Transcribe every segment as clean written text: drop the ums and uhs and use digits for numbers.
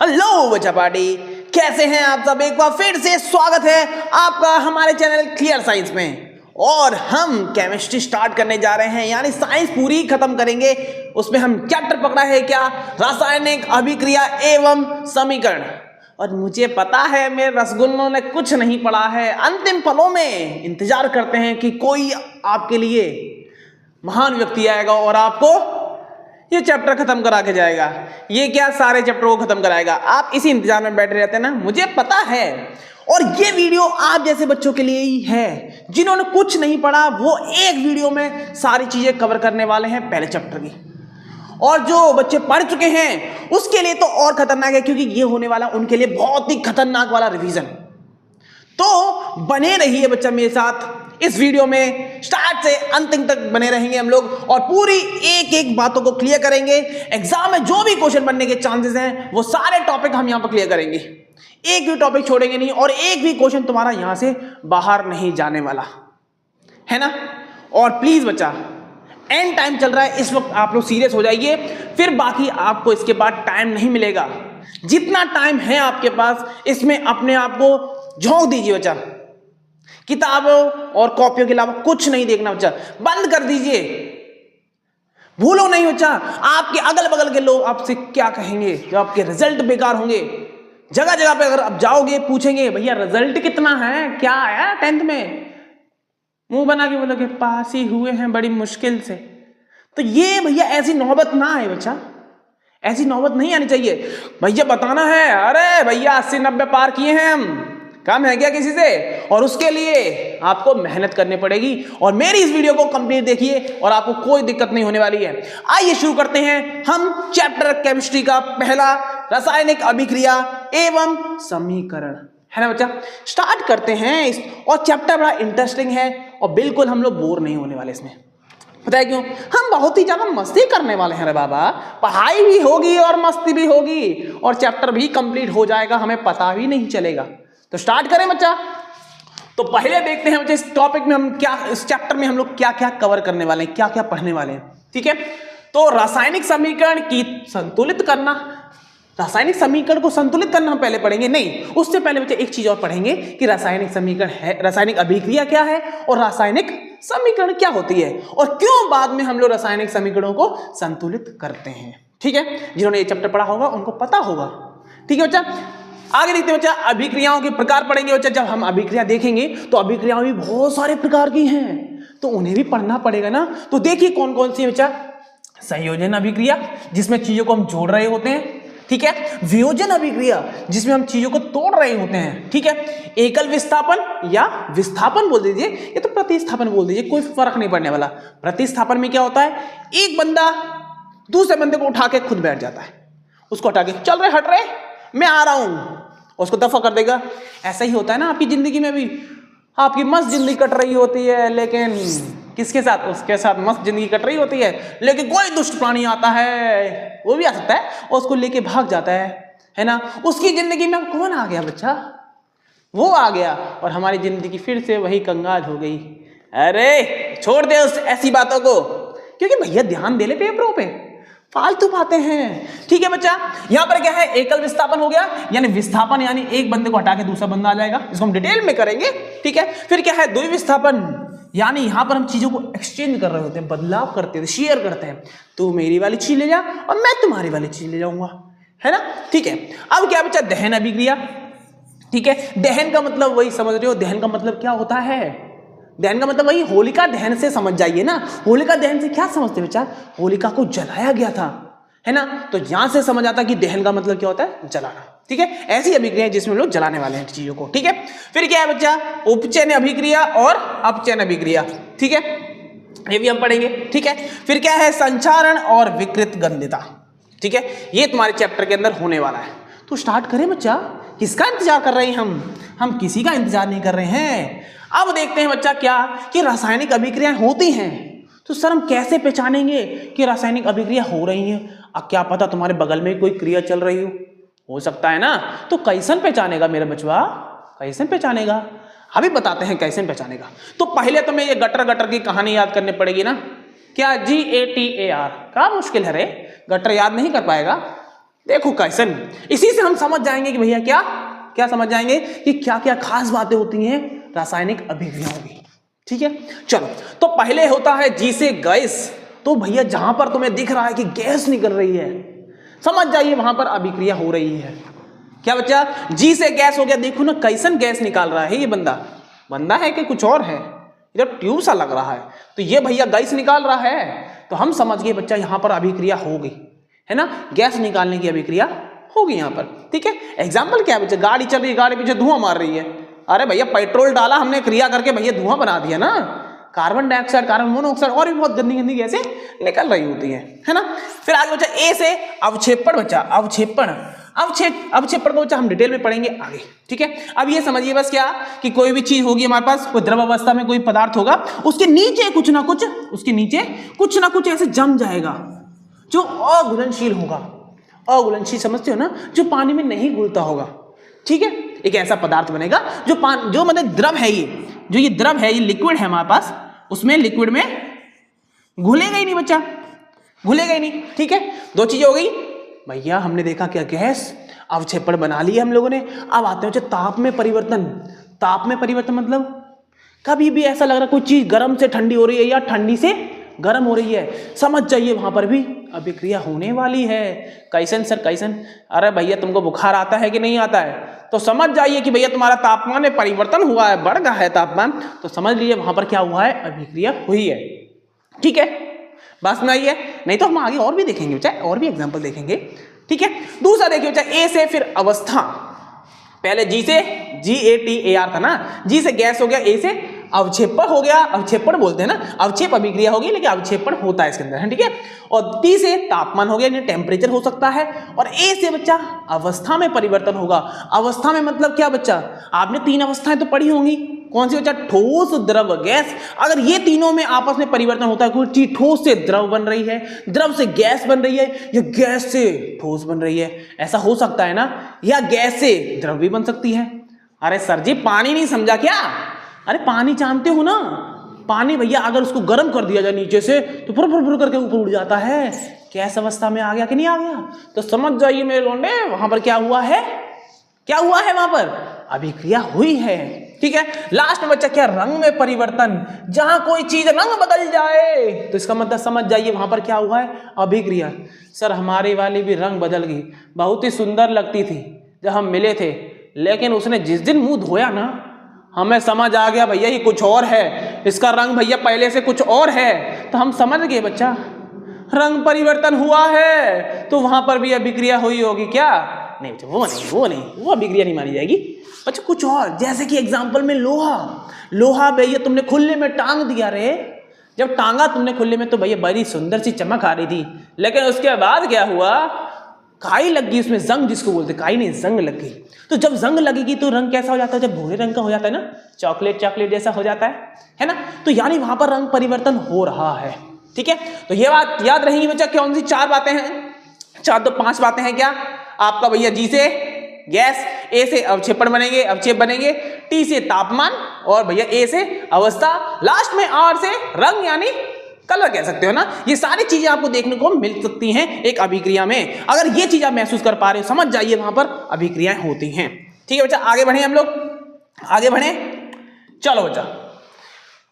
Hello बच्चा party, कैसे हैं आप सब। एक बार फिर से स्वागत है आपका हमारे चैनल क्लियर साइंस में। और हम केमिस्ट्री स्टार्ट करने जा रहे हैं, यानी साइंस पूरी खत्म करेंगे। उसमें हम चैप्टर पकड़ा है क्या, रासायनिक अभिक्रिया एवं समीकरण। और मुझे पता है मेरे रसगुल्लों ने कुछ नहीं पढ़ा है। अंतिम पलों में इंतजार करते हैं कि कोई आपके लिए महान व्यक्ति आएगा और आपको ये चैप्टर खत्म करा के जाएगा। ये क्या सारे चैप्टर को खत्म कराएगा। आप इसी इंतजार में बैठे रहते हैं ना, मुझे पता है। और ये वीडियो आप जैसे बच्चों के लिए ही है जिन्होंने कुछ नहीं पढ़ा। वो एक वीडियो में सारी चीजें कवर करने वाले हैं पहले चैप्टर की। और जो बच्चे पढ़ चुके हैं उसके लिए तो और खतरनाक है, क्योंकि ये होने वाला उनके लिए बहुत ही खतरनाक वाला रिवीजन। तो बने रहिए बच्चा मेरे साथ इस वीडियो में, स्टार्ट से अंतिम तक बने रहेंगे हम लोग और पूरी एक एक बातों को क्लियर करेंगे। एग्जाम में जो भी क्वेश्चन बनने के चांसेस हैं वो सारे टॉपिक हम यहां पर क्लियर करेंगे। एक भी टॉपिक छोड़ेंगे नहीं और एक भी क्वेश्चन तुम्हारा यहां से बाहर नहीं जाने वाला है ना। और प्लीज बच्चा, एंड टाइम चल रहा है, इस वक्त आप लोग सीरियस हो जाइए, फिर बाकी आपको इसके बाद टाइम नहीं मिलेगा। जितना टाइम है आपके पास इसमें अपने आप को झोंक दीजिए बच्चा। किताबों और कॉपियों के अलावा कुछ नहीं देखना बच्चा, बंद कर दीजिए। भूलो नहीं बच्चा, आपके अगल बगल के लोग आपसे क्या कहेंगे जब आपके रिजल्ट बेकार होंगे। जगह जगह पे अगर आप जाओगे पूछेंगे भैया रिजल्ट कितना है, क्या आया 10th में, मुंह बना के बोलोगे पास ही हुए हैं बड़ी मुश्किल से। तो ये भैया ऐसी नौबत ना आए बच्चा, ऐसी नौबत नहीं आनी चाहिए। भैया बताना है अरे भैया 80-90 पार किए हैं हम, कम है क्या किसी से। और उसके लिए आपको मेहनत करनी पड़ेगी। और मेरी इस वीडियो को कंप्लीट देखिए और आपको कोई दिक्कत नहीं होने वाली है। आइए शुरू करते हैं हम चैप्टर केमिस्ट्री का पहला, रासायनिक अभिक्रिया एवं समीकरण, है ना बच्चा। स्टार्ट करते हैं और चैप्टर बड़ा इंटरेस्टिंग है और बिल्कुल हम लोग बोर नहीं होने वाले इसमें। पता है क्यों? हम बहुत ही ज्यादा मस्ती करने वाले हैं रे बाबा। पढ़ाई भी होगी और मस्ती भी होगी और चैप्टर भी कंप्लीट हो जाएगा, हमें पता भी नहीं चलेगा। तो स्टार्ट करें बच्चा। तो पहले देखते हैं बच्चा इस टॉपिक में हम क्या, इस चैप्टर में हम लोग क्या क्या कवर करने वाले हैं, क्या क्या पढ़ने वाले हैं। ठीक है, तो रासायनिक समीकरण की संतुलित करना, रासायनिक समीकरण को संतुलित करना हम पहले पढ़ेंगे। नहीं, उससे पहले बच्चा एक चीज और पढ़ेंगे कि रासायनिक समीकरण है, रासायनिक अभिक्रिया क्या है और रासायनिक समीकरण क्या होती है और क्यों बाद में हम लोग रासायनिक समीकरणों को संतुलित करते हैं। ठीक है, जिन्होंने ये चैप्टर पढ़ा होगा उनको पता होगा। ठीक है बच्चा, आगे देखते हैं बच्चा। अभिक्रियाओं के प्रकार पढ़ेंगे बच्चा। जब हम अभिक्रिया देखेंगे तो अभिक्रियाओं भी बहुत सारे प्रकार की हैं, तो उन्हें भी पढ़ना पड़ेगा ना। तो देखिए कौन कौन सी है बच्चा। संयोजन अभिक्रिया, जिसमें चीजों को हम जोड़ रहे होते हैं। ठीक है, वियोजन अभिक्रिया, जिसमें हम चीजों को तोड़ रहे होते हैं। ठीक है, एकल विस्थापन या विस्थापन बोल दीजिए, ये तो प्रतिस्थापन बोल दीजिए, कोई फर्क नहीं पड़ने वाला। प्रतिस्थापन में क्या होता है, एक बंदा दूसरे बंदे को उठा के खुद बैठ जाता है, उसको हटा के चल रहे हट रहे मैं आ रहा हूं, उसको दफा कर देगा। ऐसा ही होता है ना आपकी जिंदगी में भी। आपकी मस्त जिंदगी कट रही होती है, लेकिन किसके साथ, उसके साथ मस्त जिंदगी कट रही होती है, लेकिन कोई दुष्ट प्राणी आता है, वो भी आ सकता है, और उसको लेके भाग जाता है ना। उसकी जिंदगी में कौन आ गया बच्चा, वो आ गया और हमारी जिंदगी फिर से वही कंगाल हो गई। अरे छोड़ दे उस ऐसी बातों को, क्योंकि भैया ध्यान दे ले पेपरों पे, फालतू बातें हैं। ठीक है बच्चा, यहां पर क्या है, एकल विस्थापन हो गया, यानी विस्थापन यानी एक बंदे को हटा के दूसरा बंदा आ जाएगा, इसको हम डिटेल में करेंगे। ठीक है, फिर क्या है, द्विविस्थापन, यानी यहां पर हम चीजों को एक्सचेंज कर रहे होते हैं, बदलाव करते हैं, शेयर करते हैं। तू मेरी वाली चीज ले जा और मैं तुम्हारी वाली चीज ले जाऊंगा, है ना। ठीक है, अब क्या बच्चा, दहन अभिक्रिया। ठीक है, दहन का मतलब वही समझ रहे हो, दहन का मतलब क्या होता है, दहन का मतलब वही होलिका दहन से समझ जाइए ना। होलिका दहन से क्या समझते हैं बच्चा, होलिका को जलाया गया था, है ना। तो यहां से समझ आता कि दहन का मतलब क्या होता है, जलाना। ठीक है, ऐसी अभिक्रिया जिसमें लोग जलाने वाले हैं चीजों को। ठीक है, फिर क्या है बच्चा, उपचयन अभिक्रिया और अपचयन अभिक्रिया। ठीक है, ये भी हम पढ़ेंगे। ठीक है, फिर क्या है, संचारण और विकृत गंधिता। ठीक है, ये तुम्हारे चैप्टर के अंदर होने वाला है। तो स्टार्ट करें बच्चा, किसका इंतजार कर रहे हैं हम किसी का इंतजार नहीं कर रहे हैं। अब देखते हैं बच्चा क्या कि रासायनिक अभिक्रियाएं होती हैं, तो सर हम कैसे पहचानेंगे कि रासायनिक अभिक्रिया हो रही है। अब क्या पता तुम्हारे बगल में कोई क्रिया चल रही हो सकता है ना। तो कैसे पहचानेगा मेरा बचवा, कैसे पहचानेगा, अभी बताते हैं कैसे पहचानेगा। तो पहले तो मैं ये गटर गटर की कहानी याद करनी पड़ेगी ना। क्या GATAR, क्या मुश्किल है रे, गटर याद नहीं कर पाएगा। देखो कैसन, इसी से हम समझ जाएंगे कि भैया क्या क्या समझ जाएंगे कि क्या क्या खास बातें होती हैं रासायनिक अभिक्रियाओं की। ठीक है, चलो तो पहले होता है जी से गैस। तो भैया जहां पर तुम्हें दिख रहा है कि गैस निकल रही है, समझ जाइए वहां पर अभिक्रिया हो रही है। क्या बच्चा, जी से गैस हो गया। देखो ना कैसन गैस निकाल रहा है ये बंदा है कि कुछ और है, इधर ट्यूब सा लग रहा है, तो ये भैया गैस निकाल रहा है। तो हम समझ गए बच्चा यहां पर अभिक्रिया हो गई है ना, गैस निकालने की अभिक्रिया होगी यहाँ पर। ठीक है, एग्जाम्पल क्या है बच्चा, गाड़ी चल रही है, गाड़ी पीछे धुआं मार रही है। अरे भैया पेट्रोल डाला हमने, क्रिया करके भैया धुआं बना दिया ना, कार्बन डाइऑक्साइड, कार्बन मोनोऑक्साइड और भी बहुत गंदी गंदी गैसें निकल रही होती है ना। फिर आगे बच्चा ए से अवक्षेपण। बच्चा अवक्षेपण को बच्चा हम डिटेल में पढ़ेंगे आगे। ठीक है, अब ये समझिए बस क्या कि कोई भी चीज होगी हमारे पास, कोई द्रव अवस्था में कोई पदार्थ होगा, उसके नीचे कुछ ना कुछ ऐसे जम जाएगा जो अघुलनशील होगा। अघुलनशील समझते हो ना, जो पानी में नहीं घुलता होगा। ठीक है, एक ऐसा पदार्थ बनेगा जो मतलब द्रव है, ये द्रव है, ये लिक्विड है हमारे पास, उसमें लिक्विड में घुलेगा ही नहीं बच्चा, घुलेगा ही नहीं। ठीक है, दो चीजें हो गई भैया, हमने देखा क्या गैस अवक्षेपण बना लिया हम लोगों ने। अब आते हैं ताप में परिवर्तन। ताप में परिवर्तन मतलब कभी भी ऐसा लग रहा है कोई चीज गर्म से ठंडी हो रही है या ठंडी से गर्म हो रही है, समझ जाइए वहां पर भी अभिक्रिया होने वाली है। कैसन सर कैसन, अरे भैया तुमको बुखार आता है कि नहीं आता है, तो समझ जाइए कि भैया तुम्हारा तापमान में परिवर्तन हुआ है, बढ़ गया है तापमान, तो समझ लीजिए वहां पर क्या हुआ है, अभिक्रिया हुई है। ठीक है, बस नहीं है, नहीं तो हम आगे और भी देखेंगे बच्चा, और भी एग्जाम्पल देखेंगे। ठीक है, दूसरा देखिए बच्चा, ए से फिर अवस्था। पहले जी से GATAR था ना, जी से गैस हो गया, ए से अवक्षेपण हो गया, अवक्षेपण बोलते हैं ना, अवक्षेप अभिक्रिया होगी लेकिन अवक्षेपण होता है इसके अंदर। ठीक है, और टी से तापमान हो गया, यानी टेम्परेचर हो सकता है, और ए से बच्चा अवस्था में परिवर्तन होगा। अवस्था में मतलब क्या बच्चा, आपने 3 अवस्थाएं तो पढ़ी होंगी, कौन सी बच्चा, ठोस द्रव गैस। अगर ये तीनों में आपस में परिवर्तन होता है, कोई चीज ठोस से द्रव बन रही है, द्रव से गैस बन रही है, या गैस से ठोस बन रही है, ऐसा हो सकता है ना, या गैस से द्रव भी बन सकती है। अरे सर जी पानी नहीं समझा क्या, अरे पानी जानते हो ना, पानी भैया अगर उसको गर्म कर दिया जाए नीचे से तो फुर फुर फुर करके ऊपर उड़ जाता है। गैस अवस्था में आ गया कि नहीं आ गया, तो समझ जाइए मेरे लौंडे वहां पर क्या हुआ है, क्या हुआ है, वहां पर अभिक्रिया हुई है। ठीक है, लास्ट में बच्चा क्या, रंग में परिवर्तन। जहां कोई चीज रंग बदल जाए तो इसका मतलब समझ जाइए वहां पर क्या हुआ है, अभिक्रिया। सर हमारी वाली भी रंग बदल गई, बहुत ही सुंदर लगती थी जब हम मिले थे, लेकिन उसने जिस दिन मुंह धोया ना, हमें समझ आ गया भैया ये कुछ और है, इसका रंग भैया पहले से कुछ और है। तो हम समझ गए बच्चा रंग परिवर्तन हुआ है, तो वहां पर भी अभिक्रिया हुई होगी क्या, नहीं बच्चा वो अभिक्रिया नहीं मानी जाएगी बच्चा। कुछ और, जैसे कि एग्जांपल में लोहा भैया तुमने खुले में टांग दिया रे, जब टांगा तुमने खुले में तो भैया बड़ी सुंदर सी चमक आ रही थी, लेकिन उसके बाद क्या हुआ, काई लग गई उसमें, जंग जिसको बोलते, काई नहीं जंग लग गई। तो जब जंग लगेगी तो रंग कैसा हो जाता है, जब भूरे रंग का हो जाता है ना, चॉकलेट जैसा हो जाता है ना, तो यानी वहां पर रंग परिवर्तन हो रहा है। ठीक है, तो ये बात याद रहेगी बच्चा, कौन सी 4 बातें हैं, 4 तो 5 बातें हैं क्या आपका भैया, जी से गैस, ए से अवक्षेपण बनेंगे, अवक्षेप बनेंगे, टी से तापमान, और भैया ए से अवस्था, लास्ट में आर से रंग यानी कलर कह सकते हो ना। ये सारी चीजें आपको देखने को मिल सकती हैं एक अभिक्रिया में। अगर ये चीज आप महसूस कर पा रहे हो, समझ जाइए वहां पर अभिक्रियाएं होती हैं। ठीक है बच्चा, आगे बढ़े हम लोग, आगे बढ़े, चलो बच्चा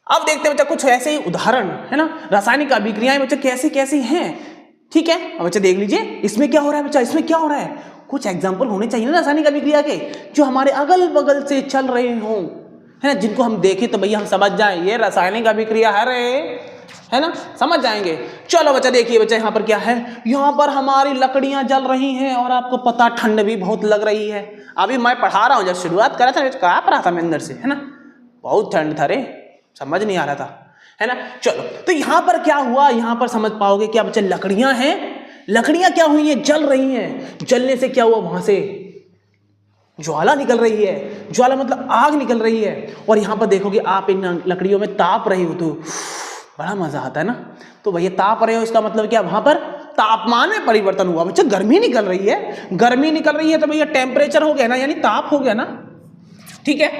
अब देखते हैं बच्चा कुछ ऐसे ही उदाहरण है ना, रासायनिक अभिक्रियाएं बच्चा कैसी कैसी हैं। ठीक है, अब बच्चा देख लीजिए इसमें क्या हो रहा है बच्चा, इसमें क्या हो रहा है, कुछ एग्जाम्पल होने चाहिए ना रासायनिक अभिक्रिया के, जो हमारे अगल बगल से चल रहे हों, है ना, जिनको हम देखें तो भैया हम समझ जाएं ये रासायनिक अभिक्रिया है ना, समझ जाएंगे। चलो बच्चा देखिए बच्चा यहाँ पर क्या है, यहाँ पर हमारी लकड़ियां जल रही हैं, और आपको पता ठंड भी बहुत लग रही है। अभी मैं पढ़ा रहा हूँ, जब शुरुआत करा था कहा पढ़ा था मैं अंदर से, है ना, बहुत ठंड था रे, समझ नहीं आ रहा था, है ना। चलो तो यहाँ पर क्या हुआ, यहाँ पर समझ पाओगे क्या बच्चा, लकड़ियां हैं, लकड़ियां क्या हुई हैं, जल रही हैं, जलने से क्या हुआ, वहां से ज्वाला निकल रही है, ज्वाला मतलब आग निकल रही है, और यहाँ पर देखोगे आप इन लकड़ियों में ताप रही हो तो बड़ा मजा आता है ना। तो भैया ताप रहे हो, इसका मतलब क्या, वहां पर तापमान में परिवर्तन हुआ बच्चा, गर्मी निकल रही है, गर्मी निकल रही है तो भैया टेम्परेचर हो गया ना, यानी ताप हो गया ना। ठीक है,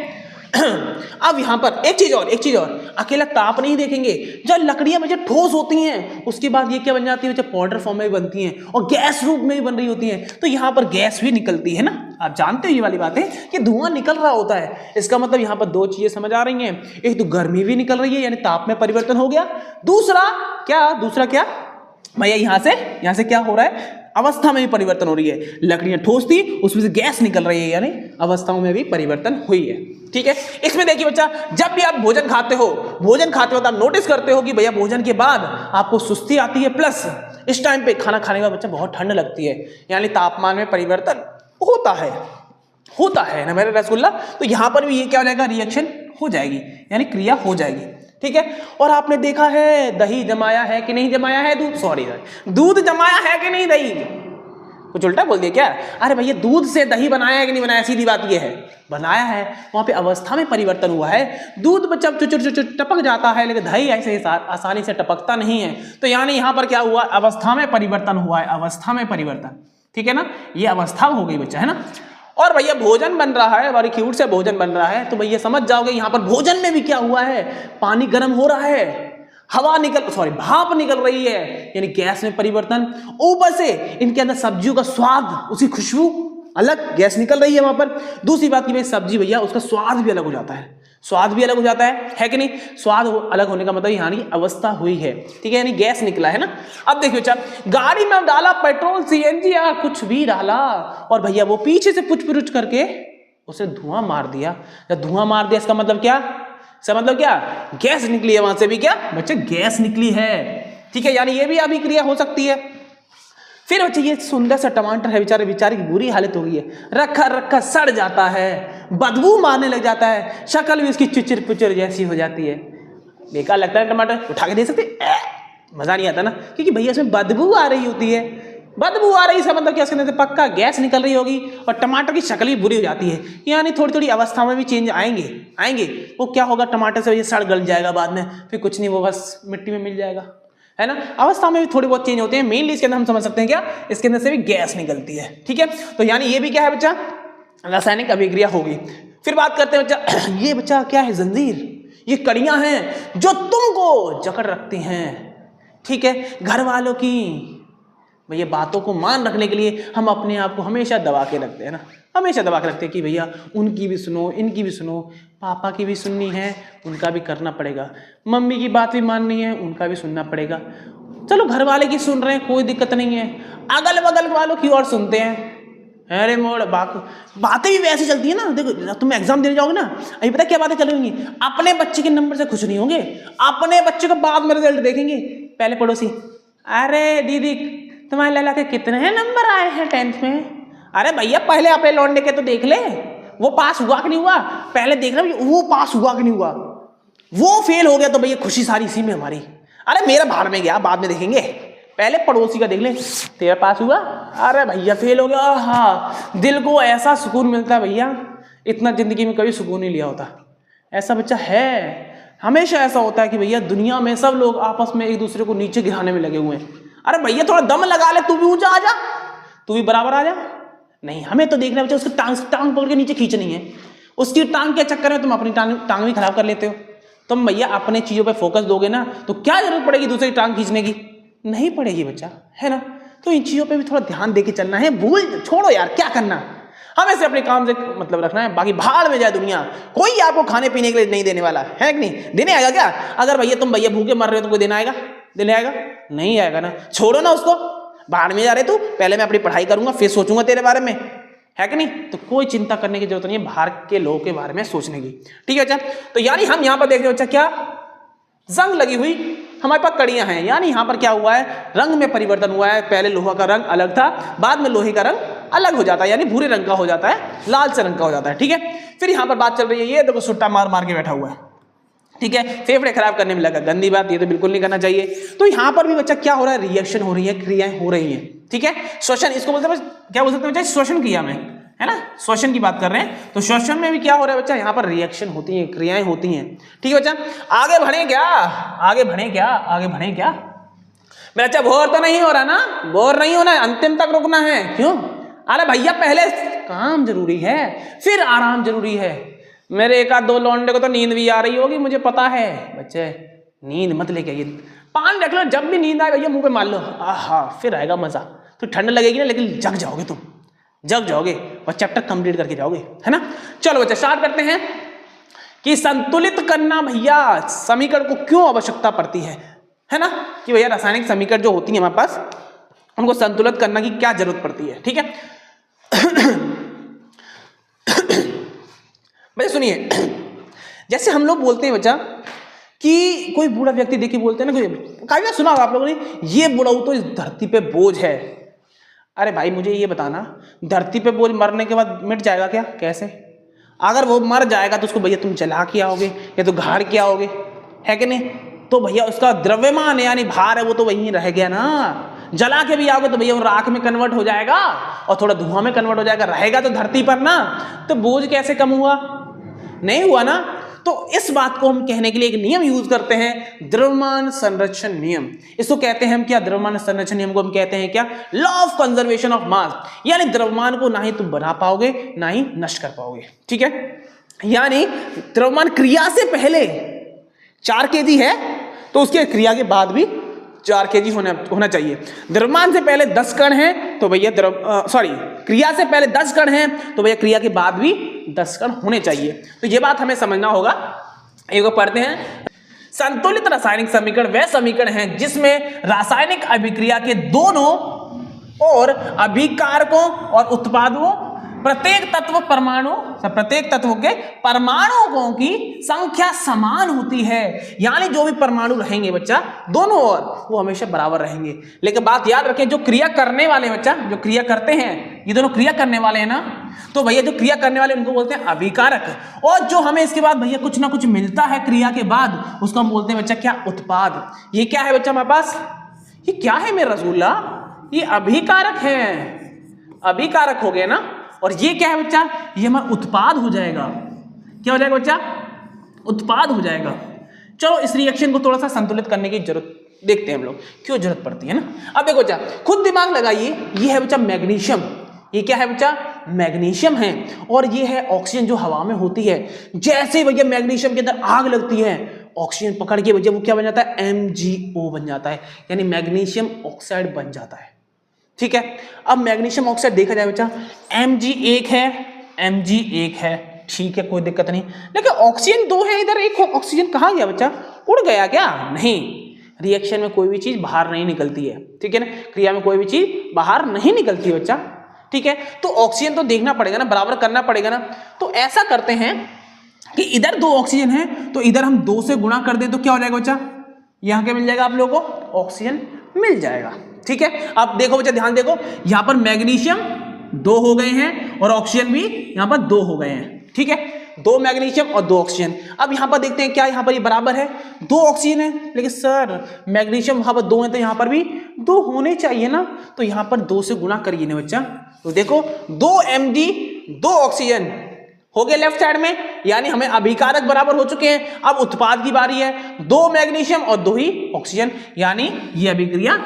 अब यहाँ पर एक चीज और अकेला ताप नहीं देखेंगे, जब लकड़ियां बच्चे ठोस होती हैं उसके बाद ये क्या बन जाती है बच्चे, पाउडर फॉर्म में भी बनती हैं और गैस रूप में भी बन रही होती हैं। तो यहाँ पर गैस भी निकलती है ना, आप जानते हो ये वाली बात है कि धुआं निकल रहा होता है। इसका मतलब यहाँ पर दो चीजें समझ आ रही हैं, एक तो गर्मी भी निकल रही है यानी ताप में परिवर्तन हो गया, दूसरा क्या भैया यहाँ से क्या हो रहा है, अवस्था में भी परिवर्तन हो रही है। लकड़ियां ठोस थी उसमें से गैस निकल रही है यानी अवस्थाओं में भी परिवर्तन हुई है। ठीक है, इसमें देखिए बच्चा, जब भी आप भोजन खाते हो तो आप नोटिस करते हो कि भैया भोजन के बाद आपको सुस्ती आती है, प्लस इस टाइम पे खाना खाने का बच्चा बहुत ठंड लगती है, यानी तापमान में परिवर्तन होता है ना मेरे रसगुल्ला। तो यहां पर भी ये क्या हो जाएगा, रिएक्शन हो जाएगी यानी क्रिया हो जाएगी। ठीक है, और आपने देखा है दही जमाया है कि नहीं जमाया है, दूध जमाया है कि नहीं, दही कुछ उल्टा बोल दिया क्या? अरे भैया दूध से दही बनाया है कि नहीं बनाया, सीधी बात ये है बनाया है। वहां पे अवस्था में परिवर्तन हुआ है, दूध बच्चा चुचुर टपक जाता है लेकिन दही ऐसे आसानी से टपकता नहीं है। तो यानी यहां पर क्या हुआ, अवस्था में परिवर्तन हुआ है, अवस्था में परिवर्तन। ठीक है ना, ये अवस्था हो गई बच्चा, है ना। और भैया भोजन बन रहा है, बारीक्यूट से भोजन बन रहा है, तो भैया समझ जाओगे यहाँ पर भोजन में भी क्या हुआ है, पानी गर्म हो रहा है, भाप निकल रही है यानी गैस में परिवर्तन। ऊपर से इनके अंदर सब्जियों का स्वाद, उसकी खुशबू अलग, गैस निकल रही है वहां पर। दूसरी बात की भाई सब्जी भैया उसका स्वाद भी अलग हो जाता है कि नहीं। स्वाद अलग होने का मतलब यहाँ की अवस्था हुई है। ठीक है, यानी गैस निकला है ना। अब देखिए बच्चा, गाड़ी में डाला पेट्रोल, सीएनजी या कुछ भी डाला और भैया वो पीछे से पुछ करके उसे धुआं मार दिया। जब धुआं मार दिया इसका मतलब क्या, गैस निकली है वहां से भी, क्या बच्चे गैस निकली है। ठीक है, यानी ये भी अभिक्रिया हो सकती है। फिर बच्चे ये सुंदर सा टमाटर है, बेचारे की बुरी हालत हो गई है, रखा सड़ जाता है, बदबू मारने लग जाता है, शक्ल भी उसकी चुचुर पुचुर जैसी हो जाती है। बेकार लगता है टमाटर, उठा के दे सकते, मजा नहीं आता ना, क्योंकि भैया इसमें बदबू आ रही होती है। बदबू आ रही इसका मतलब क्या, इसके अंदर से पक्का गैस निकल रही होगी और टमाटर की शक्ल भी बुरी हो जाती है। यानी थोड़ी अवस्था में भी चेंज आएंगे। वो क्या होगा, टमाटर से ये सड़ गल जाएगा बाद में, फिर कुछ नहीं, वो बस मिट्टी में मिल जाएगा, है ना। अवस्था में भी थोड़े बहुत चेंज होते हैं। मेनली इसके अंदर हम समझ सकते हैं क्या, इसके अंदर से भी गैस निकलती है। ठीक है, तो यानी ये भी क्या है बच्चा, रासायनिक अभिक्रिया होगी। फिर बात करते हैं बच्चा, ये बच्चा क्या है, जंजीर, ये कड़ियां हैं जो तुमको जकड़ रखती हैं। ठीक है, घर वालों की भैया बातों को मान रखने के लिए हम अपने आप को हमेशा दबा के रखते हैं ना, कि भैया उनकी भी सुनो, इनकी भी सुनो, पापा की भी सुननी है, उनका भी करना पड़ेगा, मम्मी की बात भी माननी है, उनका भी सुनना पड़ेगा। चलो घर वाले की सुन रहे हैं, कोई दिक्कत नहीं है, अगल बगल वालों की और सुनते हैं। अरे मोड़ बातें भी वैसी चलती है ना। देखो तुम एग्जाम देने जाओगे ना, अभी पता क्या बातें चलेंगी, अपने बच्चे के नंबर से खुश नहीं होंगे, अपने बच्चे को बाद में रिजल्ट देखेंगे। पहले पड़ोसी, अरे दीदी तुम्हारे लला के कितने नंबर आए हैं 10th में? अरे भैया पहले अपने लौंडे के तो देख ले, वो पास हुआ कि नहीं हुआ, पहले देख रहे वो पास हुआ कि नहीं हुआ। वो फेल हो गया तो भैया खुशी सारी इसी में हमारी। अरे मेरा भाड़ में गया, बाद में देखेंगे, पहले पड़ोसी का देख ले, तेरा पास हुआ, अरे भैया फेल हो गया। हाँ, दिल को ऐसा सुकून मिलता है भैया, इतना जिंदगी में कभी सुकून नहीं लिया होता। ऐसा बच्चा है, हमेशा ऐसा होता है कि भैया दुनिया में सब लोग आपस में एक दूसरे को नीचे गिराने में लगे हुए हैं। अरे भैया थोड़ा दम लगा ले, तू भी ऊंचा आ जा, तू भी बराबर आ जा। नहीं, हमें तो देखना बच्चा, उसकी टांग पकड़ के नीचे खींचनी है। उसकी टांग के चक्कर में तुम अपनी टांग भी खराब कर लेते हो। तुम भैया अपने चीजों पे फोकस दोगे ना तो क्या जरूरत पड़ेगी दूसरी टांग खींचने की, नहीं पड़ेगी बच्चा, है ना। तो इन चीजों पे भी थोड़ा ध्यान देके चलना है। भूल छोड़ो यार, क्या करना, हमें से अपने काम से मतलब रखना है, बाकी भाड़ में जाए दुनिया, कोई आपको खाने पीने के लिए नहीं देने वाला है कि नहीं। देने आएगा क्या? अगर भैया तुम भैया भूखे मर रहे हो तो कोई देने आएगा नहीं आएगा ना। छोड़ो ना उसको, भाड़ में जा रहे तू, पहले मैं अपनी पढ़ाई करूंगा फिर सोचूंगा तेरे बारे में, है कि नहीं। तो कोई चिंता करने की जरूरत नहीं है बाहर के लोगों के बारे में सोचने की। ठीक है बच्चा, तो यानी हम यहाँ पर देख रहे हो बच्चा, क्या जंग लगी हुई हमारे पास कड़ियां हैं, यानी यहाँ पर क्या हुआ है, रंग में परिवर्तन हुआ है। पहले लोहा का रंग अलग था, बाद में लोहे का रंग अलग हो जाता है, यानी भूरे रंग का हो जाता है, लाल से रंग का हो जाता है। ठीक है, फिर यहाँ पर बात चल रही है, ये देखो सुट्टा मार के बैठा हुआ है, ठीक है, फेफड़े खराब करने में लगा, गंदी बात, ये तो बिल्कुल नहीं करना चाहिए। तो यहाँ पर भी बच्चा क्या हो रहा है, रिएक्शन हो रही है, क्रियाएं हो रही हैं। ठीक है, श्वसन, इसको बोलते हैं क्या बोल सकते हैं बच्चा, श्वसन क्रिया में, है ना, श्वसन की बात कर रहे हैं। तो श्वसन में भी क्या हो रहा है बच्चा, यहाँ पर रिएक्शन होती है, क्रियाएं होती हैं। ठीक है बच्चा, आगे बढ़े क्या मेरा बच्चा, बोर तो नहीं हो रहा ना, बोर नहीं होना है, अंतिम तक रुकना है। क्यों? अरे भैया पहले काम जरूरी है, फिर आराम जरूरी है। मेरे एक आध दो लौंडे को तो नींद भी आ रही होगी, मुझे पता है। बच्चे नींद मत लेके आइए, पान रख लो, जब भी नींद आए भैया मुंह पे मार लो, आहा फिर आएगा मजा। तो ठंड लगेगी ना, लेकिन जग जाओगे तुम, जग जाओगे और चैप्टर कंप्लीट करके जाओगे, है ना। चलो बच्चे स्टार्ट करते हैं कि संतुलित करना भैया समीकरण को क्यों आवश्यकता पड़ती है ना, कि भैया रासायनिक समीकरण जो होती है हमारे पास उनको संतुलित करना की क्या जरूरत पड़ती है। ठीक है बच्चे सुनिए, जैसे हम लोग बोलते हैं बच्चा कि कोई बूढ़ा व्यक्ति देखिए बोलते हैं ना, काफी बार सुना होगा आप लोगों ने, ये बूढ़ा तो इस धरती पे बोझ है। अरे भाई मुझे ये बताना, धरती पे बोझ मरने के बाद मिट जाएगा क्या? कैसे? अगर वो मर जाएगा तो उसको भैया तुम जला के आओगे या तो गाड़ के आओगे, है कि नहीं? तो भैया उसका द्रव्यमान यानी भार है वो तो वहीं रह गया ना। जला के भी आओगे तो भैया वो राख में कन्वर्ट हो जाएगा और थोड़ा धुआं में कन्वर्ट हो जाएगा, रहेगा तो धरती पर ना। तो बोझ कैसे कम हुआ? नहीं हुआ ना। तो इस बात को हम कहने के लिए एक नियम यूज करते हैं, द्रव्यमान संरक्षण नियम। इसको कहते हैं हम क्या? द्रव्यमान संरक्षण नियम को हम कहते हैं क्या? Law of conservation of mass. यानी द्रव्यमान को ना ही तुम बढ़ा पाओगे ना ही नष्ट कर पाओगे। ठीक है, यानी द्रव्यमान क्रिया से पहले 4 kg है तो उसके क्रिया के बाद भी 4 kg होना चाहिए। द्रव्यमान से पहले 10 कण हैं तो भैया क्रिया से पहले 10 कण हैं तो भैया क्रिया के बाद भी 10 कण होने चाहिए। तो ये बात हमें समझना होगा। एक बार पढ़ते हैं, संतुलित रासायनिक समीकरण वह समीकरण है जिसमें रासायनिक अभिक्रिया के दोनों और अभिकारकों और उत्पादों प्रत्येक तत्व के परमाणुओं की संख्या समान होती है। यानी जो भी परमाणु रहेंगे बच्चा दोनों ओर वो हमेशा बराबर रहेंगे। लेकिन बात याद रखें, जो क्रिया करने वाले बच्चा, जो क्रिया करते हैं, ये दोनों क्रिया करने वाले हैं ना, तो भैया जो क्रिया करने वाले उनको बोलते हैं अभिकारक। और जो हमें इसके बाद भैया कुछ ना कुछ मिलता है क्रिया के बाद, उसको हम बोलते हैं बच्चा क्या? उत्पाद। ये क्या है बच्चा हमारे पास? ये क्या है मेरा रसूल्ला? ये अभिकारक है, अभिकारक हो गया ना। और ये क्या है बच्चा? ये हमारा उत्पाद हो जाएगा। क्या हो जाएगा बच्चा? उत्पाद हो जाएगा। चलो इस रिएक्शन को थोड़ा सा संतुलित करने की जरूरत देखते हैं हम लोग, क्यों जरूरत पड़ती है ना। अब देखो बच्चा, खुद दिमाग लगाइए, ये है बच्चा मैग्नीशियम। ये क्या है बच्चा? मैग्नीशियम है। और ये है ऑक्सीजन जो हवा में होती है। जैसे भैया मैग्नीशियम के अंदर आग लगती है, ऑक्सीजन पकड़ के भैया वो क्या बन जाता है? MgO बन जाता है, यानी मैग्नीशियम ऑक्साइड बन जाता है। ठीक है, अब मैग्नीशियम ऑक्साइड देखा जाए बच्चा, Mg1 है, ठीक है कोई दिक्कत नहीं। लेकिन ऑक्सीजन 2 है, इधर 1 ऑक्सीजन कहाँ गया बच्चा? उड़ गया क्या? नहीं, रिएक्शन में कोई भी चीज बाहर नहीं निकलती है। ठीक है ना, क्रिया में कोई भी चीज बाहर नहीं निकलती है बच्चा। ठीक है, तो ऑक्सीजन तो देखना पड़ेगा ना, बराबर करना पड़ेगा ना। तो ऐसा करते हैं कि इधर 2 ऑक्सीजन है तो इधर हम 2 से गुणा कर दें तो क्या हो जाएगा बच्चा? यहां क्या मिल जाएगा आप लोगों को? ऑक्सीजन मिल जाएगा। ठीक है, अब देखो बच्चा ध्यान देखो, यहां पर मैग्नीशियम 2 हो गए हैं और ऑक्सीजन भी यहां पर 2 हो गए हैं। ठीक है, 2 मैग्नीशियम और 2 ऑक्सीजन। अब यहां पर देखते हैं क्या यहां पर ये बराबर है? 2 ऑक्सीजन है, लेकिन सर मैग्नीशियम वहां पर 2 है तो यहां पर भी 2 होने चाहिए ना। तो यहां पर 2 से गुणा करिए ना बच्चा। तो देखो 2 Mg 2 ऑक्सीजन हो गए लेफ्ट साइड में, यानी हमें अभिकारक बराबर हो चुके हैं। अब उत्पाद की बारी है, 2 मैग्नीशियम और 2 ही ऑक्सीजन, यानी ये अभिक्रिया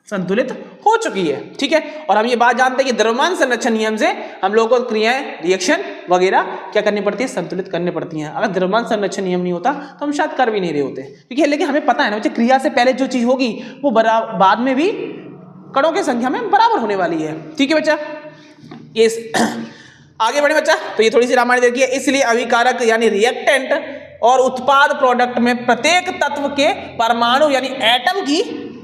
संतुलित हो चुकी है। ठीक है, और हम ये बात जानते हैं कि द्रव्यमान संरक्षण नियम से हम लोगों को क्रियाएं, रिएक्शन वगैरह क्या करनी पड़ती है? संतुलित करनी पड़ती हैं। अगर द्रव्यमान संरक्षण नियम नहीं होता तो हम शायद कर भी नहीं रहे होते। ठीक है, लेकिन हमें पता है ना बच्चे, क्रिया से पहले जो चीज होगी वो बाद में भी कणों की संख्या में बराबर होने वाली है। ठीक है बच्चा, ये आगे बढ़े बच्चा। तो ये थोड़ी सी रामायण देखिए, इसलिए अभिकारक यानी रिएक्टेंट और उत्पाद प्रोडक्ट में प्रत्येक तत्व के परमाणु यानी एटम की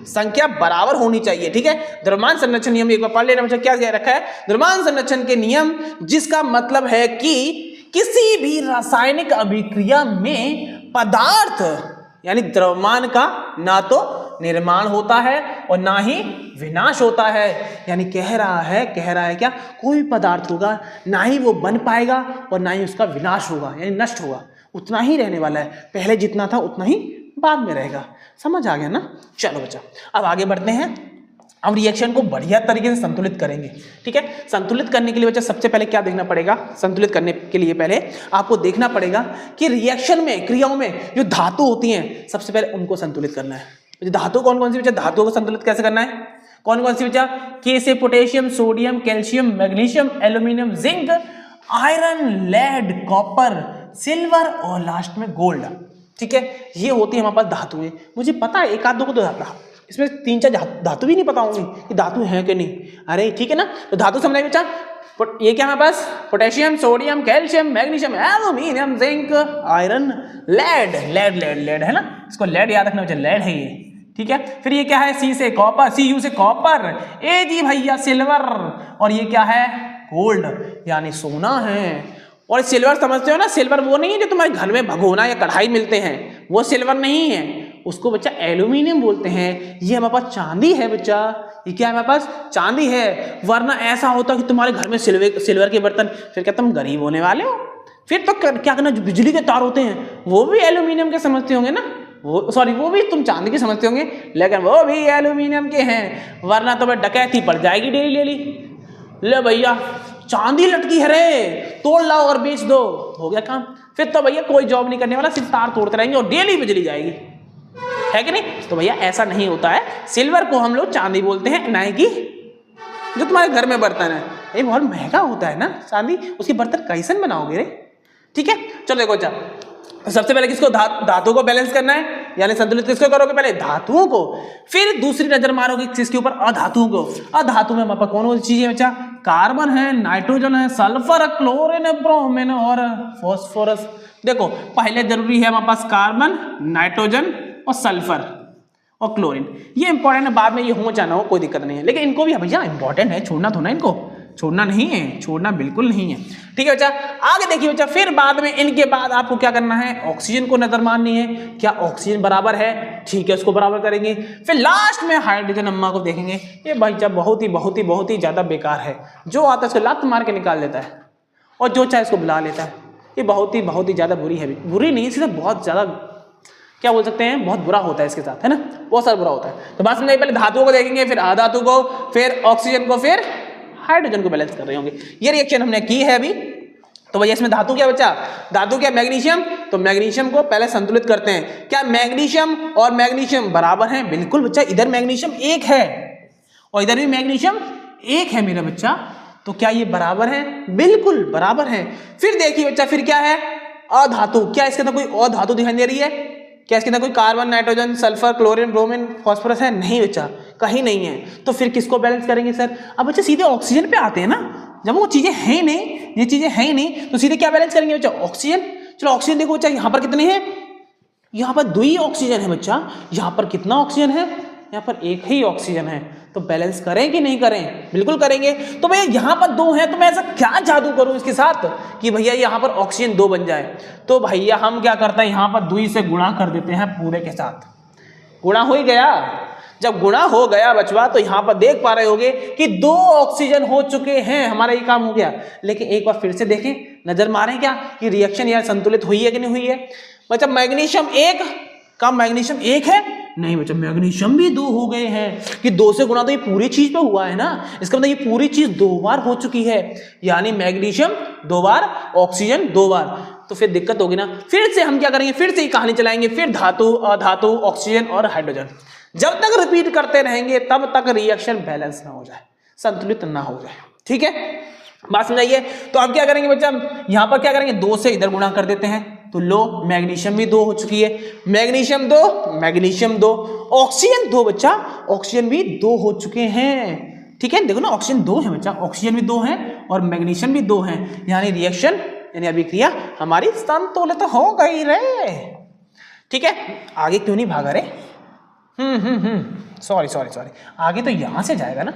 संख्या बराबर होनी चाहिए। ठीक है, द्रव्यमान संरक्षण नियम एक बार पढ़ लेना बच्चा। क्या कह रखा है? द्रव्यमान संरक्षण के नियम, जिसका मतलब है कि किसी भी रासायनिक अभिक्रिया में पदार्थ यानी द्रव्यमान का ना तो निर्माण होता है और ना ही विनाश होता है। यानी कह रहा है क्या? कोई पदार्थ होगा ना ही वो बन पाएगा और ना ही उसका विनाश होगा यानी नष्ट होगा, उतना ही रहने वाला है। पहले जितना था उतना ही बाद में रहेगा। समझ आ गया ना? चलो बच्चा, अब आगे बढ़ते हैं। अब रिएक्शन को बढ़िया तरीके से संतुलित करेंगे। ठीक है, संतुलित करने के लिए बच्चा सबसे पहले क्या देखना पड़ेगा? संतुलित करने के लिए पहले आपको देखना पड़ेगा कि रिएक्शन में, क्रियाओं में जो धातु होती हैं, सबसे पहले उनको संतुलित करना है। धातु कौन कौन सी बच्चा? धातुओं को संतुलित कैसे करना है? कौन कौन सी बच्चा? के से potassium, sodium, calcium, magnesium, aluminium, zinc, iron, lead, copper, silver और लास्ट में गोल्ड। ठीक है, ये होती है हमारे पास धातुएं। मुझे पता है एक आध दो को तो इसमें 3-4 धातु भी नहीं पता होंगी कि धातु है कि नहीं। अरे ठीक है ना, तो धातु समझाइए बच्चा। ये क्या हमारे पास potassium, sodium, calcium, magnesium, aluminium, zinc, iron, lead. Lead lead lead है ना, इसको लेड याद रखना बच्चा, लेड है ये। ठीक है, फिर ये क्या है, सी से कॉपर, सी यू से कॉपर, ए जी भैया सिल्वर, और ये क्या है, गोल्ड यानी सोना है। और सिल्वर समझते हो ना, सिल्वर वो नहीं है जो तुम्हारे घर में भगोना या कढ़ाई मिलते हैं, वो सिल्वर नहीं है, उसको बच्चा एल्यूमिनियम बोलते हैं। ये हमारे पास चांदी है बच्चा, ये क्या है हमारे पास, चांदी है। वरना ऐसा होता कि तुम्हारे घर में सिल्वर के बर्तन, फिर क्या तुम गरीब होने वाले हो? फिर तो क्या करना, जो बिजली के तार होते हैं वो भी एल्यूमिनियम के समझते होंगे ना, वो सॉरी वो भी तुम चांदी के समझते होंगे, लेकिन वो भी एल्यूमिनियम के हैं। वरना तो डकैती पड़ जाएगी डेली डेली। ले भैया चांदी लटकी है रे, तोड़ लाओ और बेच दो, हो गया काम। फिर तो भैया कोई जॉब नहीं करने वाला, सिर्फ तार तोड़ते रहेंगे और डेली बिजली जाएगी, है कि नहीं? तो भैया ऐसा नहीं होता है। सिल्वर को हम लोग चांदी बोलते हैं, ना कि जो तुम्हारे घर में बर्तन है। ये बहुत महंगा होता है ना चांदी, उसके बर्तन कैसे बनाओगे रे? ठीक है, चलो देखो अच्छा, सबसे पहले किसको, धातु को बैलेंस करना है, यानी संतुलित किसको करोगे, पहले धातुओं को, फिर दूसरी नजर मारोगे किसके ऊपर, अधातुओं को। अधातु में हमारे कौन सी चीजें बच्चा, कार्बन है, नाइट्रोजन है, सल्फर, क्लोरीन, ब्रोमीन और फॉस्फोरस। देखो पहले जरूरी है हमारे पास कार्बन, नाइट्रोजन और सल्फर और क्लोरीन, ये इंपॉर्टेंट है, बाद में ये हो जाना हो कोई दिक्कत नहीं है, लेकिन इनको भी भैया इंपॉर्टेंट है, छोड़ना तो ना, इनको छोड़ना नहीं है, छोड़ना बिल्कुल नहीं है। ठीक है बच्चा, आगे देखिए बच्चा, फिर बाद में इनके बाद आपको क्या करना है, ऑक्सीजन को नजर मारनी है, क्या ऑक्सीजन बराबर है, ठीक है उसको बराबर करेंगे। फिर लास्ट में हाइड्रोजन अम्मा को देखेंगे। ये भाई बहुत ही ज्यादा बेकार है, जो आता है उसको लात मार के निकाल देता है और जो चाहे उसको बुला लेता है। ये बहुत ही ज्यादा बुरी है, बुरी नहीं सीधा बहुत ज्यादा क्या बोल सकते हैं, बहुत बुरा होता है इसके साथ, है ना, बहुत सारा बुरा होता है। तो बस नहीं, पहले धातुओं को देखेंगे, फिर अधातु को, फिर ऑक्सीजन को, फिर हाइड्रोजन को बैलेंस कर रहे होंगे। ये रिएक्शन हमने की है अभी। तो भैया इसमें धातु क्या बच्चा, धातु क्या, मैग्नीशियम। तो मैग्नीशियम को पहले संतुलित करते हैं। क्या मैग्नीशियम और मैग्नीशियम बराबर हैं? बिल्कुल बच्चा, इधर मैग्नीशियम 1 है और इधर भी मैग्नीशियम 1 है मेरा बच्चा। तो क्या ये बराबर है? बिल्कुल बराबर है। फिर देखिए बच्चा, फिर क्या है, अधातु। क्या इसके अंदर कोई और धातु दिखाई दे रही है? क्या इसके अंदर कोई carbon, nitrogen, sulphur, chlorine, bromine, phosphorus है? नहीं बच्चा, कहीं नहीं है। तो फिर किसको बैलेंस करेंगे सर? अब बच्चा सीधे ऑक्सीजन पे आते हैं ना, जब वो चीजें हैं ही नहीं, ये चीजें हैं ही नहीं, तो सीधे क्या बैलेंस करेंगे बच्चा? ऑक्सीजन। चलो ऑक्सीजन देखो बच्चा, यहाँ पर कितने हैं, यहाँ पर 2 ही ऑक्सीजन है बच्चा। यहाँ पर कितना ऑक्सीजन है? यहाँ पर 1 ही ऑक्सीजन है। तो बैलेंस करें कि नहीं करें? बिल्कुल करेंगे। तो भैया यहाँ पर 2 है, तो मैं ऐसा क्या जादू करूं इसके साथ कि भैया यहाँ पर ऑक्सीजन 2 बन जाए? तो भैया हम क्या करते हैं, यहाँ पर 2 से गुणा कर देते हैं पूरे के साथ। गुणा हो ही गया। जब गुणा हो गया बचवा, तो यहाँ पर देख पा रहे होगे कि 2 ऑक्सीजन हो चुके हैं, हमारा ये काम हो गया। लेकिन एक बार फिर से देखें, नजर मारें क्या कि रिएक्शन यार संतुलित हुई है कि नहीं हुई है। मतलब मैग्नीशियम 1 का मैग्नीशियम 1 है, नहीं बच्चा मैग्नीशियम भी 2 हो गए हैं कि 2 से गुणा तो ये पूरी चीज पे हुआ है ना, इसका मतलब ये पूरी चीज 2 बार हो चुकी है, यानी मैग्नीशियम 2 बार, ऑक्सीजन 2 बार। तो फिर दिक्कत होगी ना। फिर से हम क्या करेंगे, फिर से ये कहानी चलाएंगे, फिर धातु, अधातु, ऑक्सीजन और हाइड्रोजन। जब तक रिपीट करते रहेंगे तब तक रिएक्शन बैलेंस ना हो जाए, संतुलित ना हो जाए। ठीक है, बात समझाइए। तो अब क्या करेंगे बच्चा, यहाँ पर क्या करेंगे, 2 से इधर गुणा कर देते हैं, तो लो मैग्नीशियम भी 2 हो चुकी है, मैग्नीशियम 2, मैग्नीशियम 2, ऑक्सीजन 2 बच्चा, ऑक्सीजन भी 2 हो चुके हैं। ठीक है, देखो ना ऑक्सीजन 2 है बच्चा, ऑक्सीजन भी 2 है और मैग्नीशियम भी 2 है, यानी रिएक्शन यानी अभिक्रिया हमारी संतुलित हो गई रे। ठीक है, आगे क्यों नहीं भागा रे? सॉरी, आगे तो यहां से जाएगा ना,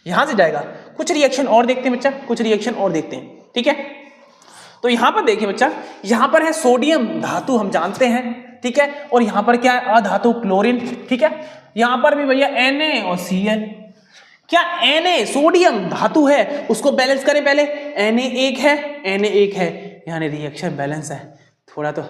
यहां से जाएगा। कुछ रिएक्शन और देखते हैं बच्चा, कुछ रिएक्शन और देखते हैं। ठीक है, तो यहां पर देखिए बच्चा, यहां पर है सोडियम धातु, हम जानते हैं। ठीक है, और यहां पर क्या है, अधातु क्लोरीन। ठीक है, यहां पर भी भैया Na और Cl। क्या Na सोडियम धातु है, उसको बैलेंस करें पहले। Na 1 है, Na 1 है, यानी रिएक्शन बैलेंस है। थोड़ा तो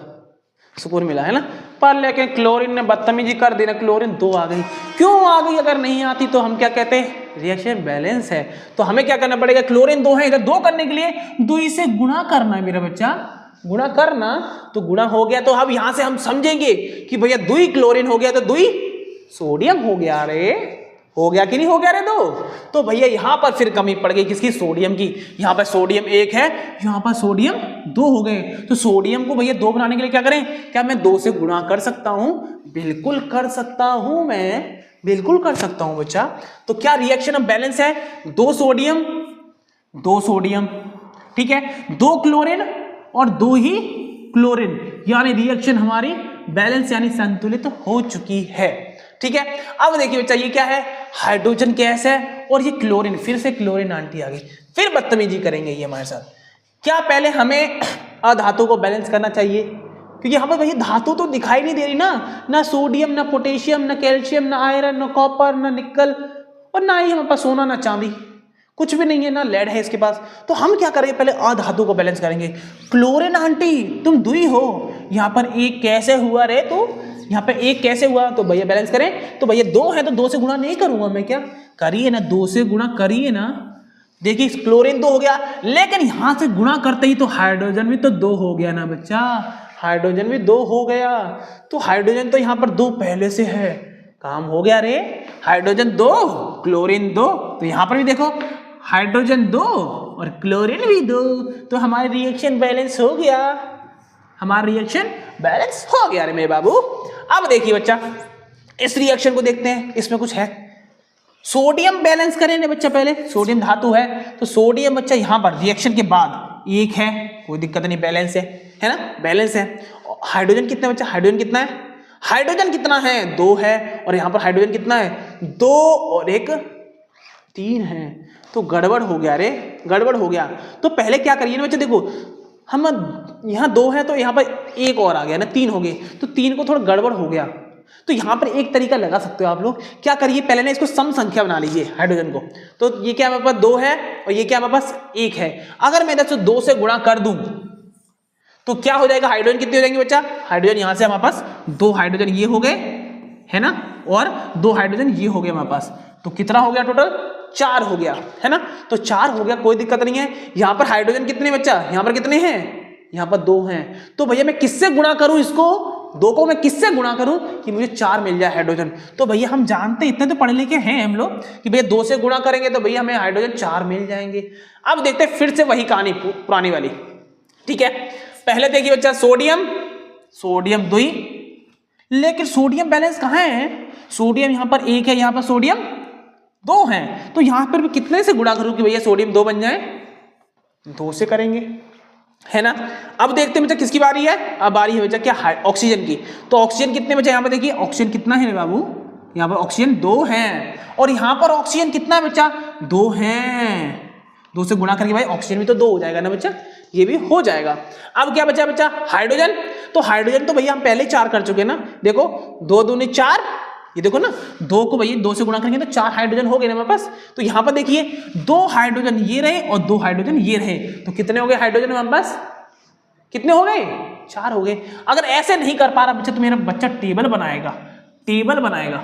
सुकून मिला है ना। पर लेकिन क्लोरीन ने बदतमीजी कर दी ना, क्लोरीन 2 आ गई। क्यों आ गई? अगर नहीं आती तो हम क्या कहते हैं, रिएक्शन बैलेंस है। तो हमें क्या करना पड़ेगा, क्लोरीन 2 है, इधर 2 करने के लिए 2 से गुणा करना है मेरा बच्चा, गुणा करना। तो गुणा हो गया, तो अब यहां से हम समझेंगे कि भैया 2 क्लोरीन हो गया तो 2 सोडियम हो गया रे। हो गया कि नहीं हो गया रे दो। तो भैया यहाँ पर फिर कमी पड़ गई किसकी, सोडियम की। यहाँ पर सोडियम 1 है, यहाँ पर सोडियम 2 हो गए। तो सोडियम को भैया 2 बनाने के लिए क्या करें, क्या मैं 2 से गुणा कर सकता हूँ, बिल्कुल कर सकता हूँ, मैं बिल्कुल कर सकता हूँ बच्चा। तो क्या रिएक्शन अब बैलेंस है, 2 सोडियम 2 सोडियम, ठीक है, 2 क्लोरीन और 2 ही क्लोरीन, यानी रिएक्शन हमारी बैलेंस यानी संतुलित हो चुकी है। ठीक है, अब देखिए बच्चा ये क्या है, हाइड्रोजन गैस है और ये क्लोरीन, फिर से क्लोरीन आंटी आ गई, फिर बदतमीजी करेंगे ये हमारे साथ। क्या पहले हमें अधातु को बैलेंस करना चाहिए, क्योंकि यहाँ पर भैया धातु तो दिखाई नहीं दे रही ना सोडियम, ना पोटेशियम, ना कैल्शियम, ना आयरन, ना कॉपर, ना निकल, और ना ही हमारे पास सोना, ना चांदी, कुछ भी नहीं है, ना लेड है इसके पास। तो हम क्या करेंगे, पहले अधातु को बैलेंस करेंगे। क्लोरीन आंटी तुम दुई हो, यहाँ पर 1 कैसे हुआ रे, तो यहाँ पे 1 कैसे हुआ, तो भैया बैलेंस करें। तो भैया 2 है तो 2 से गुणा नहीं करूंगा मैं, क्या करिए ना, 2 से गुणा करिए ना। देखिए क्लोरीन 2 हो गया, लेकिन यहां से गुणा करते ही तो हाइड्रोजन भी तो 2 हो गया ना बच्चा, हाइड्रोजन भी 2 हो गया। तो हाइड्रोजन तो यहाँ पर 2 पहले से है, काम हो गया रे। हाइड्रोजन 2 क्लोरीन 2, तो यहाँ पर भी देखो हाइड्रोजन 2 और क्लोरीन भी 2, तो हमारी रिएक्शन बैलेंस हो गया, हमारा रिएक्शन बैलेंस हो गया रे मेरे बाबू। अब देखिए बच्चा इस रिएक्शन को देखते हैं, इसमें कुछ है। सोडियम बैलेंस करें ना बच्चा, पहले सोडियम धातु है, तो सोडियम बच्चा यहाँ पर रिएक्शन के बाद 1 है, कोई दिक्कत नहीं, बैलेंस है ना, बैलेंस है। हाइड्रोजन कितना बच्चा, हाइड्रोजन कितना है, हाइड्रोजन कितना है, 2 है, और यहाँ पर हाइड्रोजन कितना है, 2 और 1 3 है। तो गड़बड़ हो गया रे, गड़बड़ हो गया। तो पहले क्या करिए ना बच्चा, देखो हम यहाँ 2 है तो यहाँ पर 1 और आ गया ना, 3 हो गए, तो 3 को थोड़ा गड़बड़ हो गया। तो यहाँ पर एक तरीका लगा सकते हो आप लोग, क्या करिए पहले ना इसको सम संख्या बना लीजिए हाइड्रोजन को। तो ये क्या हमारे पास 2 है और ये क्या हमारे पास 1 है। अगर मैं इधर से 2 से गुणा कर दूं तो क्या हो जाएगा, हाइड्रोजन कितने हो जाएंगे बच्चा, हाइड्रोजन यहाँ से हमारे पास 2 हाइड्रोजन ये हो गए है ना, और 2 हाइड्रोजन ये हो गए हमारे पास, तो कितना हो गया टोटल, 4 हो गया है ना। तो 4 हो गया, कोई दिक्कत नहीं है। यहाँ पर हाइड्रोजन कितने बच्चा, यहाँ पर कितने हैं, यहाँ पर 2 हैं। तो भैया मैं किससे गुणा करूं इसको, 2 को मैं किससे गुणा करूं कि मुझे 4 मिल जाए हाइड्रोजन। तो भैया हम जानते इतने तो पढ़े लिखे हैं हम लोग कि भैया 2 से गुणा करेंगे तो भैया हमें हाइड्रोजन 4 मिल जाएंगे। अब देखते हैं फिर से वही कहानी पुरानी वाली, ठीक है। पहले देखिए बच्चा सोडियम 2, लेकिन सोडियम बैलेंस कहाँ है, सोडियम यहाँ पर 1 है, यहाँ पर सोडियम 2 है, तो यहाँ पर भी कितने से गुणा करूं कि भैया सोडियम 2 बन जाए, 2 से करेंगे है ना। अब देखते हैं बच्चा किसकी बारी है, अब बारी है बच्चा क्या, ऑक्सीजन की। तो ऑक्सीजन कितने बच्चा, यहाँ पर देखिए ऑक्सीजन कितना है बाबू, यहाँ पर ऑक्सीजन 2 है, और यहाँ पर ऑक्सीजन कितना है बच्चा, 2 है। 2 से गुणा करके भाई ऑक्सीजन भी तो 2 हो जाएगा ना बच्चा, ये भी हो जाएगा। अब क्या बचा बच्चा, हाइड्रोजन। तो हाइड्रोजन तो भैया हम पहले 4 कर चुके हैं ना, देखो 2 दूनी 4, ये देखो ना 2 को भैया 2 से गुणा करेंगे तो 4 हाइड्रोजन हो गए ना हमारे पास। तो यहाँ पर देखिए 2 हाइड्रोजन ये रहे और 2 हाइड्रोजन ये रहे, तो कितने हो गए हाइड्रोजन हमारे पास, कितने हो गए, 4 हो गए। अगर ऐसे नहीं कर पा रहा बच्चा तो मेरा बच्चा टेबल बनाएगा,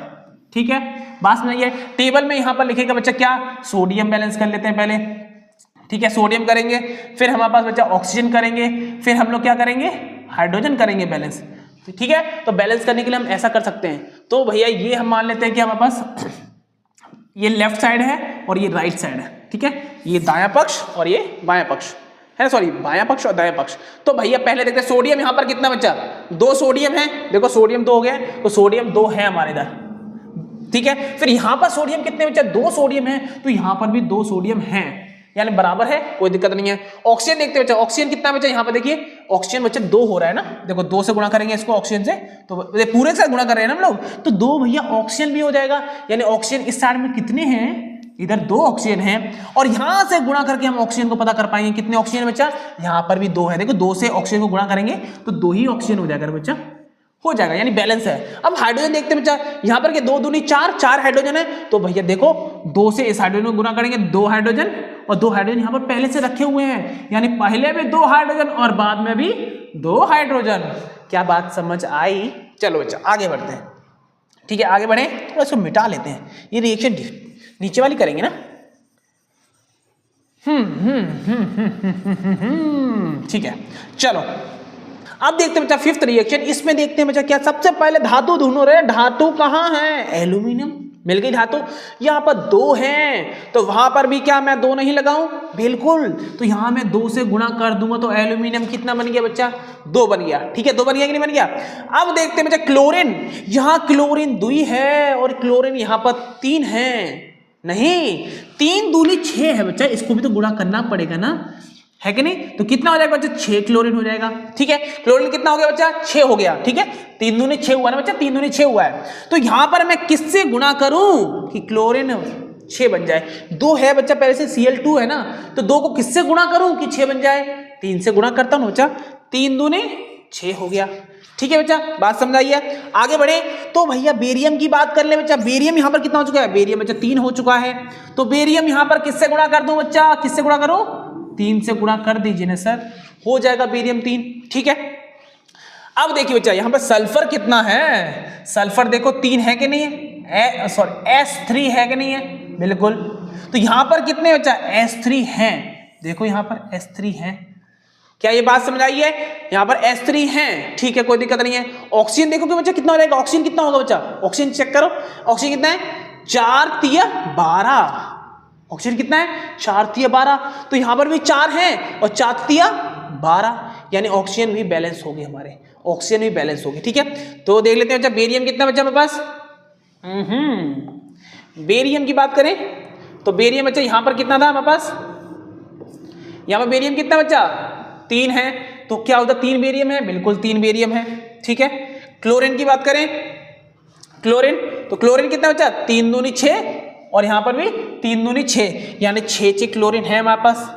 ठीक है। बात समझिए, टेबल में यहाँ पर लिखेगा बच्चा क्या, सोडियम बैलेंस कर लेते हैं पहले, ठीक है, सोडियम करेंगे, फिर हमारे पास बच्चा ऑक्सीजन करेंगे, फिर हम लोग क्या करेंगे, हाइड्रोजन करेंगे बैलेंस, ठीक है। तो बैलेंस करने के लिए हम ऐसा कर सकते हैं। तो भैया ये हम मान लेते हैं कि हमारे पास ये लेफ्ट साइड है और ये राइट साइड है, ठीक है, ये दायां पक्ष और ये बायां पक्ष है, सॉरी बायां पक्ष और दायां पक्ष। तो भैया पहले देखते हैं सोडियम यहाँ पर कितना बच्चा, 2 सोडियम है, देखो सोडियम 2 हो गया, तो सोडियम 2 है हमारे इधर, ठीक है। फिर यहाँ पर सोडियम कितने बच्चा, 2 सोडियम है, तो यहाँ पर भी 2 सोडियम है, यानी बराबर है, कोई दिक्कत नहीं है। ऑक्सीजन देखते हैं बच्चा, ऑक्सीजन कितना बच्चा, यहाँ पर देखिए ऑक्सीजन बच्चा 2 हो रहा है ना, देखो 2 से गुणा करेंगे इसको ऑक्सीजन से, तो पूरे से गुणा कर रहे हैं ना हम लोग, तो 2 भैया ऑक्सीजन भी हो जाएगा, यानी ऑक्सीजन इस साइड में कितने हैं, इधर 2 ऑक्सीजन है, और यहां से गुणा करके हम ऑक्सीजन को पता कर पाएंगे कितने ऑक्सीजन बच्चा, यहां पर भी 2 है, देखो 2 से ऑक्सीजन को गुणा करेंगे तो 2 ही ऑक्सीजन हो जाएगा बच्चा, हो जाएगा, यानी बैलेंस है। अब हाइड्रोजन देखते हैं बच्चा, यहां पर के 2 दूनी 4 हाइड्रोजन है, तो भैया देखो 2 से इस हाइड्रोजन को गुणा करेंगे, 2 हाइड्रोजन, और 2 हाइड्रोजन यहां पर पहले से रखे हुए हैं, यानी पहले भी 2 हाइड्रोजन और बाद में भी 2 हाइड्रोजन। क्या बात समझ आई, चलो बच्चा आगे बढ़ते हैं, ठीक है, आगे बढ़े, थोड़ा इसको मिटा लेते हैं, ये रिएक्शन नीचे वाली करेंगे ना, ठीक है। चलो अब देखते हैं बच्चा 5th रिएक्शन, इसमें देखते हैं बच्चा क्या, सबसे पहले धातु ढूंढो रे, धातु कहाँ है, एल्यूमिनियम, मिल गई धातु। यहाँ पर 2 हैं तो वहां पर भी क्या मैं 2 नहीं लगाऊं? बिल्कुल, तो यहां मैं 2 से गुणा कर दूंगा तो एल्यूमिनियम कितना बन गया बच्चा? 2 बन गया। ठीक है, 2 बन गया कि नहीं बन गया? अब देखते हैं बच्चा क्लोरीन। यहाँ क्लोरीन 2 है और क्लोरीन यहाँ पर 3 है। नहीं, 3 दूनी 6 है बच्चा, इसको भी तो गुणा करना पड़ेगा ना, है कि नहीं? तो कितना हो जाएगा बच्चा? 6 क्लोरीन हो जाएगा। ठीक है, क्लोरीन कितना हो गया बच्चा? 6 हो गया। ठीक है, 3 दूनी 6 हुआ ना बच्चा, 3 दूनी 6 हुआ है। तो यहां पर मैं किससे गुणा करूं कि क्लोरीन 6 बन जाए? 2 है बच्चा, पहले से Cl2 है ना, तो 2 को किससे गुणा करूं कि 6 बन जाए? 3 से गुणा करता हूं बच्चा, 3 दूनी 6 हो गया। ठीक है बच्चा, बात समझाइए। आगे बढ़े तो भैया बेरियम की बात कर ले बच्चा। बेरियम यहां पर कितना हो चुका है? बेरियम बच्चा 3 हो चुका है। तो बेरियम यहां पर किससे गुणा कर दूं बच्चा? किससे गुणा करूं? 3 से गुणा कर दीजिए ना सर, हो जाएगा बेरियम 3। ठीक है, अब देखिए बच्चा यहां पर सल्फर कितना है? सल्फर देखो 3 है कि नहीं है? सॉरी S3 है कि नहीं है? बिल्कुल। तो यहां पर कितने बच्चा? S3 हैं। देखो यहां पर S3 हैं। क्या ये बात समझ आई है? यहां पर S3 हैं। ठीक है, कोई दिक्कत नहीं है। ऑक्सीजन देखो कि बच्चा कितना हो जाएगा? ऑक्सीजन कितना होगा बच्चा? ऑक्सीजन चेक करो, ऑक्सीजन कितना है? 4 तिया 12। ऑक्सीजन कितना है? 4 तिया 12। तो यहां पर भी 4 हैं और 4 तिया 12, यानी ऑक्सीजन भी बैलेंस होगी, हमारे ऑक्सीजन भी बैलेंस होगी। ठीक है, तो देख लेते हैं बच्चा बेरियम कितना बच्चा मेरे पास। बेरियम की बात करें तो बेरियम बच्चा यहां पर कितना था हमारे पास? यहां पर बेरियम कितना बच्चा? 3 है। तो क्या होता? 3 बेरियम है। बिल्कुल 3 बेरियम है। ठीक है, क्लोरीन की बात करें, क्लोरीन तो क्लोरीन कितना बच्चा? 3 दूनी 6 और यहां पर भी 3 दूनी 6, यानी 6 क्लोरीन है हमारे पास।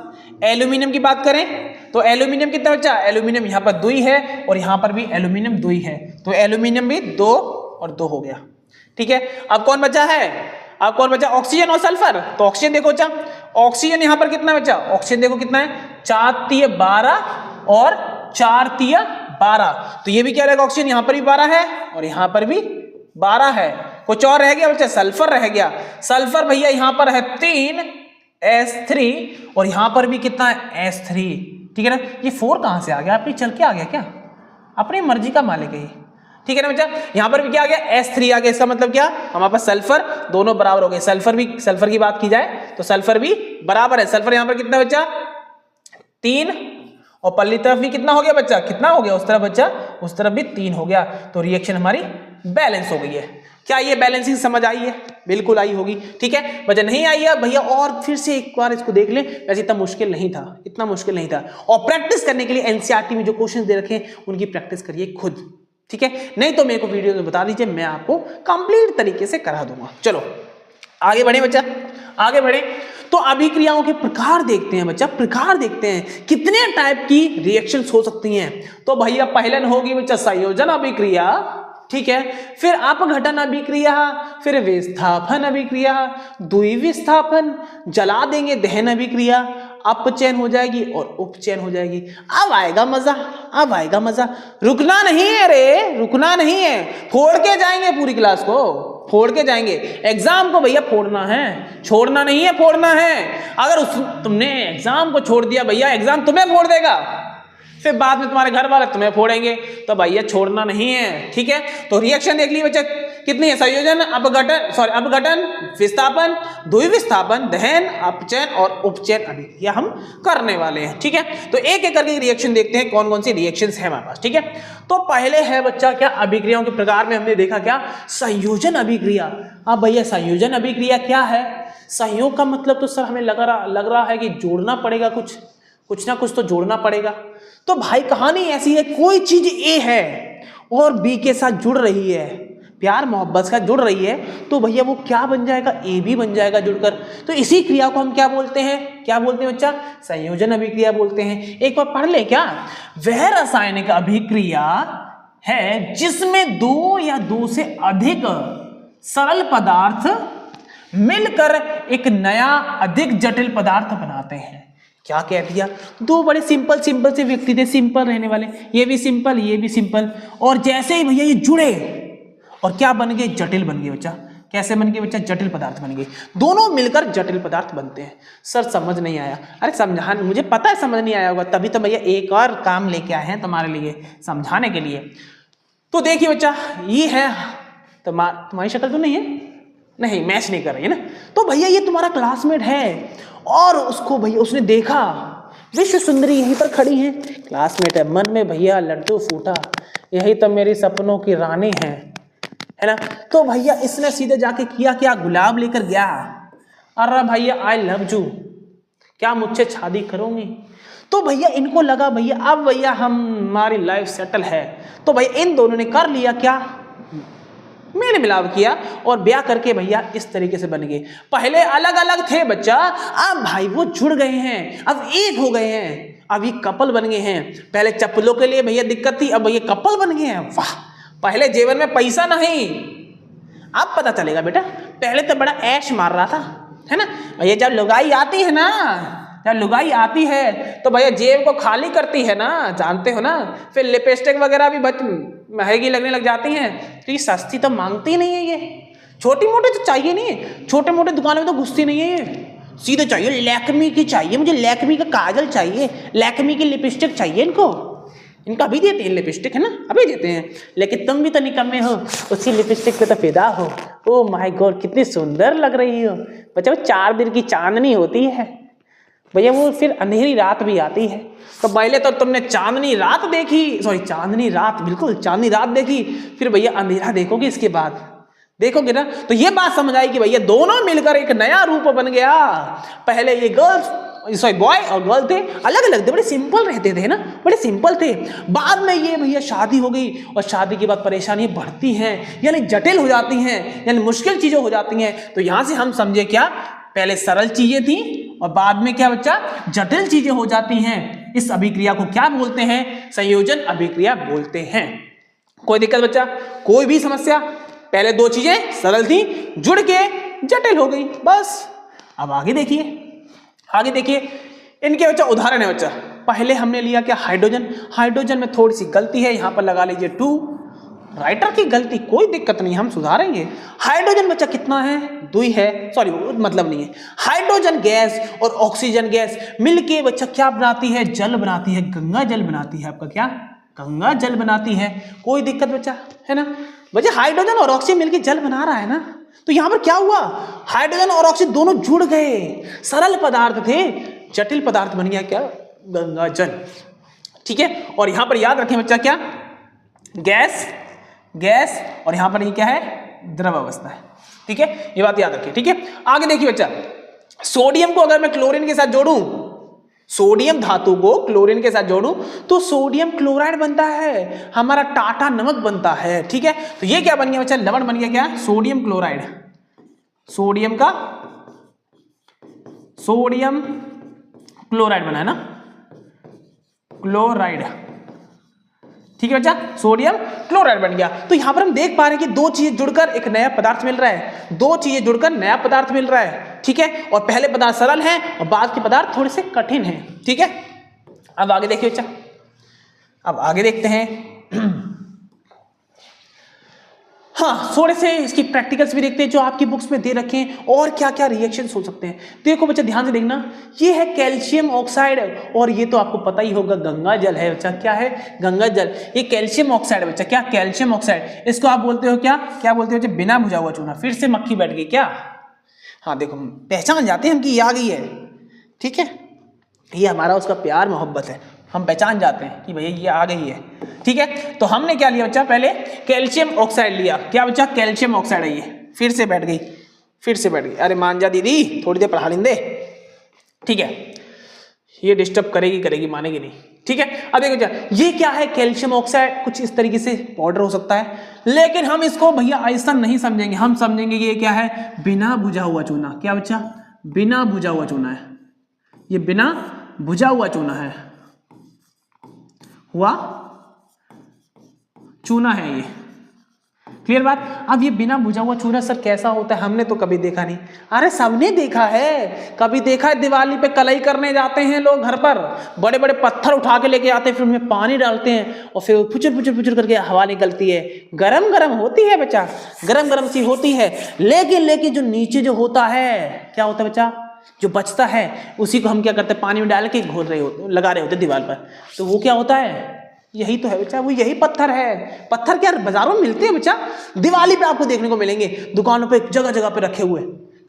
एल्यूमिनियम की बात करें तो एल्यूमिनियम कितना बच्चा? एल्यूमिनियम यहां पर 2 है और यहां पर भी एल्यूमिनियम 2 है, तो एल्यूमिनियम भी 2 और 2 हो गया। ठीक है, अब कौन बचा है? अब कौन बचा? ऑक्सीजन और सल्फर। तो ऑक्सीजन देखो बच्चा, ऑक्सीजन यहां पर कितना बच्चा? ऑक्सीजन देखो कितना है? 4 तिया 12 और 4 तिया 12। तो ये भी क्या रहेगा? ऑक्सीजन यहां पर भी 12 है और यहां पर भी 12 है। कुछ और रह गया बच्चा? सल्फर रह गया। सल्फर भैया यहां पर है 3 S3 और यहां पर भी कितना है? S3। ठीक है ना, ये 4 कहां से आ गया? अपनी चल के आ गया क्या? अपनी मर्जी का मालिक है। ठीक है ना बच्चा, यहां पर भी क्या आ गया? S3 आ गया। इसका मतलब क्या? हमारे पास सल्फर दोनों बराबर हो गए। सल्फर की बात की जाए तो सल्फर भी बराबर है। सल्फर यहां पर कितना बच्चा? 3 और पल्ली तरफ भी कितना हो गया बच्चा? कितना हो गया उस तरफ बच्चा? उस तरफ भी 3 हो गया। तो रिएक्शन हमारी बैलेंस हो गई है। क्या ये बैलेंसिंग समझ आई है? बिल्कुल आई होगी। ठीक है बच्चा, नहीं आई है भैया और फिर से एक बार इसको देख लें। वैसे इतना मुश्किल नहीं था, इतना मुश्किल नहीं था। और प्रैक्टिस करने के लिए एनसीईआरटी में जो क्वेश्चन दे रखे हैं उनकी प्रैक्टिस करिए खुद। ठीक है, नहीं तो मेरे को वीडियो में बता दीजिए, मैं आपको कंप्लीट तरीके से करा दूंगा। चलो आगे बढ़े बच्चा, आगे बढ़े तो अभिक्रियाओं के प्रकार देखते हैं बच्चा। प्रकार देखते हैं कितने टाइप की रिएक्शंस हो सकती हैं। तो भैया पहलन होगी बच्चा संयोजन अभिक्रिया, ठीक है, फिर अपघटन अभिक्रिया, फिर विस्थापन अभिक्रिया, द्विविस्थापन, जला देंगे दहन अभिक्रिया, अपचयन हो जाएगी और उपचयन हो जाएगी। अब आएगा मजा, अब आएगा मजा। रुकना नहीं है रे, रुकना नहीं है, फोड़ के जाएंगे पूरी क्लास को, फोड़ के जाएंगे। एग्जाम को भैया फोड़ना है, छोड़ना नहीं है, फोड़ना है। अगर तुमने एग्जाम को छोड़ दिया भैया, एग्जाम तुम्हें फोड़ देगा, फिर बाद में तुम्हारे घर वाले तुम्हें फोड़ेंगे। तो भैया छोड़ना नहीं है। ठीक है, तो रिएक्शन देख लीजिए बच्चा कितनी है? संयोजन, अपघटन, विस्थापन, द्विविस्थापन, दहन, अपचयन और उपचयन अभिक्रिया हम करने वाले हैं। ठीक है, तो एक एक करके रिएक्शन देखते हैं कौन कौन सी रिएक्शंस है हमारे पास। ठीक है, तो पहले है बच्चा क्या? अभिक्रियाओं के प्रकार में हमने देखा क्या? संयोजन अभिक्रिया। अब भैया संयोजन अभिक्रिया क्या है? संयोग का मतलब तो सर हमें लग रहा है कि जोड़ना पड़ेगा, कुछ ना कुछ तो जोड़ना पड़ेगा। तो भाई कहानी ऐसी है, कोई चीज ए है और बी के साथ जुड़ रही है, प्यार मोहब्बत का जुड़ रही है, तो भैया वो क्या बन जाएगा? ए भी बन जाएगा जुड़कर। तो इसी क्रिया को हम क्या बोलते हैं? क्या बोलते हैं बच्चा? संयोजन अभिक्रिया बोलते हैं। एक बार पढ़ ले क्या? वह रासायनिक अभिक्रिया है जिसमें 2 या 2 से अधिक सरल पदार्थ मिलकर एक नया अधिक जटिल पदार्थ बनाते हैं। क्या कह दिया? 2 बड़े सिंपल से व्यक्ति थे, सिंपल रहने वाले, ये भी सिंपल, ये भी सिंपल, और जैसे ही भैया ये जुड़े और क्या बन गए? जटिल बन गए बच्चा। कैसे बन गए बच्चा? जटिल पदार्थ बन गए। दोनों मिलकर जटिल पदार्थ बनते हैं। सर समझ नहीं आया। अरे समझाने, मुझे पता है समझ नहीं आया होगा, तभी तो भैया एक और काम लेके आए हैं तुम्हारे लिए, समझाने के लिए। तो देखिए बच्चा, ये है तुम्हारी शक्ल तो नहीं है, नहीं मैच नहीं कर रही है ना। तो भैया ये तुम्हारा क्लासमेट है और उसको भैया उसने देखा विश्व सुंदरी यहीं पर खड़ी है, क्लासमेट है, मन में भैया लड्डू फूटा, यही तो मेरी सपनों की रानी है ना। तो भैया इसने सीधे जाके किया क्या, गुलाब लेकर गया, अरे भैया आई लव यू, क्या मुझसे शादी करोगी। तो भैया इनको लगा भैया अब भैया हमारी लाइफ सेटल है। तो भैया इन दोनों ने कर लिया क्या, मेल मिलाप किया और ब्याह करके भैया इस तरीके से बन गए। पहले अलग अलग थे बच्चा, अब भाई वो जुड़ गए हैं, अब एक हो गए हैं, अब ये कपल बन गए हैं। पहले चप्पलों के लिए भैया दिक्कत थी, अब भैया कपल बन गए हैं। वाह, पहले जेवन में पैसा नहीं, अब पता चलेगा बेटा, पहले तो बड़ा ऐश मार रहा था, है ना भैया। जब लुगाई आती है ना, जब लुगाई आती है तो भैया जेब को खाली करती है ना, जानते हो ना। फिर लिपस्टिक वगैरह भी महंगी लगने लग जाती हैं, तो ये सस्ती तो मांगती नहीं है, ये छोटी मोटी तो चाहिए नहीं है, छोटे मोटे दुकानों में तो घुसती नहीं है, ये सीधे चाहिए लैक्मी की चाहिए, मुझे लैक्मी का काजल चाहिए, लैक्मी की लिपस्टिक चाहिए इनका अभी देते हैं लिपस्टिक, है ना, अभी देते हैं। लेकिन तुम भी तो निकम्मे हो, उसी लिपस्टिक पे तो फिदा हो। ओ माय गॉड, कितनी सुंदर लग रही हो बच्चा। 4 दिन की चांदनी होती है भैया, वो फिर अंधेरी रात भी आती है। तो पहले तो तुमने चांदनी रात देखी, सॉरी चांदनी रात, बिल्कुल चांदनी रात देखी, फिर भैया अंधेरा देखोगे, इसके बाद देखोगे ना। तो ये बात समझ आई कि भैया दोनों मिलकर एक नया रूप बन गया। पहले ये गर्ल्स, सॉरी बॉय और गर्ल थे, अलग अलग थे, बड़े सिंपल रहते थे ना, बड़े सिंपल थे। बाद में ये भैया शादी हो गई और शादी के बाद परेशानी बढ़ती हैं, यानी जटिल हो जाती हैं, यानी मुश्किल चीजें हो जाती हैं। तो यहां से हम समझे क्या, पहले सरल चीजें थी और बाद में क्या बच्चा, जटिल चीजें हो जाती हैं। इस अभिक्रिया को क्या बोलते हैं, संयोजन अभिक्रिया बोलते हैं। कोई दिक्कत बच्चा, कोई भी समस्या, पहले 2 चीजें सरल थी, जुड़ के जटिल हो गई, बस। अब आगे देखिए, आगे देखिए इनके बच्चा उदाहरण है बच्चा। पहले हमने लिया क्या, हाइड्रोजन। हाइड्रोजन में थोड़ी सी गलती है, यहां पर लगा लीजिए 2, राइटर की गलती, कोई दिक्कत नहीं, हम सुधारेंगे। हाइड्रोजन बच्चा कितना है, 2 है, सॉरी मतलब नहीं है। हाइड्रोजन गैस और ऑक्सीजन गैस मिलके बच्चा क्या बनाती है, जल बनाती है, गंगा जल बनाती है। आपका क्या, गंगा जल बनाती है। कोई दिक्कत बच्चा, है ना बच्चा। हाइड्रोजन और ऑक्सीजन मिलके जल बना रहा है ना, तो यहां पर क्या हुआ, हाइड्रोजन और ऑक्सीजन दोनों जुड़ गए, सरल पदार्थ थे, जटिल पदार्थ बन गया क्या, गंगा जल। ठीक है, और यहां पर याद रखें बच्चा, क्या, गैस गैस और यहां पर ये क्या है, द्रव अवस्था है। ठीक है, ये बात याद रखिए। ठीक है, आगे देखिए बच्चा, सोडियम को अगर मैं क्लोरीन के साथ जोड़ूं, सोडियम धातु को क्लोरीन के साथ जोड़ूं तो सोडियम क्लोराइड बनता है, हमारा टाटा नमक बनता है। ठीक है, तो ये क्या बन गया बच्चा, लवण बन गया, क्या, सोडियम क्लोराइड, सोडियम क्लोराइड बना है ना, क्लोराइड। ठीक है बच्चा, सोडियम क्लोराइड बन गया। तो यहां पर हम देख पा रहे हैं कि 2 चीजें जुड़कर एक नया पदार्थ मिल रहा है, 2 चीजें जुड़कर नया पदार्थ मिल रहा है। ठीक है, और पहले पदार्थ सरल है और बाद के पदार्थ थोड़े से कठिन है। ठीक है, अब आगे देखिए बच्चा, अब आगे देखते हैं। हाँ, थोड़े से इसकी प्रैक्टिकल्स भी देखते हैं जो आपकी बुक्स में दे रखे हैं, और क्या क्या रिएक्शंस हो सकते हैं। देखो बच्चा, ध्यान से देखना, ये है कैल्शियम ऑक्साइड, और ये तो आपको पता ही होगा गंगा जल है बच्चा। क्या है, गंगा जल। ये कैल्शियम ऑक्साइड है बच्चा, क्या, कैल्शियम ऑक्साइड। इसको आप बोलते हो क्या, क्या बोलते हो बच्चा, बिना भुजा हुआ चूना। फिर से मक्खी बैठ गई क्या, हाँ देखो, पहचान जाते हैं हम कि ये आ गई है। ठीक है, ये हमारा उसका प्यार मोहब्बत है, हम पहचान जाते हैं कि भैया ये आ गई है। ठीक है, तो हमने क्या लिया बच्चा, पहले कैल्शियम ऑक्साइड लिया। क्या बच्चा, कैल्शियम ऑक्साइड है ये। फिर से बैठ गई, फिर से बैठ गई, अरे मान जा दीदी, थोड़ी देर पढ़ा लेंगे। ठीक है, ये डिस्टर्ब करेगी मानेगी नहीं। ठीक है, अब देखो बच्चा, ये क्या है, कैल्शियम ऑक्साइड, कुछ इस तरीके से पाउडर हो सकता है, लेकिन हम इसको भैया ऐसा नहीं समझेंगे, हम समझेंगे कि ये क्या है, बिना भुजा हुआ चूना। क्या बच्चा, बिना भुजा हुआ चूना है, ये बिना भुजा हुआ चूना है, हुआ चूना है ये। क्लियर बात। अब ये बिना भुजा हुआ चूना सर कैसा होता है, हमने तो कभी देखा नहीं। अरे सबने देखा है, कभी देखा है, दिवाली पे कलई करने जाते हैं लोग घर पर, बड़े बड़े पत्थर उठा के लेके आते हैं, फिर उनमें पानी डालते हैं और फिर फुचुर करके हवा निकलती है, गरम गरम होती है बच्चा, गरम गरम सी होती है। लेकिन जो नीचे जो होता है, क्या होता है बच्चा, जो बचता है उसी को हम क्या करते हैं, पानी में डाल के घोल रहे होते, लगा रहे होते दीवार पर, तो वो क्या होता है, यही तो है बच्चा, वो यही पत्थर है। पत्थर क्या बाजारों में मिलते हैं बच्चा? दिवाली पे आपको देखने को मिलेंगे, दुकानों पे जगह जगह पे रखे हुए।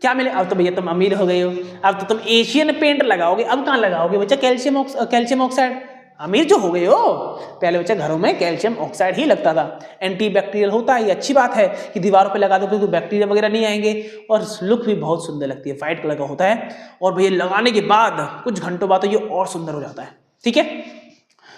क्या मिले? अब तो भैया तुम अमीर हो गए हो, अब तो तुम एशियन पेंट लगाओगे। अब कहाँ लगाओगे बच्चा? Calcium oxide. अमीर जो हो गए हो। पहले बच्चा घरों में कैल्शियम ऑक्साइड ही लगता था, एंटी बैक्टीरियल होता है। ये अच्छी बात है कि दीवारों पे लगा दो, क्योंकि बैक्टीरिया वगैरह नहीं आएंगे और लुक भी बहुत सुंदर लगती है। व्हाइट कलर का होता है और भैया लगाने के बाद कुछ घंटों बाद तो ये और सुंदर हो जाता है। ठीक है,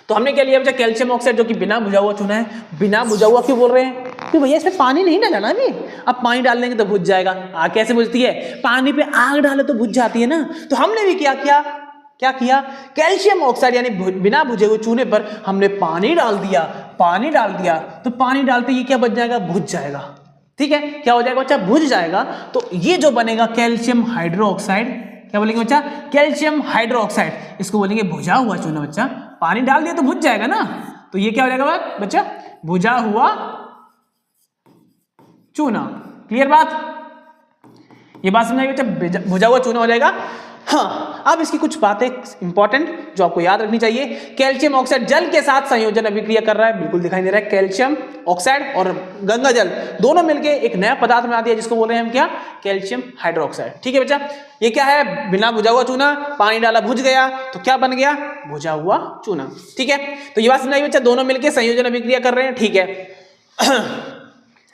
तो हमने क्या लिया बच्चा? कैल्शियम ऑक्साइड, जो कि बिना बुझा हुआ चूना है। बिना बुझा हुआ क्यों बोल रहे हैं? कि भैया इसमें पानी नहीं डाला ना अभी, अब पानी डाल देंगे तो बुझ जाएगा। आग कैसे बुझती है? पानी पे आग डाले तो बुझ जाती है ना। तो हमने भी क्या किया? कैल्शियम ऑक्साइड यानी बिना बुझे हुए चूने पर हमने पानी डाल दिया। तो पानी डालते ही क्या बच जाएगा? बुझ जाएगा। ठीक है, क्या हो जाएगा बच्चा? बुझ जाएगा। तो ये जो बनेगा कैल्शियम हाइड्रोक्साइड, क्या बोलेंगे बच्चा? Calcium hydroxide. इसको बोलेंगे बुझा हुआ चूना बच्चा। पानी डाल दिया तो बुझ जाएगा ना, तो ये क्या हो जाएगा बच्चा? बुझा हुआ चूना। क्लियर बात? ये बात समझ आई बच्चा? बुझा हुआ चूना हो जाएगा। हाँ, अब इसकी कुछ बातें इंपॉर्टेंट जो आपको याद रखनी चाहिए। कैल्शियम ऑक्साइड जल के साथ संयोजन अभिक्रिया कर रहा है, बिल्कुल दिखाई दे रहा है। कैल्शियम ऑक्साइड और गंगा जल दोनों मिलके एक नया पदार्थ बना दिया, जिसको बोल रहे हैं हम क्या? Calcium hydroxide. ठीक है बच्चा, ये क्या है? बिना बुझा हुआ चूना, पानी डाला बुझ गया, तो क्या बन गया? बुझा हुआ चूना। ठीक है, तो ये बात समझाइए बच्चा, दोनों मिलके संयोजन अभिक्रिया कर रहे हैं। ठीक है,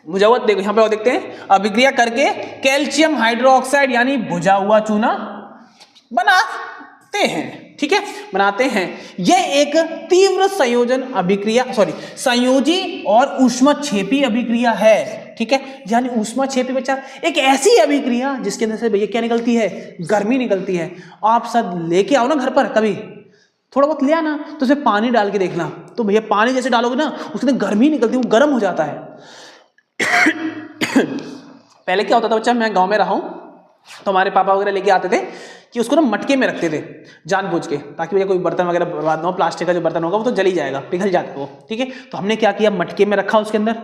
बुझा हुआ, देखो यहां पे देखते हैं, अभिक्रिया करके कैल्शियम हाइड्रोक्साइड यानी बुझा हुआ चूना बनाते हैं। ठीक है, बनाते हैं। यह एक तीव्र संयोजन अभिक्रिया, संयोजी और ऊष्मक्षेपी अभिक्रिया है। ठीक है, यानी ऊष्मक्षेपी बच्चा एक ऐसी अभिक्रिया जिसके अंदर से भैया क्या निकलती है? गर्मी निकलती है। आप सब लेके आओ ना घर पर, कभी थोड़ा बहुत ले आना, तो उसमें पानी डाल के देखना, तो भैया पानी जैसे डालोगे ना, उसके अंदर गर्मी निकलती है, वो गर्म हो जाता है। पहले क्या होता था बच्चा, मैं गांव में रहा हूं, तो हमारे पापा वगैरह लेके आते थे कि उसको ना मटके में रखते थे जानबूझ के, ताकि भैया कोई बर्तन वगैरह बर्बाद ना हो। प्लास्टिक का जो बर्तन होगा वो तो जल ही जाएगा, पिघल जाता है वो। ठीक है, तो हमने क्या किया? मटके में रखा, उसके अंदर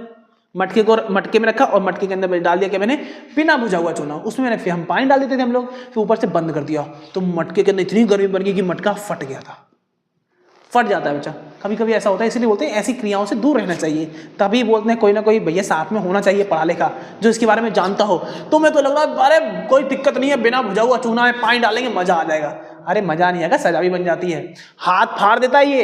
मटके में रखा और मटके के अंदर डाल दिया क्या मैंने? बिना बुझा हुआ चूना। उसमें मैंने फिर हम पानी डाल देते थे हम लोग, फिर ऊपर से बंद कर दिया, तो मटके के अंदर इतनी गर्मी बन गई कि मटका फट गया था। फट जाता है बच्चा, कभी कभी ऐसा होता है, इसलिए बोलते हैं ऐसी क्रियाओं से दूर रहना चाहिए। तभी बोलते हैं कोई ना कोई भैया साथ में होना चाहिए पढ़ा लिखा, जो इसके बारे में जानता हो। तो मैं तो लग रहा है अरे कोई दिक्कत नहीं है, बिना बुझा हुआ चूना है, पानी डालेंगे मजा आ जाएगा। अरे मजा नहीं आएगा, सजा भी बन जाती है, हाथ फाड़ देता है। ये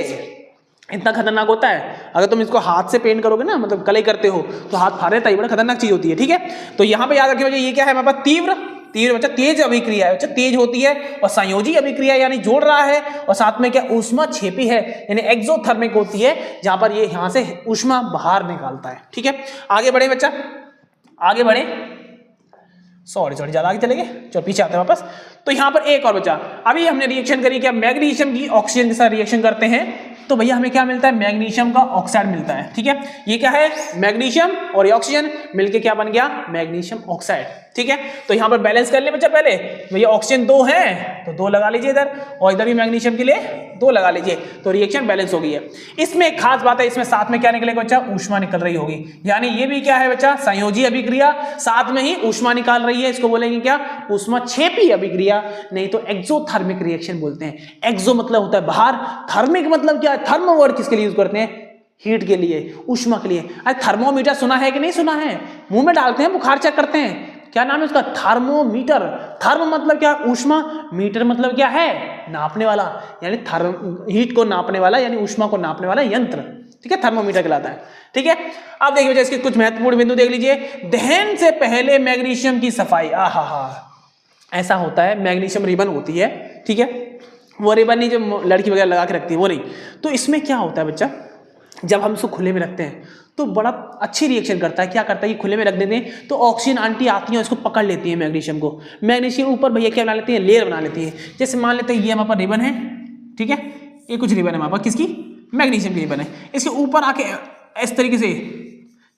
इतना खतरनाक होता है, अगर तुम इसको हाथ से पेंट करोगे ना, मतलब कलई करते हो, तो हाथ फाड़ देता है, बड़ा खतरनाक चीज होती है। ठीक है, तो यहाँ पे याद रखिए ये क्या है हमारे पास? तीव्र बच्चा तेज अभिक्रिया है बच्चा, तेज होती है। और संयोजी अभिक्रिया यानी जोड़ रहा है, और साथ में क्या? ऊष्मक्षेपी है यानी एक्सोथर्मिक होती है, जहां पर ये यहां से ऊष्मा बाहर निकालता है। ठीक है, आगे बढ़े बच्चा, आगे बढ़े। सॉरी ज्यादा आगे चले गए, चलो पीछे आते हैं वापस। तो यहां पर एक और बच्चा, अभी हमने रिएक्शन करी क्या? मैग्नीशियम की ऑक्सीजन के साथ रिएक्शन करते हैं, तो भैया हमें क्या मिलता है? मैग्नीशियम का ऑक्साइड मिलता है। ठीक है, ये क्या है? मैग्नीशियम और ये ऑक्सीजन मिलके क्या बन गया? Magnesium oxide. ठीक है, तो यहां पर बैलेंस कर ले बच्चा। पहले भैया ऑक्सीजन 2 है तो 2 लगा लीजिए इधर, और इधर भी मैग्नीशियम के लिए 2 लगा लीजिए, तो रिएक्शन बैलेंस हो गई है। इसमें एक खास बात है, इसमें साथ में क्या निकलेगा बच्चा? ऊष्मा निकल रही होगी, यानी ये भी क्या है बच्चा? संयोजी अभिक्रिया, साथ में ही ऊष्मा निकाल रही है। इसको बोलेंगे क्या? ऊष्मक्षेपी अभिक्रिया, नहीं तो एक्सोथर्मिक रिएक्शन बोलते हैं। एक्सो मतलब होता है बाहर, थर्मिक मतलब क्या है? थर्मो वर्ड किसके लिए यूज करते हैं? हीट के लिए, ऊष्मा के लिए। अरे थर्मोमीटर सुना है कि नहीं सुना है? मुंह में डालते हैं, बुखार चेक करते हैं, क्या नाम है उसका? थर्मोमीटर। थर्म मतलब क्या? ऊष्मा, मीटर मतलब क्या है? नापने वाला, यानी हीट को नापने वाला, यानी ऊष्मा को नापने वाला यंत्र। ठीक है, थर्मोमीटर कहलाता है। ठीक है, अब देखिए इसके कुछ महत्वपूर्ण बिंदु देख लीजिए। दहन से पहले मैग्नीशियम की सफाई, ऐसा होता है, मैग्नीशियम रिबन होती है। ठीक है, वो रिबन नहीं जो लड़की वगैरह लगा के रखती है, वो नहीं। तो इसमें क्या होता है बच्चा, जब हम इसको खुले में रखते हैं तो बड़ा अच्छी रिएक्शन करता है। क्या करता है? ये खुले में रख देते हैं तो ऑक्सीजन आंटी आती है, इसको पकड़ लेती है मैग्नीशियम को। मैग्नीशियम ऊपर भैया क्या बना लेती है? लेयर बना लेती है। जैसे मान लेते हैं ये हमारे पास रिबन है, ठीक है, ये कुछ रिबन है हमारे पास, किसकी? मैग्नीशियम की रिबन है। इसके ऊपर आके इस तरीके से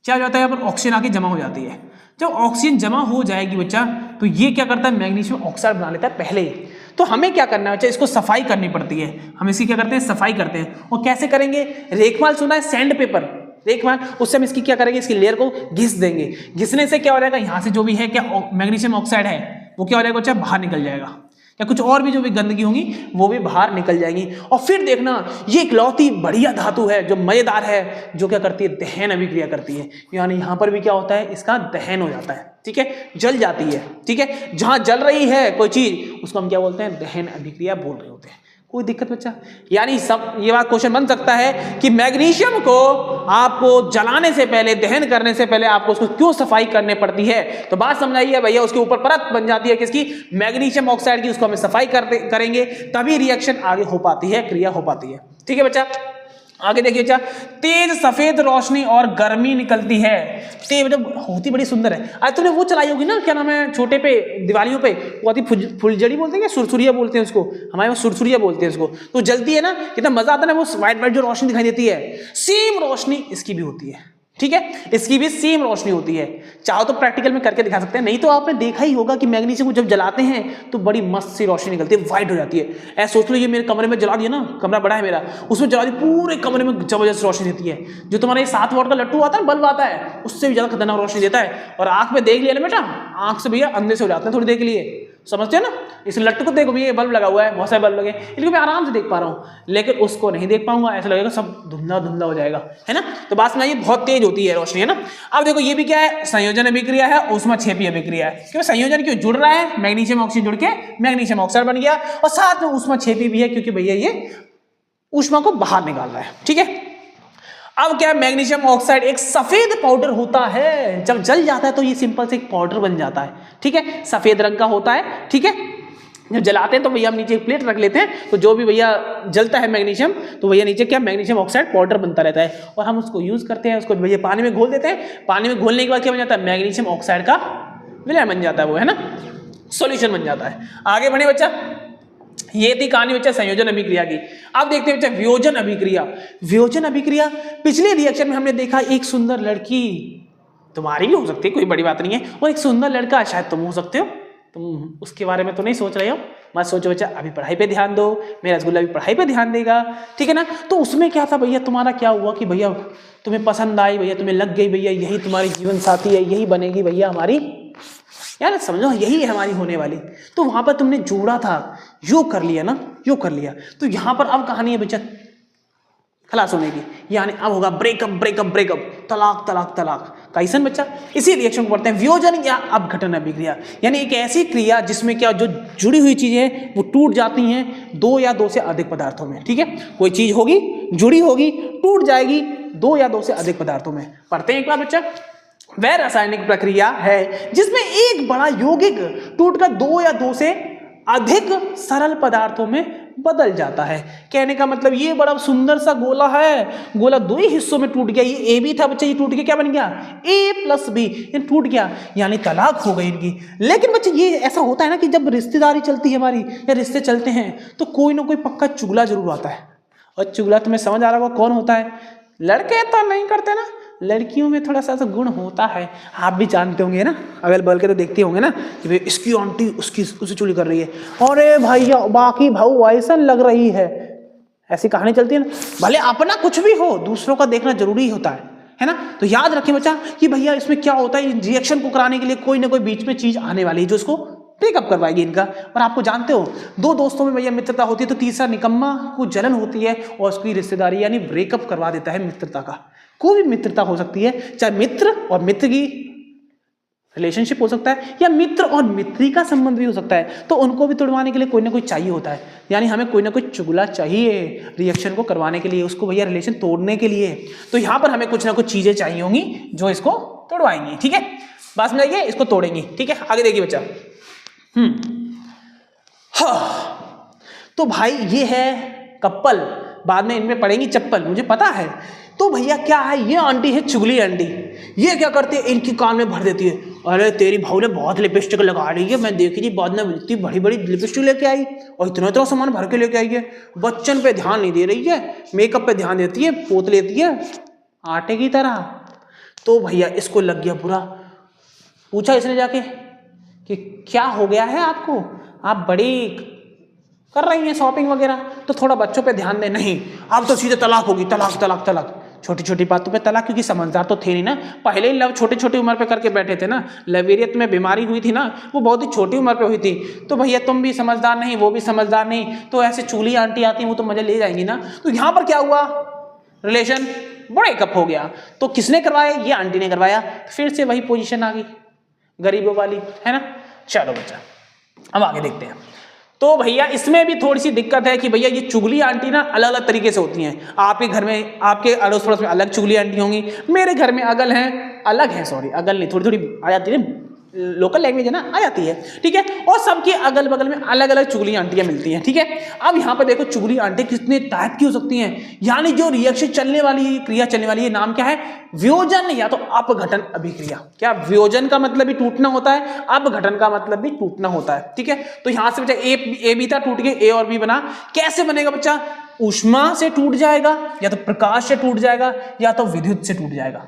क्या हो जाता है? यहाँ पर ऑक्सीजन आके जमा हो जाती है। जब ऑक्सीजन जमा हो जाएगी बच्चा, तो ये क्या करता है? मैग्नीशियम ऑक्साइड बना लेता है पहले ही। तो हमें क्या करना है बच्चा? इसको सफाई करनी पड़ती है। हम इसकी क्या करते हैं? सफाई करते हैं। और कैसे करेंगे? रेखमाल सुना है? सैंड पेपर, रेखमाल, उससे हम इसकी क्या करेंगे? इसकी लेयर को घिस देंगे। घिसने से क्या हो जाएगा? यहाँ से जो भी है क्या मैग्नीशियम ऑक्साइड है वो क्या हो जाएगा बच्चा? बाहर निकल जाएगा। या कुछ और भी जो भी गंदगी होंगी वो भी बाहर निकल जाएंगी। और फिर देखना ये इकलौती बढ़िया धातु है जो मजेदार है, जो क्या करती है, दहन अभिक्रिया करती है। यानी यहां पर भी क्या होता है, इसका दहन हो जाता है, ठीक है, जल जाती है, ठीक है। जहां जल रही है कोई चीज उसको हम क्या बोलते हैं, दहन अभिक्रिया बोल रहे होते हैं। कोई दिक्कत बच्चा? यानी सब ये बात क्वेश्चन बन सकता है कि मैग्नीशियम को आपको जलाने से पहले, दहन करने से पहले आपको उसको क्यों सफाई करने पड़ती है? तो बात समझाइए भैया, उसके ऊपर परत बन जाती है किसकी, मैग्नीशियम ऑक्साइड की, उसको हमें सफाई करेंगे तभी रिएक्शन आगे हो पाती है, क्रिया हो पाती है, ठीक है बच्चा। आगे देखिए बच्चा, तेज सफेद रोशनी और गर्मी निकलती है। मतलब होती बड़ी सुंदर है। आज तुमने वो चलाई होगी ना, क्या नाम है, छोटे पे दिवालियों पे वो आती फुलझड़ी बोलते हैं, सुरसुरिया बोलते हैं उसको, हमारे वहाँ सुरसुरिया बोलते हैं उसको। तो जलती है ना, कितना मजा आता है ना, वो व्हाइट व्हाइट जो रोशनी दिखाई देती है, सेम रोशनी इसकी भी होती है, ठीक है, इसकी भी सेम रोशनी होती है। चाहो तो प्रैक्टिकल में करके दिखा सकते हैं, नहीं तो आपने देखा ही होगा कि मैग्नीशियम को जब जलाते हैं तो बड़ी मस्त सी रोशनी निकलती है, व्हाइट हो जाती है। ऐसा सोच लो ये मेरे कमरे में जला दिया ना, कमरा बड़ा है मेरा, उसमें जला दी, पूरे कमरे में जबरदस्त रोशनी देती है। जो तुम्हारा ये 7 वॉट का लट्टू आता है, बल्ब आता है, उससे भी ज्यादा खतरनाक रोशनी देता है। और आंख में देख लिया ना बेटा, आंख से भैया अंधे से हो जाते हैं थोड़ी देर के लिए, समझते हो ना। इस लट्टू को देखो, ये बल्ब लगा हुआ है, बहुत सारे बल्ब लगे, इनको मैं आराम से देख पा रहा हूँ, लेकिन उसको नहीं देख पाऊंगा, ऐसा लगेगा सब धुंधला धुंधला हो जाएगा, है ना। तो बात सुनाइए, बहुत तेज होती है रोशनी, है ना। अब देखो ये भी क्या है, संयोजन अभिक्रिया है, ऊष्माक्षेपी अभिक्रिया है। क्यों संयोजन, क्यों जुड़ रहा है, मैग्नीशियम ऑक्सीजन जुड़ के मैग्नीशियम ऑक्साइड बन गया, और साथ में ऊष्माक्षेपी भी है, क्योंकि भैया ये ऊष्मा को बाहर निकाल रहा है, ठीक है। अब क्या, मैग्नीशियम ऑक्साइड एक सफेद पाउडर होता है, जब जल जाता है तो ये सिंपल से एक पाउडर बन जाता है, ठीक है, सफेद रंग का होता है, ठीक है। जब जलाते हैं तो भैया हम नीचे एक प्लेट रख लेते हैं, तो जो भी भैया जलता है मैग्नीशियम, तो भैया नीचे क्या, मैग्नीशियम ऑक्साइड पाउडर बनता रहता है, और हम उसको यूज करते हैं, उसको भैया पानी में घोल देते हैं। पानी में घोलने के बाद क्या बन जाता है, मैग्नीशियम ऑक्साइड का विलय बन जाता है, वो है ना, सॉल्यूशन बन जाता है। आगे बढ़े बच्चा, ये थी कहानी बच्चा संयोजन अभिक्रिया की। अब देखते हैं बच्चा वियोजन अभिक्रिया। वियोजन अभिक्रिया, पिछले रिएक्शन में हमने देखा एक सुंदर लड़की, तुम्हारी भी हो सकती है, कोई बड़ी बात नहीं है, और एक सुंदर लड़का, शायद तुम हो सकते हो, तुम उसके बारे में तो नहीं सोच रहे हो, मत सोचो बच्चा, अभी पढ़ाई पे ध्यान दो, मेरा रसगुल्ला भी पढ़ाई पे ध्यान देगा, ठीक है ना। तो उसमें क्या था भैया, तुम्हारा क्या हुआ कि भैया तुम्हें पसंद आई, भैया तुम्हें लग गई, भैया यही तुम्हारी जीवन साथी है, यही बनेगी भैया हमारी, यार समझो यही है हमारी होने वाली। तो वहां पर तुमने जोड़ा था, यो कर लिया ना, यो कर लिया। तो यहां पर अब कहानी है बच्चा खलास होने की, यानी अब होगा ब्रेकअप ब्रेकअप ब्रेकअप, तलाक तलाक तलाक। कैसन बच्चा, इसी रिएक्शन को पढ़ते हैं वियोजन या अपघटन अभिक्रिया। यानी एक ऐसी क्रिया जिसमें क्या, जो जुड़ी हुई चीजें वो टूट जाती हैं 2 या 2 से अधिक पदार्थों में, ठीक है। कोई चीज होगी, जुड़ी होगी, टूट जाएगी 2 या 2 से अधिक पदार्थों में। पढ़ते हैं एक बार बच्चा, वह रासायनिक प्रक्रिया है जिसमें एक बड़ा यौगिक टूटकर 2 या 2 से अधिक सरल पदार्थों में बदल जाता है। कहने का मतलब ये बड़ा सुंदर सा गोला है, गोला 2 ही हिस्सों में टूट गया, ये ए बी था बच्चे, ये टूट के क्या बन गया, A+B, ये टूट गया, यानी तलाक हो गई इनकी। लेकिन बच्चे ये ऐसा होता है ना कि जब रिश्तेदारी चलती है हमारी, या रिश्ते चलते हैं, तो कोई ना कोई पक्का चुगला जरूर आता है। और चुगला तुम्हें समझ आ रहा होगा कौन होता है, लड़के तो नहीं करते ना, लड़कियों में थोड़ा सा गुण होता है, आप भी जानते होंगे ना, अगल बगल के तो देखते होंगे ना कि भाई इसकी आंटी उससे चुगली कर रही है, अरे भैया बाकी भाऊ ऐसा लग रही है, ऐसी कहानी चलती है ना। भले अपना कुछ भी हो, दूसरों का देखना जरूरी होता है ना। तो याद रखें बच्चा कि भैया इसमें क्या होता है, रिएक्शन को कराने के लिए कोई ना कोई बीच में चीज आने वाली है जो इसको ब्रेकअप करवाएगी इनका। और आपको जानते हो 2 दोस्तों में भैया मित्रता होती है तो तीसरा निकम्मा को जलन होती है और उसकी रिश्तेदारी यानी ब्रेकअप करवा देता है मित्रता का। कोई भी मित्रता हो सकती है, चाहे मित्र और मित्र की रिलेशनशिप हो सकता है, या मित्र और मित्री का संबंध भी हो सकता है। तो उनको भी तोड़वाने के लिए कोई ना कोई चाहिए होता है, यानी हमें कोई ना कोई चुगला चाहिए रिएक्शन को करवाने के लिए, उसको भैया रिलेशन तोड़ने के लिए। तो यहाँ पर हमें कुछ ना कुछ चीजें चाहिए होंगी जो इसको तोड़वाएंगी, ठीक है, बात समझाइए, इसको तोड़ेंगी, ठीक है। आगे देखिए बच्चा, हाँ तो भाई ये है कप्पल, बाद में इनमें पड़ेंगी चप्पल, मुझे पता है। तो भैया क्या है, ये आंटी है चुगली आंटी, ये क्या करती है, इनकी कान में भर देती है, अरे तेरी भाऊ ने बहुत लिपस्टिक लगा रही है, मैं देखी थी, बाद में इतनी बड़ी बड़ी लिपस्टिक लेके आई और इतना इतना सामान भर के लेके आई है, बच्चन पे ध्यान नहीं दे रही है, मेकअप पे ध्यान देती है, पोत लेती है आटे की तरह। तो भैया इसको लग गया बुरा, पूछा इसने जाके कि क्या हो गया है आपको, आप बड़ी कर रही हैं शॉपिंग वगैरह, तो थोड़ा बच्चों पे ध्यान दे। नहीं, अब तो सीधे तलाक होगी, तलाक तलाक तलाक। छोटी छोटी बातों पे तलाक, क्योंकि समझदार तो थे नहीं ना, पहले ही लव छोटी छोटी उम्र पे करके बैठे थे ना। लवेरियत में बीमारी हुई थी ना, वो बहुत ही छोटी उम्र पे हुई थी। तो भैया तुम भी समझदार नहीं, वो भी समझदार नहीं, तो ऐसे चूली आंटी आती वो तो मजे ले जाएंगी ना। तो यहाँ पर क्या हुआ, रिलेशन ब्रेकअप हो गया। तो किसने करवाया, ये आंटी ने करवाया। फिर से वही पोजीशन आ गई गरीबों वाली, है ना। चलो बच्चा अब आगे देखते हैं। तो भैया इसमें भी थोड़ी सी दिक्कत है कि भैया ये चुगली आंटी ना अलग अलग तरीके से होती हैं। आपके घर में, आपके अड़ोस पड़ोस में अलग चुगली आंटी होंगी, मेरे घर में अलग हैं, सॉरी अगल नहीं, थोड़ी थोड़ी आ जाती है, लोकल लैंग्वेज है ना, आ जाती है, ठीक है। और सबके अगल बगल में अलग अलग चुगली आंटियां मिलती हैं, ठीक है। अब यहाँ पर देखो चुगली आंटी कितने टाइप की हो सकती हैं, यानी जो रिएक्शन चलने वाली, क्रिया चलने वाली है, नाम क्या है, वियोजन या तो अपघटन अभिक्रिया। क्या वियोजन का मतलब भी टूटना होता है, अपघटन का मतलब भी टूटना होता है, ठीक है। तो यहां से बच्चा ए बी था, टूट गए, ए और बी बना। कैसे बनेगा बच्चा, ऊष्मा से टूट जाएगा, या तो प्रकाश से टूट जाएगा, या तो विद्युत से टूट जाएगा।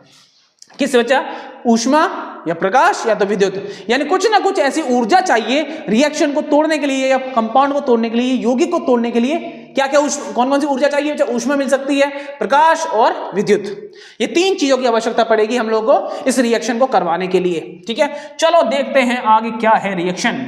किस बच्चा, ऊष्मा या प्रकाश या तो विद्युत, यानी कुछ ना कुछ ऐसी ऊर्जा चाहिए रिएक्शन को तोड़ने के लिए, या कंपाउंड को तोड़ने के लिए, यौगिक को तोड़ने के लिए। क्या क्या कौन कौन सी ऊर्जा चाहिए बच्चा, ऊष्मा मिल सकती है, प्रकाश और विद्युत। ये तीन चीजों की आवश्यकता पड़ेगी हम लोगों को इस रिएक्शन को करवाने के लिए, ठीक है। चलो देखते हैं आगे क्या है रिएक्शन।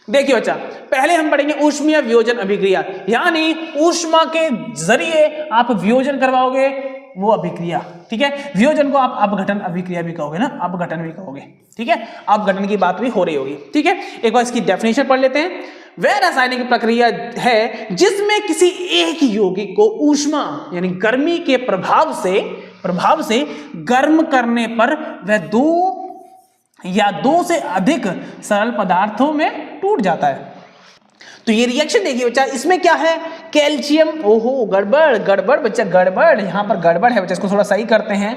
देखिए बच्चा, पहले हम पढ़ेंगे ऊष्मीय वियोजन अभिक्रिया, यानी ऊष्मा के जरिए आप वियोजन करवाओगे वो अभिक्रिया, ठीक है। वियोजन को आप अपघटन अभिक्रिया भी कहोगे ना, अपघटन भी कहोगे, ठीक है। अपघटन की बात भी हो रही होगी, ठीक है। एक बार इसकी डेफिनेशन पढ़ लेते हैं। वह रासायनिक प्रक्रिया है जिसमें किसी एक यौगिक को ऊष्मा यानी गर्मी के प्रभाव से गर्म करने पर वह दो से अधिक सरल पदार्थों में टूट जाता है। तो ये रिएक्शन देखिए बच्चा, इसमें क्या है, कैल्शियम, ओहो गड़बड़ बच्चा, गड़बड़, यहां पर गड़बड़ है बच्चा, इसको थोड़ा सही करते हैं।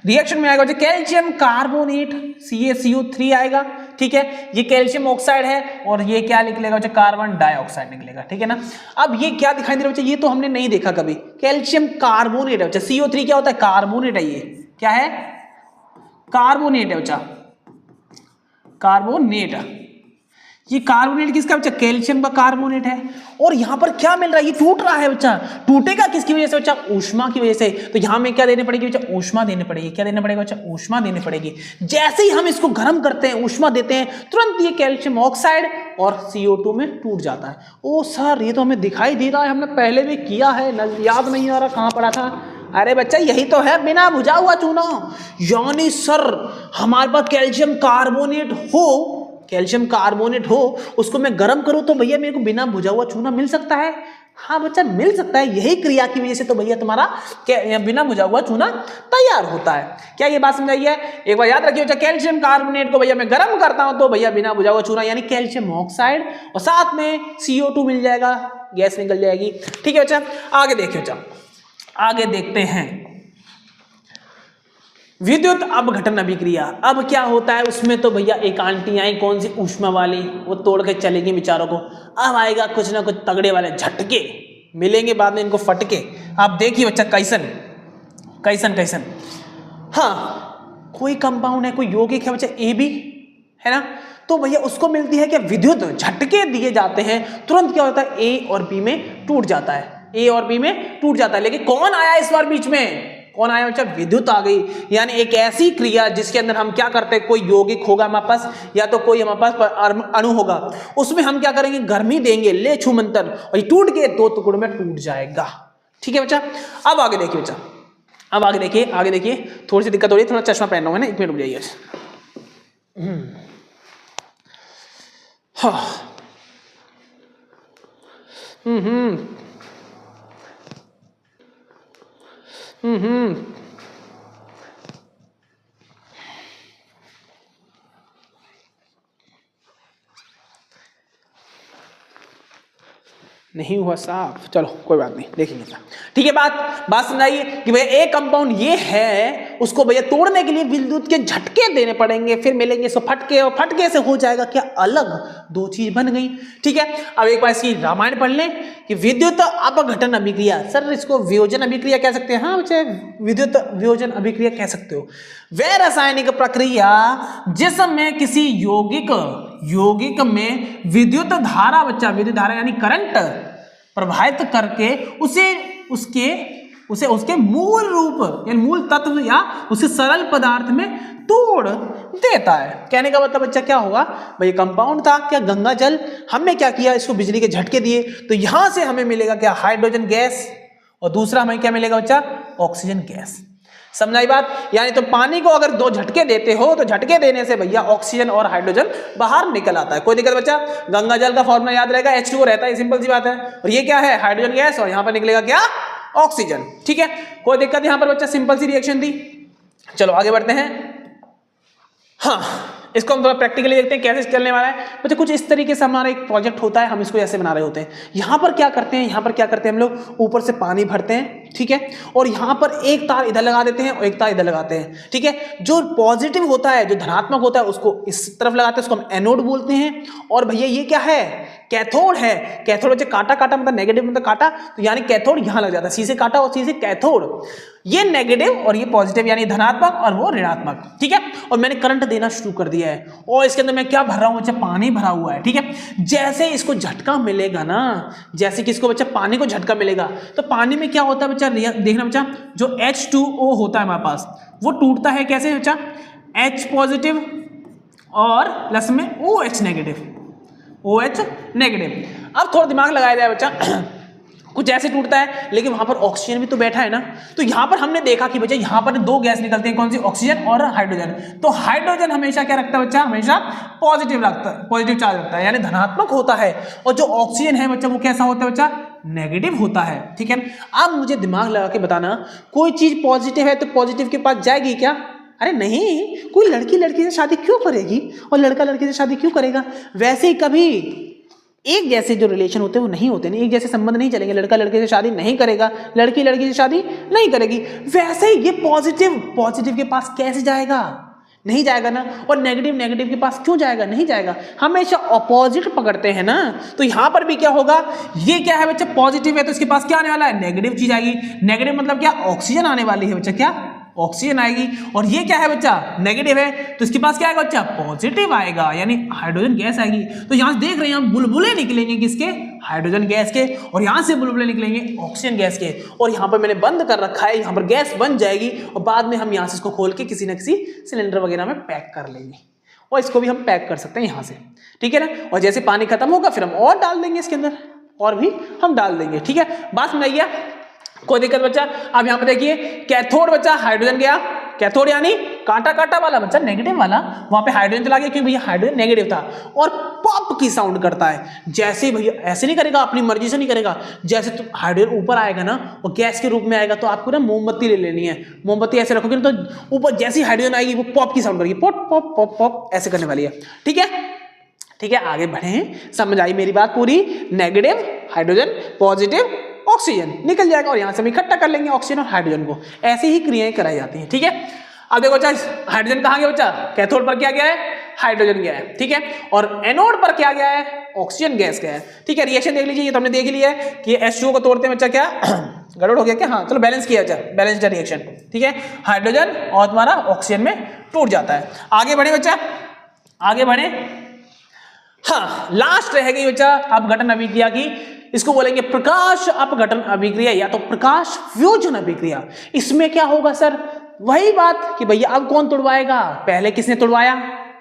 रिएक्शन में आएगा बच्चा कैल्शियम कार्बोनेट CaCO3 आएगा, ठीक है। ये कैल्शियम ऑक्साइड है, और ये क्या निकलेगा बच्चा, कार्बन डाइऑक्साइड निकलेगा, ठीक है ना। अब ये क्या दिखाई दे रहा है बच्चा, ये तो हमने नहीं देखा कभी। कैल्शियम कार्बोनेट है बच्चा, CO3 क्या होता है, कार्बोनेट है। ये क्या है, कार्बोनेट है बच्चा, कार्बोनेट। ये कार्बोनेट किसका बच्चा, कैल्शियम का कार्बोनेट है। और यहां पर क्या मिल रहा है, ये टूट रहा है बच्चा। टूटेगा किसकी वजह से बच्चा, ऊष्मा की वजह से। तो यहां में क्या देनी पड़ेगी बच्चा, ऊष्मा देनी पड़ेगी। क्या देना पड़ेगा बच्चा, ऊष्मा देनी पड़ेगी। जैसे ही हम इसको गर्म करते हैं, ऊष्मा देते हैं, तुरंत ये कैल्शियम ऑक्साइड और CO2 में टूट जाता है। ओ सर, ये तो हमें दिखाई दे रहा है, हमने पहले भी किया है, याद नहीं आ रहा कहां पढ़ा था। अरे बच्चा यही तो है, बिना बुझा हुआ चूना। यानी सर हमारे पास कैल्शियम कार्बोनेट हो, उसको मैं गर्म करूं तो भैया मेरे को बिना बुझा हुआ चूना मिल सकता है। हाँ बच्चा मिल सकता है, यही क्रिया की वजह से तो भैया तुम्हारा बिना बुझा हुआ चूना तैयार होता है। क्या ये बात समझाई है, एक बार याद रखिए बच्चा, कैल्शियम कार्बोनेट को भैया मैं गर्म करता हूं तो भैया बिना बुझा हुआ चूना यानी कैल्शियम ऑक्साइड, और साथ में CO2 मिल जाएगा, गैस निकल जाएगी, ठीक है बच्चा। आगे देखिए बच्चा, आगे देखते हैं विद्युत अपघटन अभिक्रिया। अब क्या होता है उसमें, तो भैया एक आंटी आई, कौन सी, ऊष्मा वाली, वो तोड़ के चलेगी बेचारों को। अब आएगा कुछ ना कुछ तगड़े वाले झटके मिलेंगे, बाद में इनको फटके। आप देखिए बच्चा कैसन। हाँ, कोई कंपाउंड है, कोई यौगिक है बच्चा, AB है ना, तो भैया उसको मिलती है क्या, विद्युत झटके दिए जाते हैं, तुरंत क्या होता है, A और B में टूट जाता है। लेकिन कौन आया इस बार बीच में, कौन आया बच्चा, विद्युत आ गई। यानी एक ऐसी क्रिया जिसके अंदर हम क्या करते हैं, कोई यौगिक होगा हमारे पास, या तो कोई हमारे पास अणु होगा, उसमें हम क्या करेंगे, गर्मी देंगे, ले छू मंतर, और ये टूट के दो टुकड़ों में टूट जाएगा, ठीक है बच्चा। अब आगे देखिए बच्चा, आगे देखिए, थोड़ी सी दिक्कत हो रही है, थोड़ा चश्मा पहन रहा हूं, है ना, 1 मिनट रुक जाइए। नहीं हुआ साफ, चलो कोई बात नहीं, देखेंगे। ठीक है, बात समझाइए कि भैया एक कंपाउंड ये है, उसको भैया तोड़ने के लिए विद्युत के झटके देने पड़ेंगे, फिर मिलेंगे सो फटके, और फटके से हो जाएगा क्या, अलग दो चीज बन गई। ठीक है, अब एक बार इसकी रामायण पढ़ लें कि विद्युत अपघटन अभिक्रिया। सर इसको वियोजन अभिक्रिया कह सकते हैं, हाँ बच्चे विद्युत वियोजन अभिक्रिया कह सकते हो। वह रासायनिक प्रक्रिया जिसमें किसी यौगिक में विद्युत धारा, बच्चा विद्युत धारा यानी करंट प्रभावित करके उसे उसके उसे उसके मूल रूप यानी मूल तत्व या उसे सरल पदार्थ में तोड़ देता है। कहने का मतलब बच्चा क्या होगा भाई, कंपाउंड था क्या गंगा जल, हमने क्या किया इसको बिजली के झटके दिए तो यहां से हमें मिलेगा क्या हाइड्रोजन गैस, और दूसरा हमें क्या मिलेगा बच्चा ऑक्सीजन गैस। समझाई बात। यानी तो पानी को अगर दो झटके देते हो तो झटके देने से भैया ऑक्सीजन और हाइड्रोजन बाहर निकल आता है। कोई दिक्कत बच्चा? गंगा जल का फॉर्मूला याद रहेगा, H2O रहता है, सिंपल सी बात है। और ये क्या है हाइड्रोजन गैस, और यहां पर निकलेगा क्या ऑक्सीजन। ठीक है, कोई दिक्कत यहां पर बच्चा, सिंपल सी रिएक्शन थी। चलो आगे बढ़ते हैं। हाँ, इसको हम थोड़ा प्रैक्टिकली देखते हैं कैसे चलने वाला है बच्चे। कुछ इस तरीके से हमारा एक प्रोजेक्ट होता है, हम इसको ऐसे बना रहे होते हैं। यहाँ पर क्या करते हैं, यहाँ पर क्या करते हैं हम लोग, ऊपर से पानी भरते हैं, ठीक है, और यहाँ पर एक तार इधर लगा देते हैं और एक तार इधर लगाते हैं, ठीक है। जो पॉजिटिव होता है, जो धनात्मक होता है, उसको इस तरफ लगाते हैं, उसको हम एनोड बोलते हैं। और भैया ये क्या है, कैथोड है। कैथोड बच्चे काटा काटा मतलब नेगेटिव मतलब काटा, तो यानी कैथोड यहाँ लग जाता है, सी से काटा और सी से कैथोड। ये नेगेटिव और ये पॉजिटिव यानी धनात्मक और वो ऋणात्मक, ठीक है। और मैंने करंट देना शुरू कर दिया है और इसके अंदर मैं क्या भर रहा हूं बच्चा, पानी भरा हुआ है, ठीक है। जैसे इसको झटका मिलेगा ना, जैसे कि इसको बच्चा पानी को झटका मिलेगा तो पानी में क्या होता है बच्चा, देखना बच्चा, जो H2O होता है हमारे पास वो टूटता है कैसे बच्चा, H पॉजिटिव और प्लस में OH नेगेटिव, OH नेगेटिव। अब थोड़ा दिमाग लगाया जाए बच्चा, कुछ ऐसे टूटता है लेकिन वहां पर ऑक्सीजन भी तो बैठा है ना। तो यहां पर हमने देखा कि बच्चा यहां पर दो गैस निकलती हैं, कौन सी, ऑक्सीजन और हाइड्रोजन। तो हाइड्रोजन हमेशा क्या रखता है बच्चा, हमेशा पॉजिटिव रखता है, पॉजिटिव चार्ज रखता है यानी धनात्मक होता है। और जो ऑक्सीजन है बच्चा वो कैसा होता है बच्चा, नेगेटिव होता है, ठीक है। अब मुझे दिमाग लगा के बताना, कोई चीज पॉजिटिव है तो पॉजिटिव के पास जाएगी क्या? अरे नहीं, कोई लड़की लड़की से शादी क्यों करेगी और लड़का लड़की से शादी क्यों करेगा? वैसे ही कभी एक जैसे जो रिलेशन होते हैं वो नहीं होते, नहीं एक जैसे संबंध नहीं चलेंगे। लड़का लड़के से शादी नहीं करेगा, लड़की लड़की से शादी नहीं करेगी। वैसे ही ये पॉजिटिव के पास कैसे जाएगा, नहीं जाएगा ना। और नेगेटिव के पास क्यों जाएगा, नहीं जाएगा। हमेशा अपोजिट पकड़ते हैं ना। तो यहां पर भी क्या होगा, ये क्या है बच्चा, पॉजिटिव है तो इसके पास क्या आने वाला है, नेगेटिव चीज आएगी। नेगेटिव मतलब क्या, ऑक्सीजन आने वाली है बच्चा, क्या ऑक्सीजन आएगी। और ये क्या है बच्चा, नेगेटिव है तो इसके पास क्या आएगा बच्चा, पॉजिटिव आएगा यानी हाइड्रोजन गैस आएगी। तो यहां से देख रहे हैं हम बुलबुले निकलेंगे किसके, हाइड्रोजन गैस के, और यहां से बुलबुले निकलेंगे ऑक्सीजन गैस के। और यहां पर मैंने बंद कर रखा है, यहां पर गैस बन जाएगी और बाद में हम यहां से इसको खोल के किसी न किसी सिलेंडर वगैरह में पैक कर लेंगे। और इसको भी हम पैक कर सकते हैं यहां से, ठीक है ना। और जैसे पानी खत्म होगा फिर हम और डाल देंगे इसके अंदर, और भी हम डाल देंगे, ठीक है। बात समझाइए, कोई दिक्कत बच्चा? अब यहां पर देखिए, कैथोड बच्चा हाइड्रोजन गया, कैथोड यानी कांटा कांटा वाला बच्चा, नेगेटिव वाला, वहां पे हाइड्रोजन चला गया क्योंकि भैया हाइड्रोजन नेगेटिव था। और पॉप की साउंड करता है, जैसे भैया ऐसे नहीं करेगा, अपनी मर्जी से नहीं करेगा। जैसे तो हाइड्रोजन ऊपर आएगा ना और गैस के रूप में आएगा तो आपको ना मोमबत्ती ले लेनी है, मोमबत्ती ऐसे रखोगे ना तो ऊपर जैसी हाइड्रोजन आएगी वो पॉप की साउंड करेगी, पॉप पॉप पॉप पॉप ऐसे करने वाली है, ठीक है। ठीक है, आगे बढ़े, समझ आई मेरी बात पूरी। नेगेटिव हाइड्रोजन, पॉजिटिव ऑक्सीजन निकल जाएगा और यहां से हम इकट्ठा कर लेंगे ऑक्सीजन और हाइड्रोजन को। ऐसी ही क्रियाएं कराई जाती हैं, ठीक है। अब देखो बच्चा, हाइड्रोजन कहां गया बच्चा, कैथोड पर क्या गया है, हाइड्रोजन गया है, ठीक है। और एनोड पर क्या गया है, ऑक्सीजन गैस गया है, ठीक है। रिएक्शन देख लीजिए, ये तो हमने देख लिया है कि H2O को तोड़ते हैं बच्चा, क्या गड़बड़ हो गया क्या, हाँ चलो बैलेंस किया जाए, बैलेंस्ड रिएक्शन, ठीक है। हाइड्रोजन और तुम्हारा ऑक्सीजन में टूट जाता है। आगे बढ़े बच्चा, आगे बढ़े। हाँ, लास्ट रह गई बच्चा अपघटन अभिक्रिया की। इसको बोलेंगे प्रकाश अपघटन अभिक्रिया या तो प्रकाश व्योजन अभिक्रिया। इसमें क्या होगा सर, वही बात कि भैया अब कौन तोड़वाएगा, पहले किसने तोड़वाया,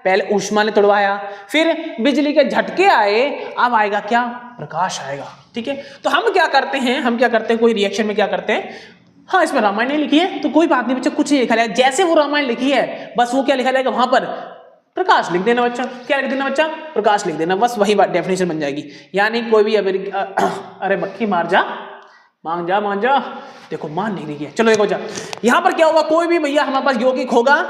पहले ऊष्मा ने तोड़वाया, फिर बिजली के झटके आए, अब आएगा क्या, प्रकाश आएगा, ठीक है। तो हम क्या करते हैं, कोई रिएक्शन में क्या करते हैं, हाँ इसमें रामायण नहीं लिखी है तो कोई बात नहीं बच्चा, कुछ नहीं लिखा जाएगा, जैसे वो रामायण लिखी है बस वो क्या लिखा जाएगा, वहां पर प्रकाश लिख देना बच्चा। क्या लिख देना बच्चा, प्रकाश लिख देना, बस वही बात डेफिनेशन बन जाएगी। यानी कोई भी अरे मक्खी मार जा, मान जा, देखो मान नहीं रही है। चलो देखो जा, यहां पर क्या होगा, कोई भी भैया हमारे पास यौगिक होगा,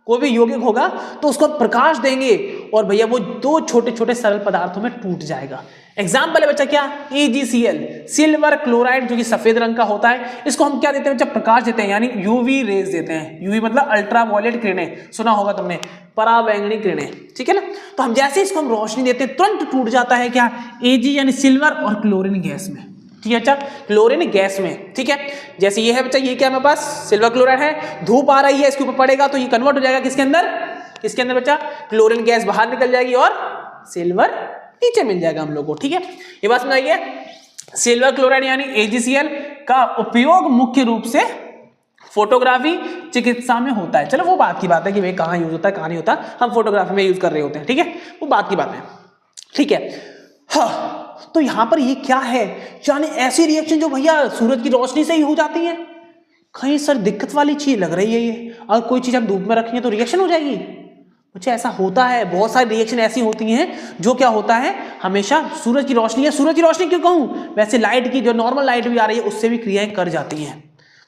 कोई भी यौगिक होगा तो उसको प्रकाश देंगे और भैया वो दो छोटे छोटे सरल पदार्थों में टूट जाएगा। एग्जाम्पल है बच्चा क्या, AgCl, सिल्वर क्लोराइड, जो कि सफेद रंग का होता है। इसको हम क्या देते हैं बच्चा, प्रकाश देते हैं, यानी यूवी रेज देते हैं। यूवी मतलब अल्ट्रा वायलेट किरणें, सुना होगा तुमने, पराबैंगनी किरणें, ठीक है ना। तो हम जैसे इसको हम रोशनी देते हैं तुरंत टूट जाता है क्या, Ag यानी सिल्वर और क्लोरीन गैस में, ठीक है बच्चा, क्लोरीन गैस में, ठीक है। जैसे ये है बच्चा, ये क्या है हमारे पास, सिल्वर क्लोराइड है, धूप आ रही है इसके ऊपर पड़ेगा तो ये कन्वर्ट हो जाएगा किसके अंदर बच्चा, क्लोरीन गैस बाहर निकल जाएगी और सिल्वर नीचे मिल जाएगा हम लोग को, ठीक है। ये बात समझाइए, सिल्वर क्लोराइड यानी AgCl, का उपयोग मुख्य रूप से फोटोग्राफी चिकित्सा में होता है। चलो वो बात की बात है कि भाई कहाँ यूज होता है कहाँ नहीं होता, हम फोटोग्राफी में यूज कर रहे होते हैं, ठीक है, वो बात की बात है, ठीक है। हाँ, तो यहां पर ये क्या है, यानी ऐसी रिएक्शन जो भैया सूरज की रोशनी से ही हो जाती है। कहीं सर दिक्कत वाली चीज लग रही है ये, अगर कोई चीज हम धूप में रखेंगे तो रिएक्शन हो जाएगी। मुझे ऐसा होता है, बहुत सारी रिएक्शन ऐसी होती हैं जो क्या होता है, हमेशा सूरज की रोशनी है, सूरज की रोशनी क्यों कहूं, वैसे लाइट की जो नॉर्मल लाइट भी आ रही है उससे भी क्रियाएं कर जाती हैं।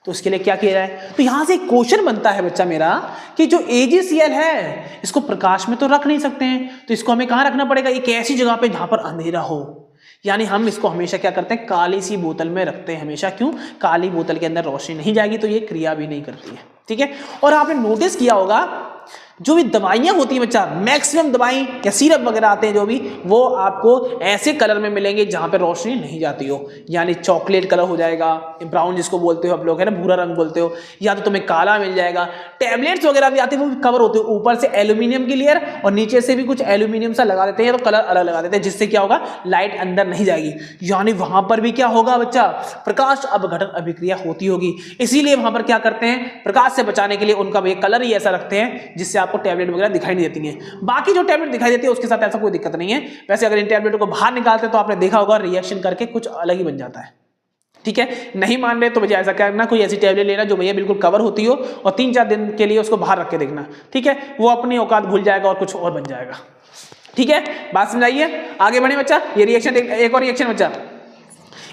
तो उसके लिए क्या किया जाए, तो यहां से एक क्वेश्चन बनता है बच्चा मेरा कि जो AgCl है इसको प्रकाश में तो रख नहीं सकते हैं, तो इसको हमें कहां रखना पड़ेगा, एक ऐसी जगह पे जहां पर अंधेरा हो। यानी हम इसको हमेशा क्या करते हैं, काली सी बोतल में रखते हैं हमेशा। क्यों, काली बोतल के अंदर रोशनी नहीं जाएगी तो ये क्रिया भी नहीं करती है, ठीक है। और आपने नोटिस किया होगा जो भी दवाइयां होती हैं बच्चा, मैक्सिमम दवाई या सिरप वगैरह आते हैं जो भी, वो आपको ऐसे कलर में मिलेंगे जहां पर रोशनी नहीं जाती हो। यानी चॉकलेट कलर हो जाएगा, ब्राउन जिसको बोलते हो आप लोग, है ना, भूरा रंग बोलते हो, या तो तुम्हें काला मिल जाएगा। टैबलेट्स वगैरह भी आते हैं वो भी कवर होते हो, ऊपर से एल्यूमिनियम की लेयर और नीचे से भी कुछ एल्यूमिनियम सा लगा देते हैं, तो कलर अलग लगा देते हैं, जिससे क्या होगा, लाइट अंदर नहीं जाएगी। यानी वहां पर भी क्या होगा बच्चा, प्रकाश अपघटन अभिक्रिया होती होगी। इसीलिए वहां पर क्या करते हैं, प्रकाश से बचाने के लिए उनका कलर ही ऐसा रखते हैं जिससे आपको टैबलेट वगैरह दिखाई नहीं देती हैं। बाकी जो टैबलेट दिखाई देती है उसके साथ ऐसा कोई दिक्कत नहीं है। वैसे अगर इन टैबलेटों को बाहर निकालते तो आपने देखा होगा रिएक्शन करके कुछ अलग ही बन जाता है, ठीक है। नहीं मान रहे तो भैया ऐसा करना, कोई ऐसी टैबलेट लेना जो भैया बिल्कुल कवर होती हो और 3-4 दिन के लिए उसको बाहर रख के देखना, ठीक है। वो अपनी औकात भूल जाएगा और कुछ और बन जाएगा, ठीक है। बात समझाइए, आगे बढ़े बच्चा। ये रिएक्शन, एक और रिएक्शन बच्चा,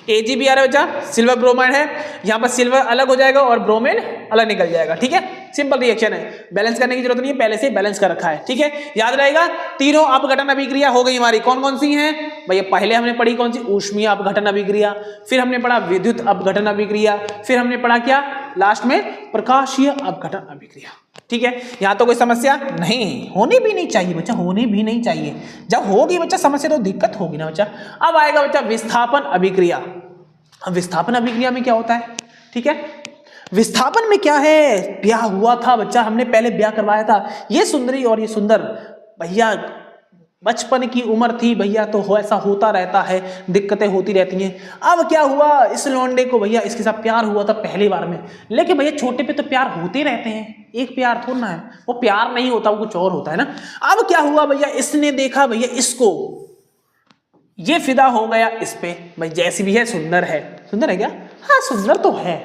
Ag भी आ रहा है बच्चा, सिल्वर ब्रोमाइड है, यहाँ पर सिल्वर अलग हो जाएगा और ब्रोमाइड अलग निकल जाएगा, ठीक है। सिंपल रिएक्शन है, बैलेंस करने की जरूरत नहीं है, पहले से बैलेंस कर रखा है, ठीक है। याद रहेगा, तीनों अपघटन अभिक्रिया हो गई हमारी। कौन कौन सी हैं भैया, पहले हमने पढ़ी कौन सी, ऊष्मीय अपघटन अभिक्रिया, फिर हमने पढ़ा विद्युत अपघटन अभिक्रिया, फिर हमने पढ़ा क्या लास्ट में, प्रकाशीय अपघटन अभिक्रिया, ठीक है। यहां तो कोई समस्या नहीं, होनी भी नहीं चाहिए बच्चा, होनी भी नहीं चाहिए। जब होगी बच्चा समस्या तो दिक्कत होगी ना बच्चा। अब आएगा बच्चा विस्थापन अभिक्रिया। अब विस्थापन अभिक्रिया में क्या होता है, ठीक है। विस्थापन में क्या है, ब्याह हुआ था बच्चा, हमने पहले ब्याह करवाया था। ये सुंदरी और ये सुंदर भैया बचपन की उम्र थी भैया, तो ऐसा होता रहता है, दिक्कतें होती रहती हैं। अब क्या हुआ, इस लौंडे को भैया इसके साथ प्यार हुआ था पहली बार में, लेकिन भैया छोटे पे तो प्यार होते रहते हैं, एक प्यार थोड़ा ना है, वो प्यार नहीं होता, वो कुछ और होता है ना। अब क्या हुआ भैया, इसने देखा भैया इसको, ये फिदा हो गया इस पे, भाई जैसी भी है सुंदर है, सुंदर है क्या, हाँ सुंदर तो है,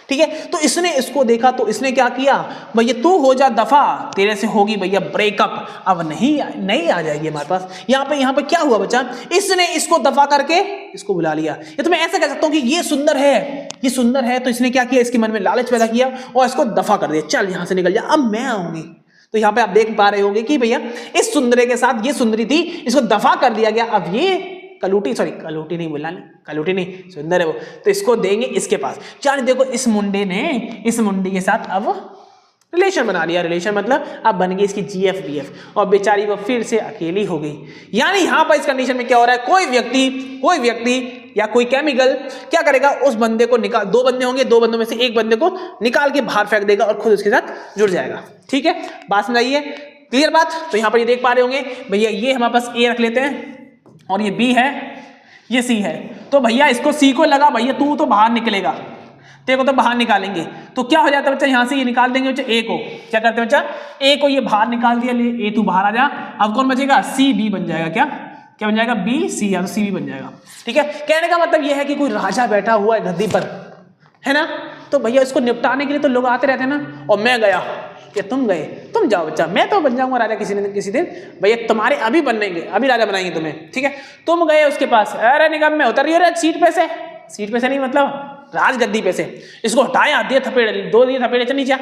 ठीक है। तो इसने इसको देखा तो इसने क्या किया, भैया तू हो जा दफा, तेरे से होगी भैया ब्रेकअप, अब नहीं आ जाएगी हमारे पास। यहाँ पे क्या हुआ बच्चा, इसने इसको दफा करके इसको बुला लिया। या तो मैं ऐसा कह सकता हूँ कि ये सुंदर है, तो इसने क्या किया, इसके मन में लालच पैदा किया और इसको दफा कर दिया, चल यहाँ से निकल जा, अब मैं आऊंगी। तो यहाँ पे आप देख पा रहे होंगे कि भैया इस सुंदरे के साथ ये सुंदरी थी, इसको दफा कर दिया गया। अब ये कलूटी नहीं, सुंदर है वो, तो इसको देंगे इसके पास। चल देखो, इस मुंडे ने इस मुंडी के साथ अब रिलेशन बना लिया। रिलेशन मतलब अब बन गई इसकी GF-BF, और बेचारी वो फिर से अकेली हो गई। यानी यहाँ पर इस कंडीशन में क्या हो रहा है, कोई व्यक्ति या कोई केमिकल क्या करेगा, उस बंदे को निकाल, 2 बंदे होंगे, 2 बंदों में से एक बंदे को निकाल के बाहर फेंक देगा और खुद उसके साथ जुड़ जाएगा, ठीक है। बात समझाइए, क्लियर बात। तो यहाँ पर ये देख पा रहे होंगे भैया, ये हमारे पास A रख लेते हैं और ये B है, ये C है। तो भैया इसको C को लगा, भैया तू तो बाहर निकलेगा, तेरे को तो बाहर निकालेंगे। तो क्या हो जाता है बच्चा, यहाँ से ये निकाल देंगे बच्चा A को, क्या करते हैं बच्चा, A को ये बाहर निकाल दिया, ले A तू बाहर आ जा। अब कौन बचेगा, CB बन जाएगा, क्या बन जाएगा, BC, या तो CB बन जाएगा, ठीक है। कहने का मतलब ये है कि कोई राजा बैठा हुआ है गद्दी पर, है ना, तो भैया इसको निपटाने के लिए तो लोग आते रहते हैं ना। और मैं गया कि तुम गए, तुम जाओ बच्चा, मैं तो बन जाऊंगा राजा किसी दिन, भैया तुम्हारे अभी बनेंगे, अभी राजा बनाएंगे तुम्हें, ठीक है। तुम गए उसके पास, अरे निगम में उतर रही हो सीट पे से नहीं, मतलब राजगद्दी पे से, इसको हटाया, 2 दिए थपेड़े, चल नीचे,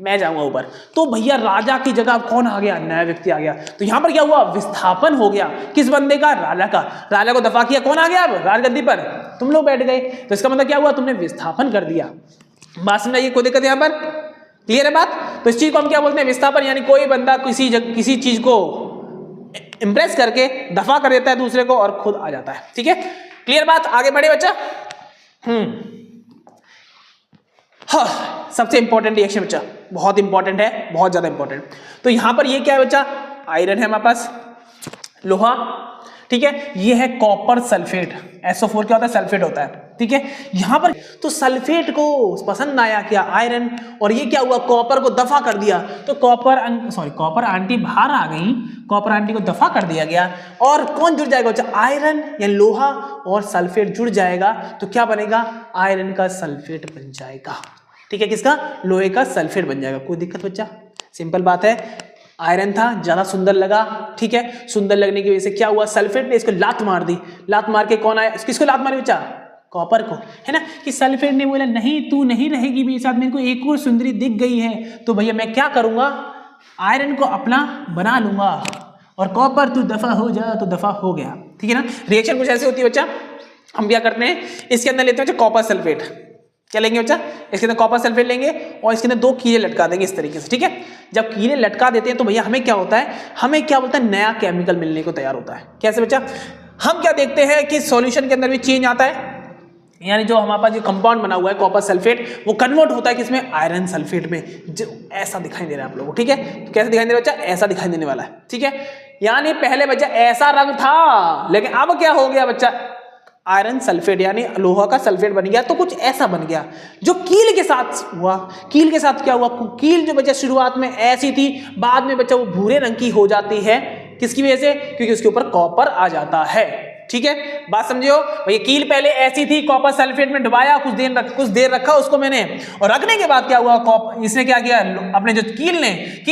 मैं जाऊंगा ऊपर। तो भैया राजा की जगह कौन आ गया, नया व्यक्ति आ गया। तो यहां पर क्या हुआ, विस्थापन हो गया, किस बंदे का, राजा का। राजा को दफा किया, कौन आ गया अब राजगद्दी पर, तुम लोग बैठ गए। तो इसका मतलब क्या हुआ, तुमने विस्थापन कर दिया। बात समझाइए, कोई दिक्कत यहाँ पर, क्लियर है बात। तो इस चीज को हम क्या बोलते हैं, विस्थापन। यानी कोई बंदा किसी चीज को इंप्रेस करके दफा कर देता है दूसरे को और खुद आ जाता है, ठीक है। क्लियर बात, आगे बढ़े बच्चा। हाँ, सबसे इंपॉर्टेंट रिएक्शन बच्चा, बहुत इंपॉर्टेंट है, बहुत ज्यादा इंपॉर्टेंट। तो यहां पर ये क्या है बच्चा, आयरन है हमारे पास, लोहा, ठीक है, ये है कॉपर सल्फेट। SO4 क्या होता है? सल्फेट होता है, ठीक है। यहां पर तो सल्फेट को पसंद आया क्या? आयरन, और ये क्या हुआ? कॉपर को दफा कर दिया। तो कॉपर आंटी बाहर आ गई, कॉपर आंटी को दफा कर दिया गया, और कौन जुड़ जाएगा बच्चा? आयरन या लोहा और सल्फेट जुड़ जाएगा, तो क्या बनेगा? आयरन का सल्फेट बन जाएगा, ठीक है। किसका? लोहे का सल्फेट बन जाएगा। कोई दिक्कत बच्चा? सिंपल बात है। आयरन था, ज्यादा सुंदर लगा, ठीक है। सुंदर लगने की वजह से क्या हुआ? सल्फेट ने इसको लात मार दी। लात मार के कौन आया? किसको लात मारी बच्चा? कॉपर को, है ना। कि सल्फेट ने बोला नहीं, तू नहीं रहेगी मेरे साथ, मेरे को एक और सुंदरी दिख गई है, तो भैया मैं क्या करूंगा? आयरन को अपना बना लूंगा, और कॉपर तू दफा हो जा, तो दफा हो गया, ठीक है ना। रिएक्शन कुछ ऐसी होती है बच्चा। हम क्या करते हैं, इसके अंदर लेते हैं कॉपर सल्फेट। क्या लेंगे बच्चा? इसके अंदर कॉपर सल्फेट लेंगे और इसके अंदर 2 कीले लटका देंगे इस तरीके से, ठीक है। जब कीले लटका देते हैं तो भैया हमें क्या होता है? हमें क्या बोलता है? नया केमिकल मिलने को तैयार होता है। कैसे बच्चा? हम क्या देखते हैं कि सॉल्यूशन के अंदर भी चेंज आता है, यानी जो हमारे पास जो कंपाउंड बना हुआ है कॉपर सल्फेट, वो कन्वर्ट होता है किसमें? आयरन सल्फेट में। जो ऐसा दिखाई दे रहा है आप लोगों को, ठीक है। तो कैसे दिखाई दे रहा है बच्चा? ऐसा दिखाई देने वाला है, ठीक है। यानी पहले बच्चा ऐसा रंग था, लेकिन अब क्या हो गया बच्चा? आयरन सल्फेट यानी लोहा का सल्फेट बन गया, तो कुछ ऐसा बन गया जो कील के साथ हुआ। कील के साथ क्या हुआ? कील जो बच्चा शुरुआत में ऐसी थी, बाद में बच्चा वो भूरे रंग की हो जाती है। किसकी वजह से? क्योंकि उसके ऊपर कॉपर आ जाता है, ठीक है। बात समझियो भैया। कील पहले ऐसी थी, कॉपर सल्फेट में डुबाया, कुछ देर रखा उसको मैंने, और रखने के बाद क्या हुआ? इसने क्या किया? अपने जो कील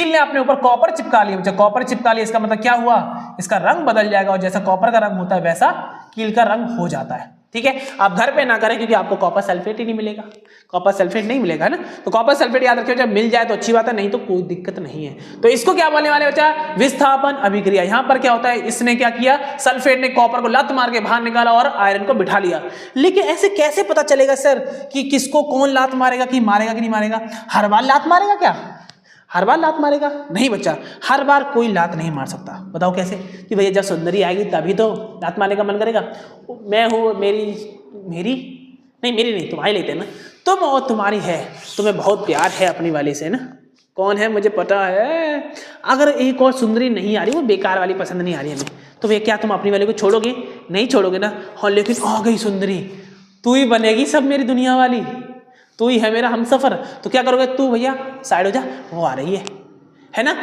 ने अपने ऊपर कॉपर चिपका लिया। जब कॉपर चिपका लिया, इसका मतलब क्या हुआ? इसका रंग बदल जाएगा, और जैसा कॉपर का रंग होता है वैसा कील का रंग हो जाता है, ठीक है। आप घर पे ना करें, क्योंकि आपको कॉपर सल्फेट ही नहीं मिलेगा, कॉपर सल्फेट नहीं मिलेगा, है ना। तो कॉपर सल्फेट याद रखिए, जब मिल जाए तो अच्छी बात है, नहीं तो कोई दिक्कत नहीं है। तो इसको क्या बोलने वाले बच्चा? विस्थापन अभिक्रिया। यहां पर क्या होता है? इसने क्या किया? सल्फेट ने कॉपर को लत मार के बाहर निकाला और आयरन को बिठा लिया। लेकिन ऐसे कैसे पता चलेगा सर कि किसको कौन लात मारेगा, कि मारेगा कि नहीं मारेगा? हर बार लात मारेगा क्या? हर बार लात मारेगा? नहीं बच्चा, हर बार कोई लात नहीं मार सकता। बताओ कैसे? कि भैया जब सुंदरी आएगी तभी तो लात मारने का मन करेगा। मैं हूँ, मेरी नहीं, तुम्हारी लेते हैं ना, तुम और तुम्हारी है, तुम्हें बहुत प्यार है अपनी वाली से ना। कौन है मुझे पता है। अगर एक और सुंदरी नहीं आ रही, वो बेकार वाली पसंद नहीं आ रही हमें, तो भैया क्या तुम अपनी वाली को छोड़ोगे? नहीं छोड़ोगे ना। हाँ, लेकिन आ गई सुंदरी, तू ही बनेगी सब मेरी दुनिया वाली, तू ही है मेरा हमसफर। तो क्या करोगे? तू भैया साइड हो जा, वो आ रही है ना।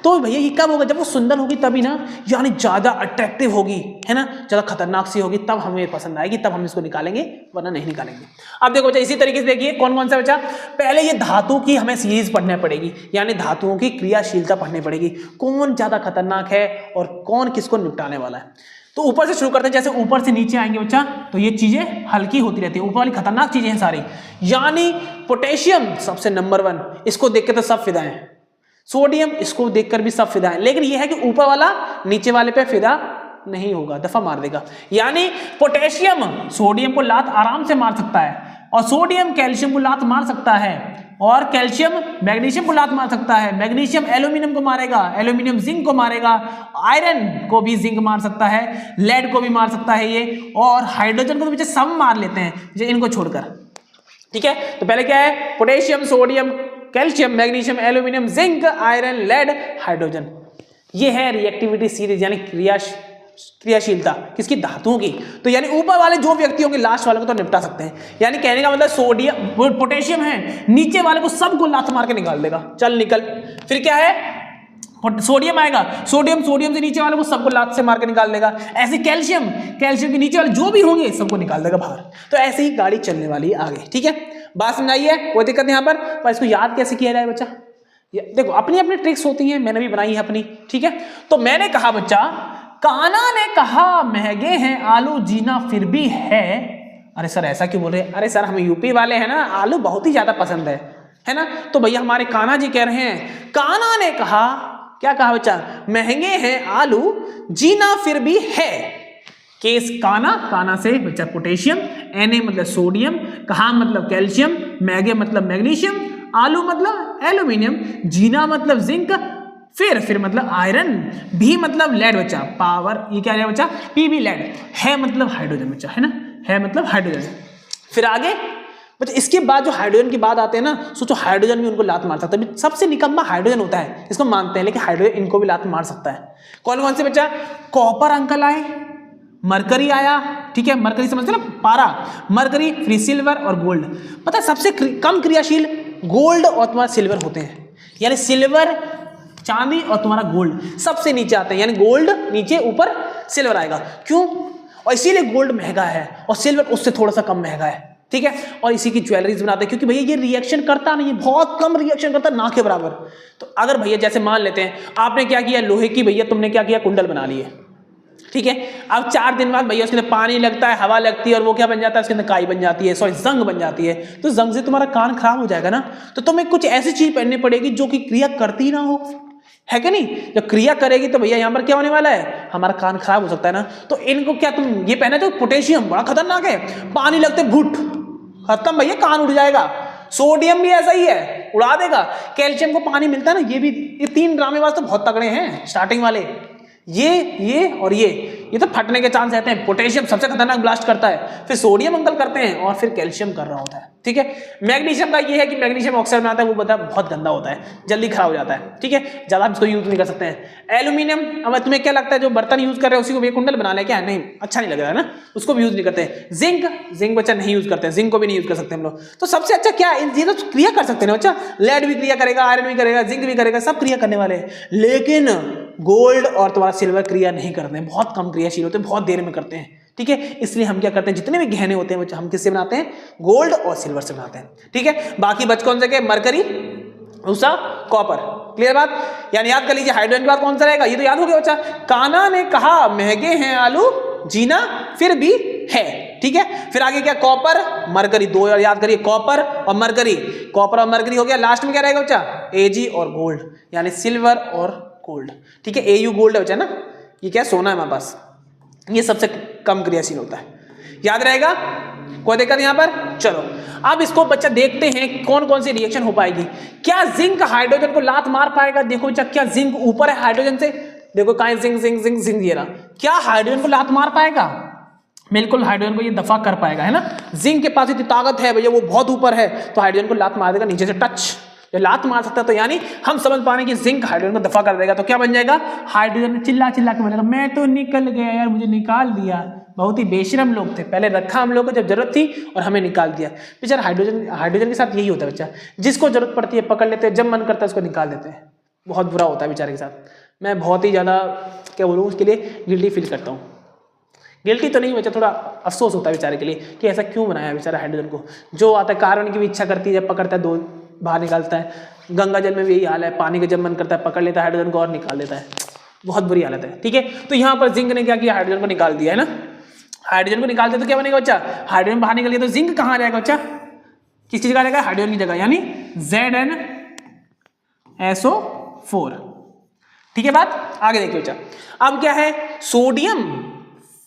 तो भैया ये कब होगा? जब वो सुंदर होगी तभी ना, यानी ज्यादा अट्रैक्टिव होगी, है ना, ज्यादा खतरनाक सी होगी, तब हमें पसंद आएगी, तब हम इसको निकालेंगे, वरना नहीं निकालेंगे। अब देखो बच्चा, इसी तरीके से देखिए कौन कौन सा बच्चा। पहले ये धातु की हमें सीरीज पढ़नी पड़ेगी, यानी धातुओं की क्रियाशीलता पढ़नी पड़ेगी, कौन ज्यादा खतरनाक है और कौन किसको निपटाने वाला है। तो ऊपर से शुरू करते हैं। जैसे ऊपर से नीचे आएंगे बच्चा, तो ये चीजें हल्की होती रहती है, ऊपर वाली खतरनाक चीजें हैं सारी। यानी पोटेशियम सबसे नंबर 1, इसको देख के तो सब फिदा है। सोडियम, इसको देखकर भी सब फिदा है, लेकिन यह है कि ऊपर वाला नीचे वाले पे फिदा नहीं होगा, दफा मार देगा। यानी पोटेशियम सोडियम को लात आराम से मार सकता है, और सोडियम कैल्शियम को लात मार सकता है, और कैल्शियम मैग्नीशियम को लात मार सकता है, मैग्नीशियम एल्यूमिनियम को मारेगा, एल्यूमिनियम जिंक को मारेगा, आयरन को भी जिंक मार सकता है, लेड को भी मार सकता है ये, और हाइड्रोजन को तो पीछे सब मार लेते हैं जो इनको छोड़कर, ठीक है। तो पहले क्या है? Potassium, sodium, calcium, magnesium, aluminium, zinc, iron, lead, hydrogen. ये है रिएक्टिविटी सीरीज, यानी क्रियाशीलता किसकी? धातुओं की। तो यानी ऊपर वाले जो व्यक्ति होंगे लास्ट वाले को तो निपटा सकते हैं। यानी कहने का मतलब सोडियम, पोटेशियम है, नीचे वाले को सबको लात मार के निकाल देगा, चल निकल। फिर क्या है? सोडियम आएगा, सोडियम से नीचे वाले को सबको लात से मार के निकाल देगा। ऐसे कैल्शियम के नीचे वाले जो भी होंगे सबको निकाल देगा बाहर। तो ऐसे ही गाड़ी चलने वाली है आगे, ठीक है। बात समझाइए, कोई दिक्कत नहीं यहाँ पर इसको याद कैसे किया जाए बच्चा? देखो अपनी अपनी ट्रिक्स होती हैं, मैंने भी बनाई है अपनी, ठीक है। तो मैंने कहा बच्चा, कान्हा ने कहा महंगे हैं आलू, जीना फिर भी है। अरे सर ऐसा क्यों बोल रहे हैं? अरे सर हम यूपी वाले हैं ना, आलू बहुत ही ज्यादा पसंद है ना। तो भैया हमारे कान्हा जी कह रहे हैं, कान्हा ने कहा, क्या कहा बच्चा? महंगे हैं आलू, जीना फिर भी है। केस काना से बच्चा पोटेशियम, Na मतलब सोडियम, कहा मतलब कैल्शियम, मैगे मतलब मैग्नीशियम, आलू मतलब एल्यूमिनियम, जीना मतलब जिंक, फिर मतलब आयरन, भी मतलब लेड बच्चा, पावर, ये क्या है बच्चा? पीबी लेड, है मतलब हाइड्रोजन बच्चा, है ना, है मतलब हाइड्रोजन। फिर आगे बच्चा इसके बाद जो हाइड्रोजन की बात आते हैं ना, सोचो हाइड्रोजन भी उनको लात मार सकता है। सबसे निकम्मा हाइड्रोजन होता है, इसको मानते हैं, लेकिन हाइड्रोजन इनको भी लात मार सकता है। कौन कौन से बच्चा? कॉपर अंकल आए, मरकरी आया, ठीक है, मरकरी समझते ना, पारा, मरकरी, फिर सिल्वर और गोल्ड। पता है सबसे कम क्रियाशील गोल्ड और तुम्हारा सिल्वर होते हैं, यानी सिल्वर, चांदी और तुम्हारा गोल्ड सबसे नीचे आते हैं, यानी गोल्ड नीचे, ऊपर सिल्वर आएगा। क्यों? और इसीलिए गोल्ड महंगा है और सिल्वर उससे थोड़ा सा कम महंगा है, ठीक है। और इसी की ज्वेलरीज बनाते हैं, क्योंकि भैया ये रिएक्शन करता नहीं है, बहुत कम रिएक्शन करता, ना के बराबर। तो अगर भैया जैसे मान लेते हैं आपने क्या किया, लोहे की भैया तुमने क्या किया, कुंडल बना लिए, ठीक है। अब 4 दिन बाद भैया उसके अंदर पानी लगता है, हवा लगती है और वो क्या बन जाता है, उसके अंदर काई बन जाती है, सॉरी जंग बन जाती है। तो जंग से तुम्हारा कान खराब हो जाएगा ना, तो तुम्हें कुछ ऐसी चीज पहननी पड़ेगी जो कि क्रिया करती ना हो, है कि नहीं। जब क्रिया करेगी तो भैया यहाँ पर क्या होने वाला है, हमारा कान खराब हो सकता है ना। तो इनको क्या तुम ये पहना, जो पोटेशियम बड़ा खतरनाक है, पानी लगते भुट खत्म भैया, कान उड़ जाएगा। सोडियम भी ऐसा ही है, उड़ा देगा। कैल्शियम को पानी मिलता है ना, ये 3 ड्रामेबाज तो बहुत तगड़े हैं स्टार्टिंग वाले, ये और ये तो फटने के चांस रहते हैं। पोटेशियम सबसे खतरनाक ब्लास्ट करता है, फिर सोडियम अंकल करते हैं और फिर कैल्शियम कर रहा होता है, ठीक है। मैग्नीशियम का ये है कि मैग्नीशियम ऑक्साइड बनाता है, वो बता बहुत गंदा होता है, जल्दी खराब हो जाता है, ठीक है, ज्यादा हम इसको यूज नहीं कर सकते हैं। एल्यूमिनियम, अब तुम्हें क्या लगता है जो बर्तन यूज कर रहे हैं उसी को भी कुंडल बना ले क्या, नहीं, अच्छा नहीं लग रहा है ना, उसको भी यूज नहीं करते। जिंक बच्चा नहीं यूज करते, जिंक को भी नहीं यूज कर सकते हम लोग। तो सबसे अच्छा क्या, ये तो क्रिया कर सकते हैं बच्चा, लेड भी क्रिया करेगा, आयरन भी करेगा, जिंक भी करेगा, सब क्रिया करने वाले हैं। लेकिन गोल्ड और तुम्हारा सिल्वर क्रिया नहीं करते हैं, बहुत कम क्रियाशील होते हैं, बहुत देर में करते हैं, ठीक है। इसलिए हम क्या करते हैं, जितने भी गहने होते हैं हम किससे बनाते हैं, गोल्ड और सिल्वर से बनाते हैं, ठीक है। बाकी बच कौन से के, मरकरी, दूसरा कॉपर, क्लियर बात। यानी याद कर लीजिए, हाइड्रोजन के बाद कौन सा रहेगा, ये तो याद हो गया बच्चा। कान्हा ने कहा महंगे हैं आलू, जीना फिर भी है, ठीक है। फिर आगे क्या, कॉपर, मरकरी, 2 याद करिए, कॉपर और मरकरी, कॉपर और मरकरी हो गया। लास्ट में क्या रहेगा बच्चा, Ag और गोल्ड, यानी सिल्वर और गोल्ड, ठीक है। Au गोल्ड है बच्चा ना, ये क्या सोना है हमारे पास, ये सबसे कम क्रियाशील होता है, याद रहेगा, कोई दिक्कत यहाँ पर। चलो अब इसको बच्चा देखते हैं कौन कौन सी रिएक्शन हो पाएगी। क्या जिंक हाइड्रोजन को लात मार पाएगा, देखो बच्चा, क्या जिंक ऊपर है हाइड्रोजन से, देखो कहाँ जिंक जिंक जिंक जिंक ये रहा, क्या हाइड्रोजन को लात मार पाएगा, बिल्कुल हाइड्रोजन को ये दफा कर पाएगा, है ना। जिंक के पास इतनी ताकत है भैया, वो बहुत ऊपर है, तो हाइड्रोजन को लात मार देगा नीचे से, टच, ये लात मार सकता है। तो यानी हम समझ पा रहे हैं कि जिंक हाइड्रोजन को दफा कर देगा, तो क्या बन जाएगा, हाइड्रोजन चिल्ला चिल्ला के बोलेगा मैं तो निकल गया यार, मुझे निकाल दिया। बहुत ही बेशरम लोग थे, पहले रखा हम लोग को जब जरूरत थी और हमें निकाल दिया। बेचारा हाइड्रोजन के साथ यही होता है बच्चा, जिसको जरूरत पड़ती है पकड़ लेते हैं, जब मन करता है उसको निकाल देते हैं। बहुत बुरा होता है बेचारे के साथ, मैं बहुत ही ज़्यादा क्या बोलूँ उसके लिए गिल्टी फील करता हूँ। गिल्टी तो नहीं बच्चा, थोड़ा अफसोस होता है बेचारे के लिए कि ऐसा क्यों बनाया बेचारा हाइड्रोजन को। जो आता है कार्बन की भी इच्छा करती है, जब पकड़ता है 2 बाहर निकालता है। गंगा जल में भी यही हाल है, पानी का जब मन करता है पकड़ लेता है हाइड्रोजन को और निकाल देता है, बहुत बुरी हालत है, ठीक है। तो यहाँ पर जिंक ने क्या किया, हाइड्रोजन को निकाल दिया, है ना। हाइड्रोजन को निकाल दिया तो क्या बनेगा बच्चा, हाइड्रोजन बाहर निकल गया तो जिंक कहाँ जाएगा बच्चा, किसकी जगह जाएगा, हाइड्रोजन की जगह, यानी ZnSO4, ठीक है बात। आगे देखिए बच्चा, अब क्या है,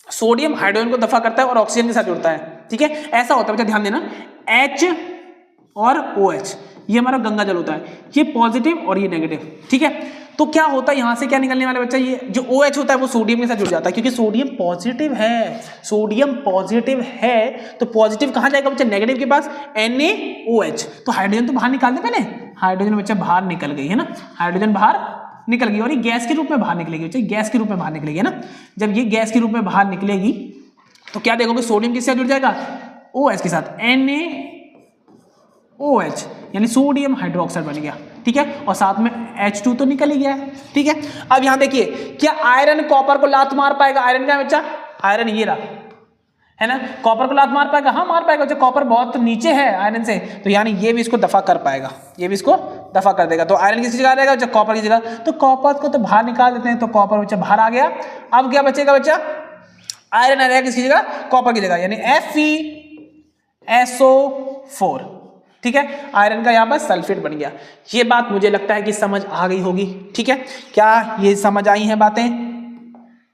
सोडियम हाइड्रोजन को दफा करता है और ऑक्सीजन के साथ जुड़ता है, ठीक है। ऐसा होता है बच्चा, ध्यान देना, H और OH ये हमारा गंगा जल होता है, ये पॉजिटिव और ये नेगेटिव, ठीक है। तो क्या होता है, यहाँ से क्या निकलने वाला बच्चा, ये जो OH होता है वो सोडियम के साथ जुड़ जाता है, क्योंकि सोडियम पॉजिटिव है, सोडियम पॉजिटिव है, तो पॉजिटिव कहाँ जाएगा बच्चा, नेगेटिव के पास, NaOH। तो हाइड्रोजन तो बाहर निकाल दे पहले, हाइड्रोजन बच्चा बाहर निकल गई, है ना, हाइड्रोजन बाहर निकल गई और ये गैस के रूप में बाहर निकलेगी बच्चा, गैस के रूप में बाहर निकलेगी, है ना। जब ये गैस के रूप में बाहर निकलेगी तो क्या देखोगे, सोडियम किससे जुड़ जाएगा, OH के साथ, NaOH, यानी सोडियम हाइड्रोक्साइड बन गया, ठीक है। और साथ में H2 तो निकल ही गया है, ठीक है। अब यहां देखिए, क्या आयरन कॉपर को लात मार पाएगा, आयरन क्या है बच्चा, आयरन ये रहा, है ना। कॉपर को लात मार पाएगा, हाँ मार पाएगा बच्चा, कॉपर बहुत नीचे है आयरन से, तो यानी ये भी इसको दफा कर पाएगा, ये भी इसको दफा कर देगा। तो आयरन किसी जगह रहेगा बच्चा, कॉपर की जगह, तो कॉपर को तो बाहर निकाल देते हैं, तो कॉपर बच्चा बाहर आ गया। अब क्या बचेगा बच्चा, आयरन आ रहेगा किसकी जगह, कॉपर की जगह, यानी FeSO4, ठीक है। आयरन का यहाँ पर सल्फेट बन गया। ये बात मुझे लगता है कि समझ आ गई होगी, ठीक है। क्या ये समझ आई हैं बातें,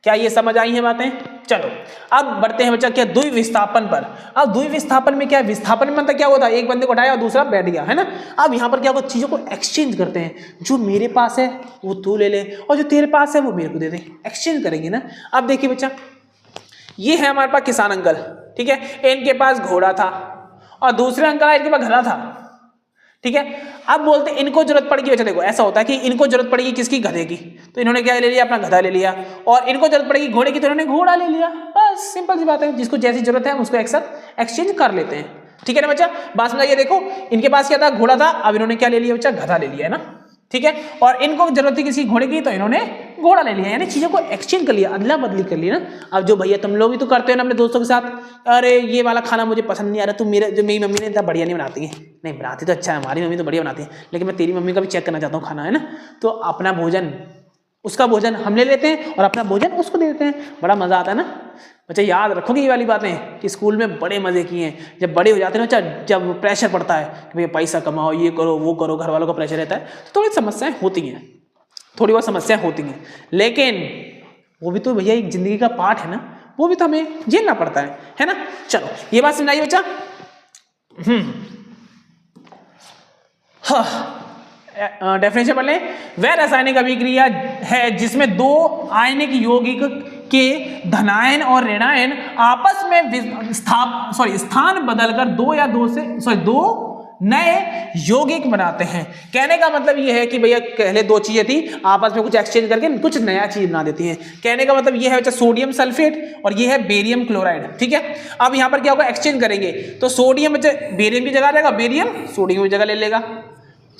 क्या ये समझ आई हैं बातें। चलो अब बढ़ते हैं बच्चा क्या, द्विविस्थापन पर। अब द्विविस्थापन में क्या है, विस्थापन में मतलब क्या होता है, एक बंदे को उठाया और दूसरा बैठ गया, है ना। अब यहाँ पर क्या होगा, चीजों को एक्सचेंज करते हैं, जो मेरे पास है वो तू ले ले और जो तेरे पास है वो मेरे को दे दे, एक्सचेंज करेंगे ना। अब देखिए बच्चा, ये है हमारे पास किसान अंकल, ठीक है, इनके पास घोड़ा था और दूसरे अंकल इनके पास गधा था, ठीक है। अब बोलते इनको जरूरत पड़ेगी, अच्छा देखो ऐसा होता है कि इनको जरूरत पड़ेगी किसकी, गधे की, तो इन्होंने क्या ले लिया, अपना गधा ले लिया, और इनको जरूरत पड़ेगी घोड़े की, तो इन्होंने घोड़ा ले लिया, बस बस सिंपल सी बात है, जिसको जैसी जरूरत है हम उसको एक साथ एक्सचेंज कर लेते हैं। ठीक है ना बच्चा, बात समझाइए। देखो इनके पास क्या था, घोड़ा था, अब इन्होंने क्या ले लिया बच्चा, गधा ले लिया है ना। ठीक है, और इनको जरूरत थी किसी घोड़े की तो इन्होंने घोड़ा ले लिया, यानी चीजों को एक्सचेंज कर लिया, अदला बदली कर लिया ना। अब जो भैया तुम लोग भी तो करते हो ना अपने दोस्तों के साथ, अरे ये वाला खाना मुझे पसंद नहीं आ रहा, तुम मेरे जो मेरी मम्मी ने इतना बढ़िया नहीं बनाती है, नहीं बनाती तो अच्छा है, हमारी मम्मी तो बढ़िया बनाती है, लेकिन मैं तेरी मम्मी का भी चेक करना चाहता हूँ खाना, है ना। तो अपना भोजन उसका भोजन हम ले लेते हैं और अपना भोजन उसको दे देते हैं, बड़ा मजा आता है ना बच्चा। याद रखोगे ये वाली बातें कि स्कूल में बड़े मजे किए हैं। जब बड़े हो जाते हैं ना बच्चा, जब प्रेशर पड़ता है कि भैया पैसा कमाओ, ये करो वो करो, घर वालों का प्रेशर रहता है, तो थोड़ी समस्याएं होती हैं, थोड़ी बहुत समस्याएं होती हैं, लेकिन वो भी तो भैया एक जिंदगी का पार्ट है ना, वो भी तो हमें झेलना पड़ता है ना। चलो ये बात समझाइए बच्चा। डेफिनेशन पढ़ लें। वह रासायनिक अभिक्रिया है जिसमें दो आयनिक यौगिक के धनायन और ऋणायन आपस में स्थान बदलकर दो नए यौगिक बनाते हैं। कहने का मतलब ये है कि भैया पहले दो चीजें थी, आपस में कुछ एक्सचेंज करके कुछ नया चीज बना देती हैं। कहने का मतलब ये है बच्चा सोडियम सल्फेट और ये है बेरियम क्लोराइड। ठीक है, अब यहां पर क्या होगा, एक्सचेंज करेंगे तो सोडियम बच्चा बेरियम की जगह आ जाएगा, बेरियम सोडियम की जगह ले लेगा।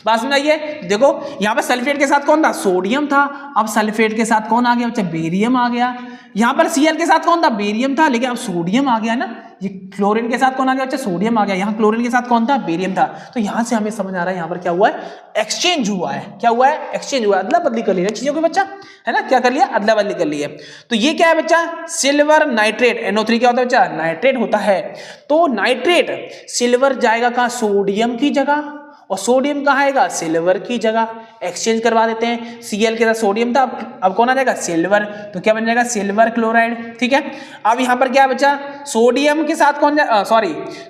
बात समझाइए। देखो यहाँ पर सल्फेट के साथ कौन था, सोडियम था, अब सल्फेट के साथ कौन आ गया बच्चा, बेरियम आ गया। यहाँ पर Cl के साथ कौन था, बेरियम था, लेकिन अब सोडियम आ गया ना। ये क्लोरीन के साथ कौन आ गया बच्चा, सोडियम आ गया। यहाँ क्लोरीन के साथ कौन था, बेरियम था। तो यहाँ से हमें समझ आ रहा है यहाँ पर क्या हुआ है, एक्सचेंज हुआ है। क्या हुआ है, एक्सचेंज हुआ है, अदला बदली कर लिया चीजों को बच्चा, है ना। क्या कर लिया, अदला बदली कर लिया। तो ये क्या है बच्चा, सिल्वर नाइट्रेट, NO3 क्या होता है बच्चा, नाइट्रेट होता है। तो नाइट्रेट, सिल्वर जाएगा कहाँ, सोडियम की जगह, और सोडियम कहाँ आएगा, सिल्वर की जगह। एक्सचेंज करवा देते हैं, Cl के साथ सोडियम था, अब कौन आ जाएगा, सिल्वर, तो क्या बन जाएगा, सिल्वर क्लोराइड। ठीक है, अब यहाँ पर क्या है बच्चा, सोडियम के साथ कौन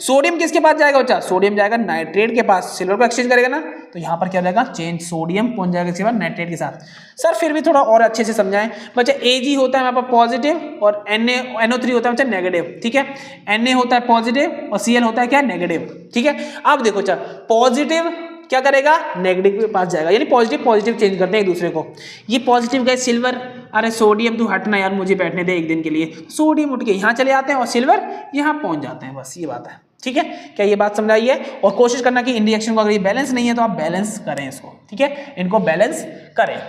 सोडियम किसके पास जाएगा बच्चा, सोडियम जाएगा नाइट्रेट के पास, सिल्वर को एक्सचेंज करेगा ना, तो यहाँ पर क्या हो जाएगा, चेंज, सोडियम पहुंच जाएगा इसके बाद नाइट्रेट के साथ। सर फिर भी थोड़ा और अच्छे से समझाएं बच्चा। Ag होता है हमारे पास पॉजिटिव और NO3 होता है बच्चा नेगेटिव। ठीक है, Na होता है पॉजिटिव और Cl होता है क्या, नेगेटिव। ठीक है, अब देखो बच्चा, पॉजिटिव क्या करेगा, नेगेटिव के पास जाएगा, यानी पॉजिटिव पॉजिटिव चेंज करते हैं एक दूसरे को। ये पॉजिटिव गए सिल्वर, अरे सोडियम तू हटना यार, मुझे बैठने दे एक दिन के लिए, सोडियम उठ के यहाँ चले आते हैं और सिल्वर यहाँ पहुंच जाते हैं, बस ये बात है। ठीक है, क्या ये बात समझाइए, और कोशिश करना कि इन रिएक्शन को अगर ये बैलेंस नहीं है तो आप बैलेंस करें इसको। ठीक है, इनको बैलेंस करें,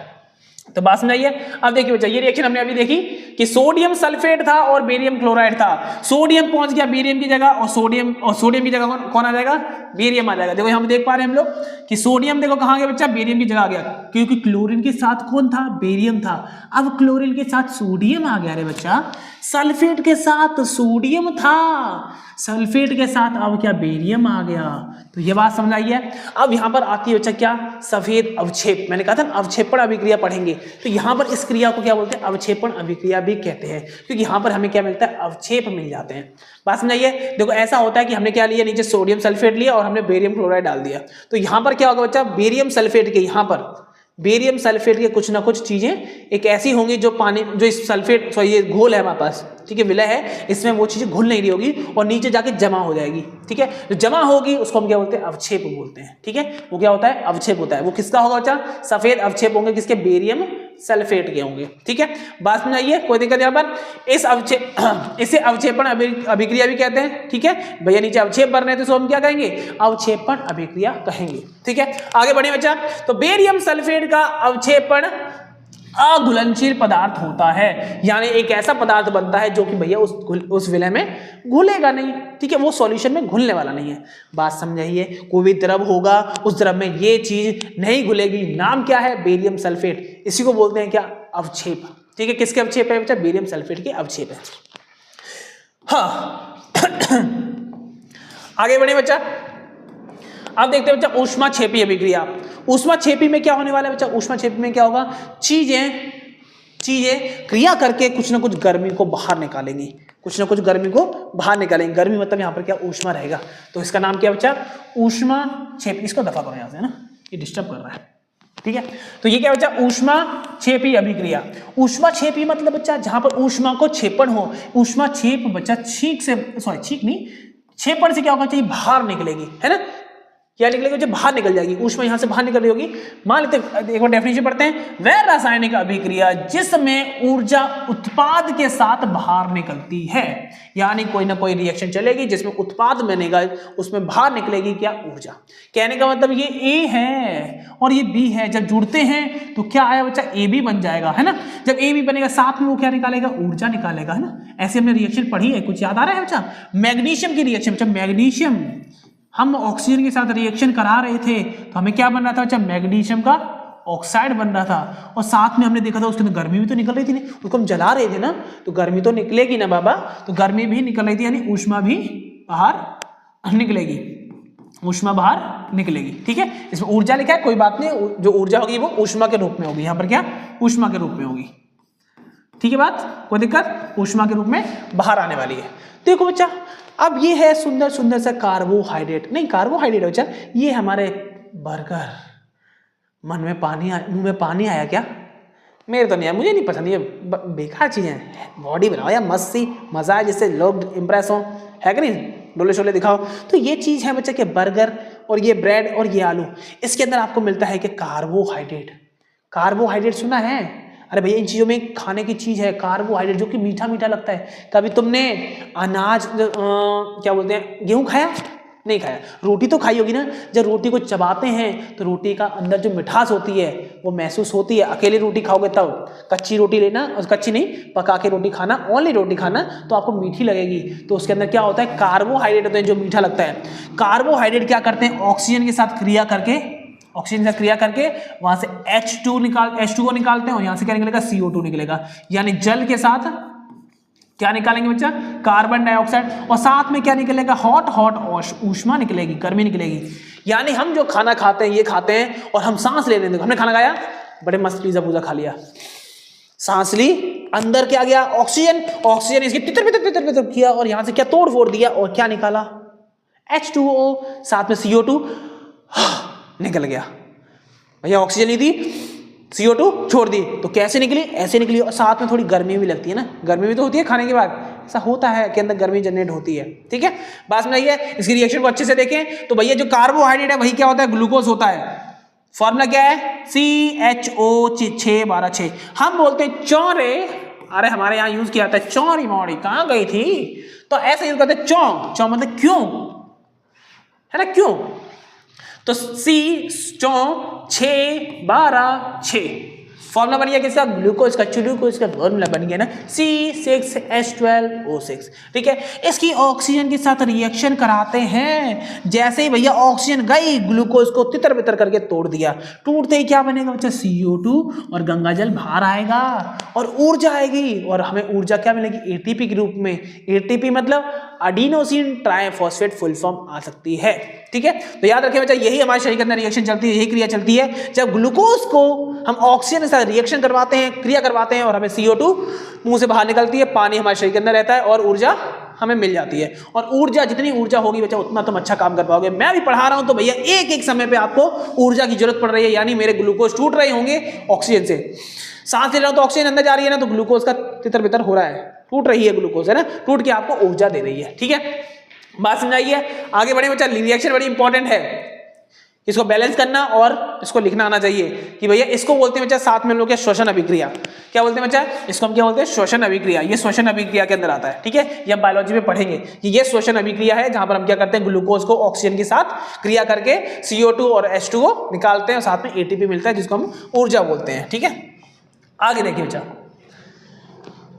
तो बात समझाइए। अब देखिए बच्चा, ये रिएक्शन हमने अभी देखी कि सोडियम सल्फेट था और बेरियम क्लोराइड था, सोडियम पहुंच गया बेरियम की जगह और सोडियम की जगह कौन आ जाएगा, बेरियम आ जाएगा। देखो हम देख पा रहे हैं हम लोग कि सोडियम देखो कहां गया बच्चा, बेरियम की जगह आ गया, क्योंकि क्लोरीन के साथ कौन था, बेरियम था। अब क्लोरीन के साथ सोडियम आ गया रे बच्चा, सल्फेट के साथ सोडियम था, सल्फेट के साथ अब क्या, बेरियम आ गया। तो ये बात समझाइए। अब यहां पर आती है बच्चा क्या, सफेद अवक्षेप। मैंने कहा था अवक्षेपण अभिक्रिया पढ़ेंगे, तो यहां पर इस क्रिया को क्या बोलते हैं, अवक्षेपण अभिक्रिया भी कहते हैं, क्योंकि यहां पर हमें क्या मिलता है, अवक्षेप मिल जाते हैं। बात समझाइए। देखो ऐसा होता है कि हमने क्या लिया, नीचे सोडियम सल्फेट लिया और हमने बेरियम क्लोराइड डाल दिया, तो यहां पर क्या होगा बच्चा, बेरियम सल्फेट के यहां पर बेरियम सल्फेट के कुछ ना कुछ चीजें एक ऐसी होंगी जो पानी, जो इस सल्फेट ये घोल है हमारे पास, ठीक है, विलय है, इसमें वो चीजें घुल नहीं रही होगी और नीचे जाके जमा हो जाएगी। ठीक है, जो जमा होगी उसको हम क्या बोलते हैं, अवक्षेप बोलते हैं। ठीक है, वो क्या होता है, अवक्षेप होता है। वो किसका होगा बच्चा, सफेद अवक्षेप होंगे, किसके, बेरियम सल्फेट के होंगे। ठीक है, बात समझाइए, कोई दिक्कत यहाँ पर। इसे अवक्षेपण अभिक्रिया भी कहते हैं। ठीक है भैया, नीचे अवक्षेप बन रहे हैं तो इसको हम क्या कहेंगे, अवक्षेपण अभिक्रिया कहेंगे। ठीक है, आगे बढ़े बच्चा। तो बेरियम सल्फेट का अवक्षेपण अघुलनशील पदार्थ होता है, यानी एक ऐसा पदार्थ बनता है जो कि भैया उस विलय में घुलेगा नहीं। ठीक है, वो सॉल्यूशन में घुलने वाला नहीं है। बात समझाइए, कोई भी द्रव होगा उस द्रव में ये चीज नहीं घुलेगी, नाम क्या है, बेरियम सल्फेट, इसी को बोलते हैं क्या, अवक्षेप। ठीक है, किसके अवक्षेप है बच्चा, बेरियम सल्फेट के अवक्षेप है। हाँ आगे बढ़े बच्चा। अब देखते हैं बच्चा ऊष्माक्षेपी अभिक्रिया। ऊष्माक्षेपी में क्या होने वाला है बच्चा, ऊष्माक्षेपी में क्या होगा, चीजें क्रिया करके कुछ ना कुछ गर्मी को बाहर निकालेंगी, कुछ ना कुछ गर्मी को बाहर निकालेंगे। गर्मी मतलब यहाँ पर क्या, ऊष्मा रहेगा, तो इसका नाम क्या बच्चा, ऊष्माक्षेपी। इसको दफा करो यहाँ से ना, ये डिस्टर्ब कर रहा है। ठीक है, तो ये क्या बच्चा, ऊष्माक्षेपी अभिक्रिया। ऊष्माक्षेपी मतलब बच्चा जहां पर ऊष्मा को क्षेपण हो। ऊष्माक्षेप बच्चा छींक से, छींक नहीं, क्षेपण से क्या होगा चाहिए, बाहर निकलेगी, है ना। क्या निकलेगी, जो बाहर निकल जाएगी, ऊष्मा यहाँ से बाहर निकल रही होगी। मान लेते हैं, एक बार डेफिनेशन पढ़ते हैं, वह रासायनिक अभिक्रिया जिसमें ऊर्जा उत्पाद के साथ बाहर निकलती है, यानी कोई ना कोई रिएक्शन चलेगी जिसमें उत्पाद बनेगा, उसमें बाहर निकलेगी क्या, ऊर्जा। कहने का मतलब ये ए है और ये बी है, जब जुड़ते हैं तो क्या आया बच्चा, ए बी बन जाएगा, है ना। जब ए बी बनेगा साथ में वो क्या निकालेगा, ऊर्जा निकालेगा, है ना। ऐसे हमने रिएक्शन पढ़ी है, कुछ याद आ रहा है बच्चा। मैग्नीशियम की रिएक्शन, बच्चा मैग्नीशियम हम ऑक्सीजन के साथ रिएक्शन करा रहे थे तो हमें क्या बन रहा था बच्चा, मैग्नीशियम का ऑक्साइड बन रहा था, और साथ में हमने देखा था उसके अंदर गर्मी भी तो निकल रही थी, नहीं उसको हम जला रहे थे ना, तो गर्मी तो निकलेगी ना बाबा, तो गर्मी भी निकल रही थी, यानी ऊष्मा भी बाहर निकलेगी, ऊष्मा बाहर निकलेगी। ठीक है, इसमें ऊर्जा लिखा है, कोई बात नहीं, जो ऊर्जा होगी वो ऊष्मा के रूप में होगी, यहाँ पर क्या, ऊष्मा के रूप में होगी। ठीक है बात, कोई दिक्कत, ऊष्मा के रूप में बाहर आने वाली है। देखो बच्चा, अब ये है सुंदर सुंदर सा कार्बोहाइड्रेट, नहीं कार्बोहाइड्रेट बच्चा, ये हमारे बर्गर, मन में पानी मुंह में पानी आया क्या, मेरे तो नहीं आया, मुझे नहीं पसंद, ये बेकार चीज़ें हैं। बॉडी बनाओ या मस्त सी, मजा है जिससे लोग इंप्रेस हो, है कि नहीं, डोले शोले दिखाओ। तो ये चीज़ है बच्चा कि बर्गर और ये ब्रेड और ये आलू, इसके अंदर आपको मिलता है कि कार्बोहाइड्रेट। कार्बोहाइड्रेट सुना है, अरे भैया इन चीज़ों में खाने की चीज़ है कार्बोहाइड्रेट, जो कि मीठा मीठा लगता है। कभी तुमने अनाज क्या बोलते हैं, गेहूं खाया, नहीं खाया, रोटी तो खाई होगी ना। जब रोटी को चबाते हैं तो रोटी का अंदर जो मिठास होती है वो महसूस होती है। अकेली रोटी खाओगे तब, कच्ची रोटी लेना, और कच्ची नहीं, पका के रोटी खाना, ओनली रोटी खाना, तो आपको मीठी लगेगी। तो उसके अंदर क्या होता है, कार्बोहाइड्रेट होते हैं जो मीठा लगता है। कार्बोहाइड्रेट क्या करते हैं, ऑक्सीजन के साथ क्रिया करके, ऑक्सीजन से क्रिया करके वहां से H2 को निकालते हैं, और यहां से क्या निकलेगा, CO2 निकलेगा। यानी जल के साथ क्या निकालेंगे बच्चा, कार्बन डाइऑक्साइड, और साथ में क्या निकलेगा, हॉट ऊष्मा निकलेगी, गर्मी निकलेगी। यानी हम जो खाना खाते हैं, ये खाते हैं और हम सांस ले रहे हैं। हमने खाना खाया, बड़े मस्त पिज्जा पूजा खा लिया, सांस ली, अंदर क्या गया, ऑक्सीजन इसकी तितर किया, और यहां से क्या तोड़ फोड़ दिया, और क्या निकाला, H2O, साथ में CO2 निकल गया। भैया ऑक्सीजन ली थी, CO2 छोड़ दी, तो कैसे निकली, ऐसे निकली, और साथ में थोड़ी गर्मी भी लगती है ना, गर्मी भी तो होती है खाने के बाद, ऐसा होता है कि अंदर गर्मी जनरेट होती है। ठीक है, बात समझ आई। इसकी रिएक्शन को अच्छे से देखें तो भैया जो कार्बोहाइड्रेट है वही क्या होता है, ग्लूकोज होता है। फॉर्मूला क्या है, CHO612। हम बोलते हैं चौरे, अरे हमारे यहाँ यूज किया जाता है चौरी मौड़ी, कहाँ गई थी, तो ऐसे यूज करते हैं चौ मतलब क्यों, है ना, क्यों। तो C612 फॉर्मूला बन गया किसका, ग्लूकोज का, ग्लूकोज का फॉर्मूला बन गया ना, C6H12O6। ठीक है, इसकी ऑक्सीजन के साथ रिएक्शन कराते हैं, जैसे ही भैया ऑक्सीजन गई, ग्लूकोज को तितर बितर करके तोड़ दिया, टूटते ही क्या बनेगा बच्चा, CO2, और गंगा जल बाहर आएगा और ऊर्जा आएगी, और हमें ऊर्जा क्या मिलेगी, ATP के रूप में। ATP मतलब एडिनोसिन ट्राइफॉस्फेट फुल फॉर्म आ सकती है। ठीक है, तो याद रखें बच्चा, यही हमारे शरीर के अंदर रिएक्शन चलती है, यही क्रिया चलती है। जब ग्लूकोज को हम ऑक्सीजन के साथ रिएक्शन करवाते हैं, क्रिया करवाते हैं, और हमें CO2 मुंह से बाहर निकलती है, पानी हमारे शरीर के अंदर रहता है, और ऊर्जा हमें मिल जाती है। और ऊर्जा, जितनी ऊर्जा होगी बच्चा उतना तुम अच्छा काम कर पाओगे। मैं भी पढ़ा रहा हूं तो भैया एक एक समय पे आपको ऊर्जा की जरूरत पड़ रही है, यानी मेरे ग्लूकोज टूट रहे होंगे ऑक्सीजन से, सांस ले रहा हूं तो ऑक्सीजन अंदर जा रही है ना, तो ग्लूकोज का तितर बितर हो रहा है, टूट रही है ग्लूकोज, है ना, टूट के आपको ऊर्जा दे रही है। ठीक है, बात समझाइए, आगे बढ़े बच्चा। रिएक्शन बड़ी इंपॉर्टेंट है, इसको बैलेंस करना और इसको लिखना आना चाहिए कि भैया इसको बोलते हैं बच्चा, साथ में हम लोग क्या, श्वसन अभिक्रिया। क्या बोलते हैं बच्चा, इसको हम क्या बोलते हैं, श्वसन अभिक्रिया। ये श्वसन अभिक्रिया के अंदर आता है। ठीक है, ये हम बायोलॉजी में पढ़ेंगे कि ये श्वसन अभिक्रिया है, जहां पर हम क्या करते हैं, ग्लूकोज को ऑक्सीजन के साथ क्रिया करके CO2 और H2O निकालते हैं, और साथ में ATP मिलता है, जिसको हम ऊर्जा बोलते हैं। ठीक है, आगे देखिए बच्चा,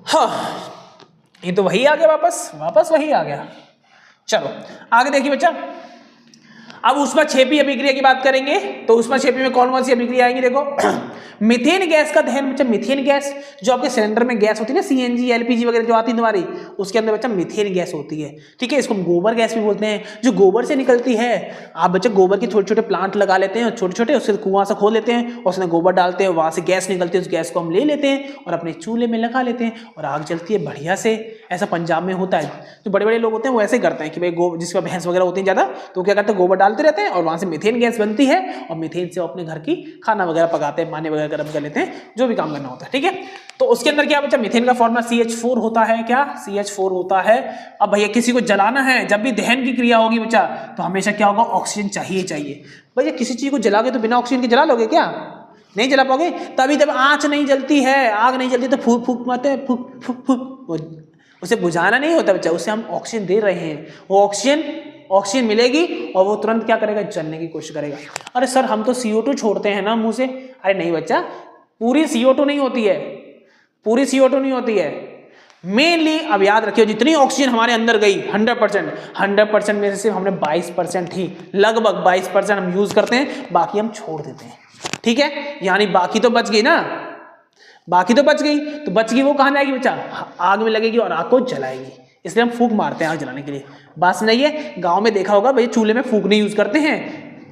हाँ ये तो वही आ गया, वापस वही आ गया। चलो आगे देखिए बच्चा, अब ऊष्माक्षेपी अभिक्रिया की बात करेंगे। तो ऊष्माक्षेपी में कौन कौन सी अभिक्रिया आएंगी, देखो मीथेन गैस का दहन। बच्चा मीथेन गैस जो आपके सिलेंडर में गैस होती है ना, CNG LPG वगैरह जो आती है तुम्हारी, उसके अंदर बच्चा मीथेन गैस होती है। ठीक है, इसको गोबर गैस भी बोलते हैं, जो गोबर से निकलती है। आप बच्चा गोबर के छोटे छोटे प्लांट लगा लेते हैं, छोटे छोटे, उससे कुआं से खोद लेते हैं, और उसमें गोबर डालते हैं, वहां से गैस निकलती है, उस गैस को हम ले लेते हैं और अपने चूल्हे में लगा लेते हैं, और आग जलती है बढ़िया से, ऐसा पंजाब में होता है। जो बड़े बड़े लोग होते हैं वो ऐसे करते हैं कि भाई जिसका भैंस वगैरह होती है ज़्यादा, तो क्या करते हैं गोबर डालते रहते हैं और वहाँ से मीथेन गैस बनती है और मीथेन से वो अपने घर की खाना वगैरह पकाते हैं, पानी वगैरह गर्म कर लेते हैं, जो भी काम करना होता है। ठीक है, तो उसके अंदर क्या बच्चा, मीथेन का फॉर्मूला CH4 होता है। क्या CH4 होता है। अब भैया किसी को जलाना है, जब भी दहन की क्रिया होगी बच्चा, तो हमेशा क्या होगा, ऑक्सीजन चाहिए। भैया किसी चीज को जलाओगे तो बिना ऑक्सीजन के जला लोगे क्या, नहीं जला पाओगे। तभी जब आँच नहीं जलती है, आग नहीं जलती, तो फूक फूक मारते हैं, फूक फूक फूक, उसे बुझाना नहीं होता बच्चा, उसे हम ऑक्सीजन दे रहे हैं, वो ऑक्सीजन मिलेगी और वो तुरंत क्या करेगा, जलने की कोशिश करेगा। अरे सर हम तो CO2 छोड़ते हैं ना मुंह से। अरे नहीं बच्चा, पूरी CO2 नहीं होती है, पूरी CO2 नहीं होती है। मेनली अब याद रखिए, जितनी ऑक्सीजन हमारे अंदर गई 100% में से सिर्फ हमने 22% ही, लगभग 22% हम यूज करते हैं, बाकी हम छोड़ देते हैं। ठीक है, यानी बाकी तो बच गई ना, बाकी तो बच गई, तो बच गई वो कहां जाएगी बच्चा, आग में लगेगी और आग को जलाएगी। इसलिए हम फूंक मारते हैं आग जलाने के लिए। बात सुनाइए, गांव में देखा होगा भैया चूल्हे में फूंक नहीं यूज करते हैं,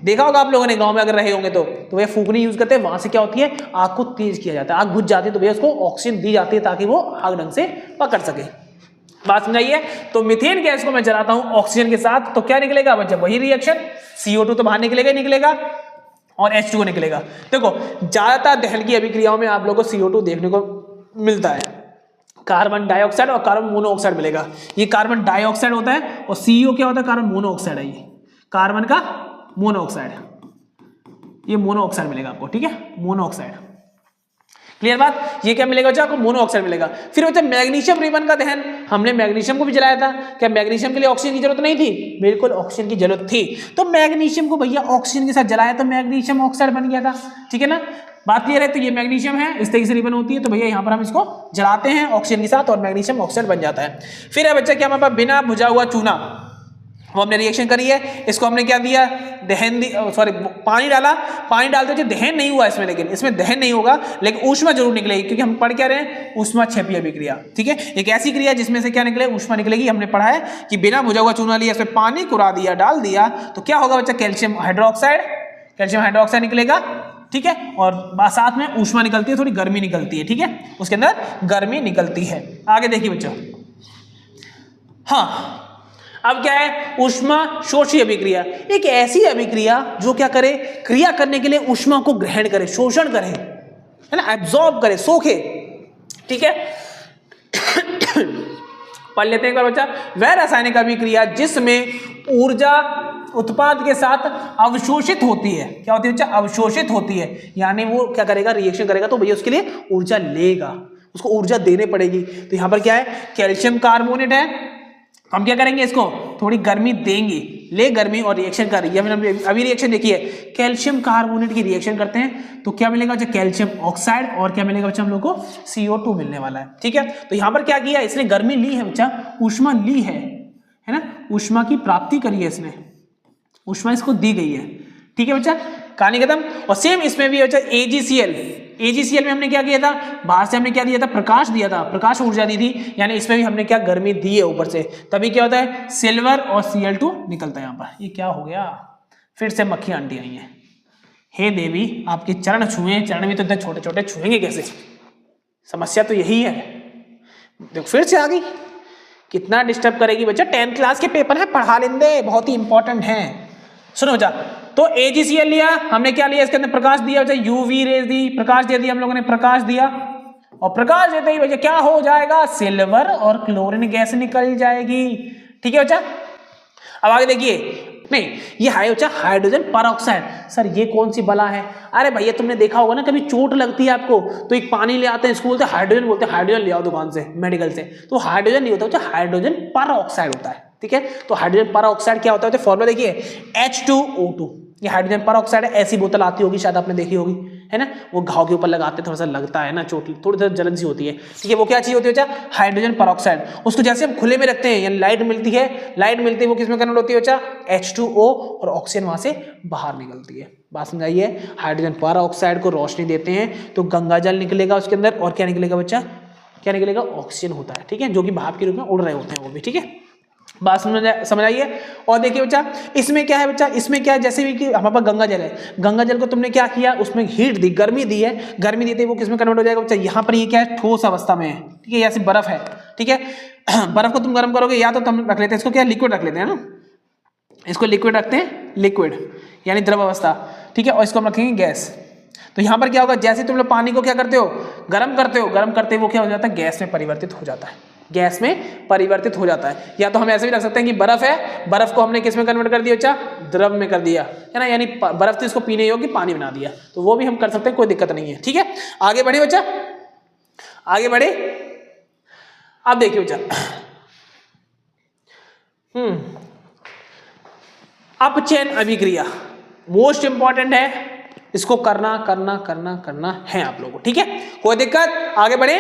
देखा होगा आप लोगों ने, गांव में अगर रहे होंगे तो भैया फूंकनी यूज करते हैं। वहां से क्या होती है, आग को तेज किया जाता है, आग बुझ जाती है तो भैया उसको ऑक्सीजन दी जाती है ताकि वो आग ढंग से पकड़ सके। बात समझाइए। तो मीथेन गैस को मैं जलाता हूं ऑक्सीजन के साथ, तो क्या निकलेगा बच्चा, वही रिएक्शन, CO2 तो बाहर निकलेगा ही निकलेगा और H2O निकलेगा। देखो ज्यादातर दहन की अभिक्रियाओं में आप लोगों को CO2 देखने को मिलता है, कार्बन डाइऑक्साइड और कार्बन मोनोऑक्साइड मिलेगा। ये कार्बन डाइऑक्साइड होता है और CO क्या होता है, कार्बन मोनोऑक्साइड है, ये कार्बन का मोनोऑक्साइड, ये मोनोऑक्साइड मिलेगा आपको। ठीक है, मोनोऑक्साइड, क्लियर बात। ये क्या मिलेगा बच्चा, आपको मोनोऑक्साइड मिलेगा। फिर बच्चा मैग्नीशियम रिबन का दहन, हमने मैग्नीशियम को भी जलाया था। क्या मैग्नीशियम के लिए ऑक्सीजन की जरूरत नहीं थी, बिल्कुल ऑक्सीजन की जरूरत थी। तो मैग्नीशियम को भैया ऑक्सीजन के साथ जलाया तो मैग्नीशियम ऑक्साइड बन गया था। ठीक है ना, बात क्लियर है। तो ये मैग्नीशियम है, इस तरीके से रिबन होती है, तो भैया यहाँ पर हम इसको जलाते हैं ऑक्सीजन के साथ और मैग्नीशियम ऑक्साइड बन जाता है। फिर है बच्चा क्या हमारे पास, बिना बुझा हुआ चूना, वो हमने रिएक्शन करी है, इसको हमने क्या दिया, दहन सॉरी पानी डाला, पानी डालते हुए दहन नहीं हुआ इसमें, लेकिन इसमें दहन नहीं होगा, लेकिन ऊष्मा जरूर निकलेगी, क्योंकि हम पढ़ क्या रहे हैं, ऊष्माक्षेपीय अभिक्रिया। ठीक है, एक ऐसी क्रिया जिसमें से क्या निकले, ऊष्मा निकलेगी। हमने पढ़ा है कि बिना बुझा हुआ चूना लिया, इसमें पानी कुरा दिया, डाल दिया, तो क्या होगा बच्चा, कैल्शियम हाइड्रोक्साइड निकलेगा। ठीक है, और साथ में ऊष्मा निकलती है, थोड़ी गर्मी निकलती है। ठीक है, उसके अंदर गर्मी निकलती है। आगे देखिए बच्चा, हाँ अब क्या है, ऊष्मा शोषी अभिक्रिया, एक ऐसी अभिक्रिया जो क्या करे, क्रिया करने के लिए ऊष्मा को ग्रहण करे, शोषण करे, है ना, एब्जॉर्ब करे, सोखे। ठीक है, पढ़ लेते हैं एक बार बच्चा, वह रासायनिक अभिक्रिया जिसमें ऊर्जा उत्पाद के साथ अवशोषित होती है। क्या होती है बच्चा, अवशोषित होती है, यानी वो क्या करेगा, रिएक्शन करेगा तो भैया उसके लिए ऊर्जा लेगा, उसको ऊर्जा देने पड़ेगी। तो यहां पर क्या है, कैल्शियम कार्बोनेट है, हम क्या करेंगे, इसको थोड़ी गर्मी देंगे, ले गर्मी और रिएक्शन कर रही है। हमने अभी रिएक्शन देखी है, कैल्शियम कार्बोनेट की रिएक्शन करते हैं तो क्या मिलेगा बच्चा, कैल्शियम ऑक्साइड, और क्या मिलेगा बच्चा, हम लोग को CO2 मिलने वाला है। ठीक है, तो यहाँ पर क्या किया, इसने गर्मी ली है बच्चा, ऊष्मा ली है ना, ऊष्मा की प्राप्ति करी है इसने, ऊष्मा इसको दी गई है। ठीक है बच्चा, कहानी खत्म। और सेम इसमें भी बच्चा AgCl में हमने क्या किया था, बाहर से हमने क्या दिया था, प्रकाश दिया था, प्रकाश ऊर्जा दी थी, यानी इसमें भी हमने क्या, गर्मी दी है ऊपर से, तभी क्या होता है, सिल्वर और Cl2 निकलता है यहाँ पर। ये क्या हो गया, फिर से मक्खियां अंटी आई हैं। हे देवी आपके चरण छुए, चरण में तो इतने छोटे छोटे छुएंगे कैसे, समस्या तो यही है। देखो फिर से आ गई, कितना डिस्टर्ब करेगी बच्चा, 10th क्लास के पेपर है, पढ़ा लेंगे, बहुत ही इंपॉर्टेंट है। सुनो बच्चा, तो AgCl लिया हमने, क्या लिया, इसके अंदर प्रकाश दिया बच्चा, UV रेज दी, प्रकाश दे दिया हम लोगों ने, प्रकाश दिया, और प्रकाश देते ही बच्चा क्या हो जाएगा, सिल्वर और क्लोरीन गैस निकल जाएगी। ठीक है बच्चा, अब आगे देखिए, नहीं ये है बच्चा हाइड्रोजन परऑक्साइड। सर ये कौन सी बला है, अरे भैया तुमने देखा होगा ना, कभी चोट लगती है आपको तो एक पानी ले आते हैं, इसको बोलते हैं हाइड्रोजन, बोलते हैं हाइड्रोजन ले आओ दुकान से, मेडिकल से, तो हाइड्रोजन नहीं होता बच्चा, हाइड्रोजन परऑक्साइड होता है। ठीक है, तो हाइड्रोजन परऑक्साइड क्या होता है, फॉर्मूला देखिए, H2O2, ये हाइड्रोजन परऑक्साइड है। ऐसी बोतल आती होगी, शायद आपने देखी होगी, है ना, वो घाव के ऊपर लगाते हैं, थोड़ा सा लगता है ना, चोट, थोड़ी सी जलन सी होती है। ठीक है, वो क्या चीज होती है बच्चा, हाइड्रोजन परऑक्साइड। उसको जैसे हम खुले में रखते हैं, यानी लाइट मिलती है, वो किसमें कन्वर्ट होती है बच्चा, H2O, और ऑक्सीजन वहां से बाहर निकलती है। बात समझाइए, हाइड्रोजन परऑक्साइड को रोशनी देते हैं तो गंगा जल निकलेगा उसके अंदर, और क्या निकलेगा बच्चा, क्या निकलेगा, ऑक्सीजन होता है। ठीक है, जो कि भाप के रूप में उड़ रहे होते हैं वो भी। ठीक है, बात समझ आइए। और देखिए बच्चा, इसमें क्या है बच्चा, इसमें क्या है, जैसे भी कि हमारे पास गंगा जल है, गंगा जल को तुमने क्या किया, उसमें हीट दी, गर्मी दी है, गर्मी देते वो किसमें कन्वर्ट हो जाएगा बच्चा, यहाँ पर ये क्या है, ठोस अवस्था में है। ठीक है, ऐसे बर्फ है। ठीक है, बर्फ को तुम गर्म करोगे या तो तुम रख लेते हैं इसको क्या, लिक्विड रख लेते हैं ना, इसको लिक्विड रखते हैं, लिक्विड यानी द्रव अवस्था, ठीक है, और इसको हम रखेंगे गैस। तो यहाँ पर क्या होगा, जैसे तुम लोग पानी को क्या करते हो, गर्म करते हो, गर्म करते वो क्या हो जाता है, गैस में परिवर्तित हो जाता है, गैस में परिवर्तित हो जाता है। या तो हम ऐसे भी रख सकते हैं कि बर्फ है, बर्फ को हमने किस में कन्वर्ट कर दिया बच्चा, द्रव में कर दिया है ना, यानी बर्फ थी इसको पीने योग्य पानी बना दिया, तो वो भी हम कर सकते हैं, कोई दिक्कत नहीं है। ठीक है, आगे बढ़े बच्चा, आगे बढ़े। अब देखिए बच्चा, अपचयन अभिक्रिया मोस्ट इंपॉर्टेंट है, इसको करना करना करना करना है आप लोगों को। ठीक है, कोई दिक्कत, आगे बढ़े।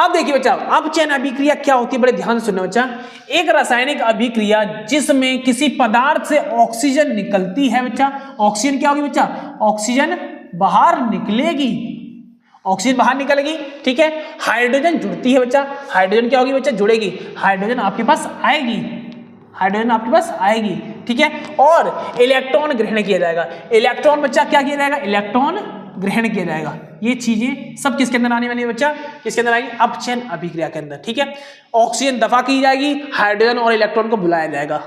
अब देखिए बच्चा, अपचयन अभिक्रिया क्या होती है, बड़े ध्यान से सुनना बच्चा। एक रासायनिक अभिक्रिया जिसमें किसी पदार्थ से ऑक्सीजन निकलती है बच्चा, ऑक्सीजन क्या होगी बच्चा, ऑक्सीजन बाहर निकलेगी, ऑक्सीजन बाहर निकलेगी, ठीक है। हाइड्रोजन जुड़ती है बच्चा, हाइड्रोजन क्या होगी बच्चा, जुड़ेगी, हाइड्रोजन आपके पास आएगी, हाइड्रोजन आपके पास आएगी, ठीक है। और इलेक्ट्रॉन ग्रहण किया जाएगा, इलेक्ट्रॉन बच्चा क्या किया जाएगा, इलेक्ट्रॉन ग्रहण किया जाएगा। ये चीजें सब किसके अंदर आने वाली है बच्चा, किसके अंदर आएगी, अपचयन अभिक्रिया के अंदर, ठीक है। ऑक्सीजन दफा की जाएगी, हाइड्रोजन और इलेक्ट्रॉन को बुलाया जाएगा,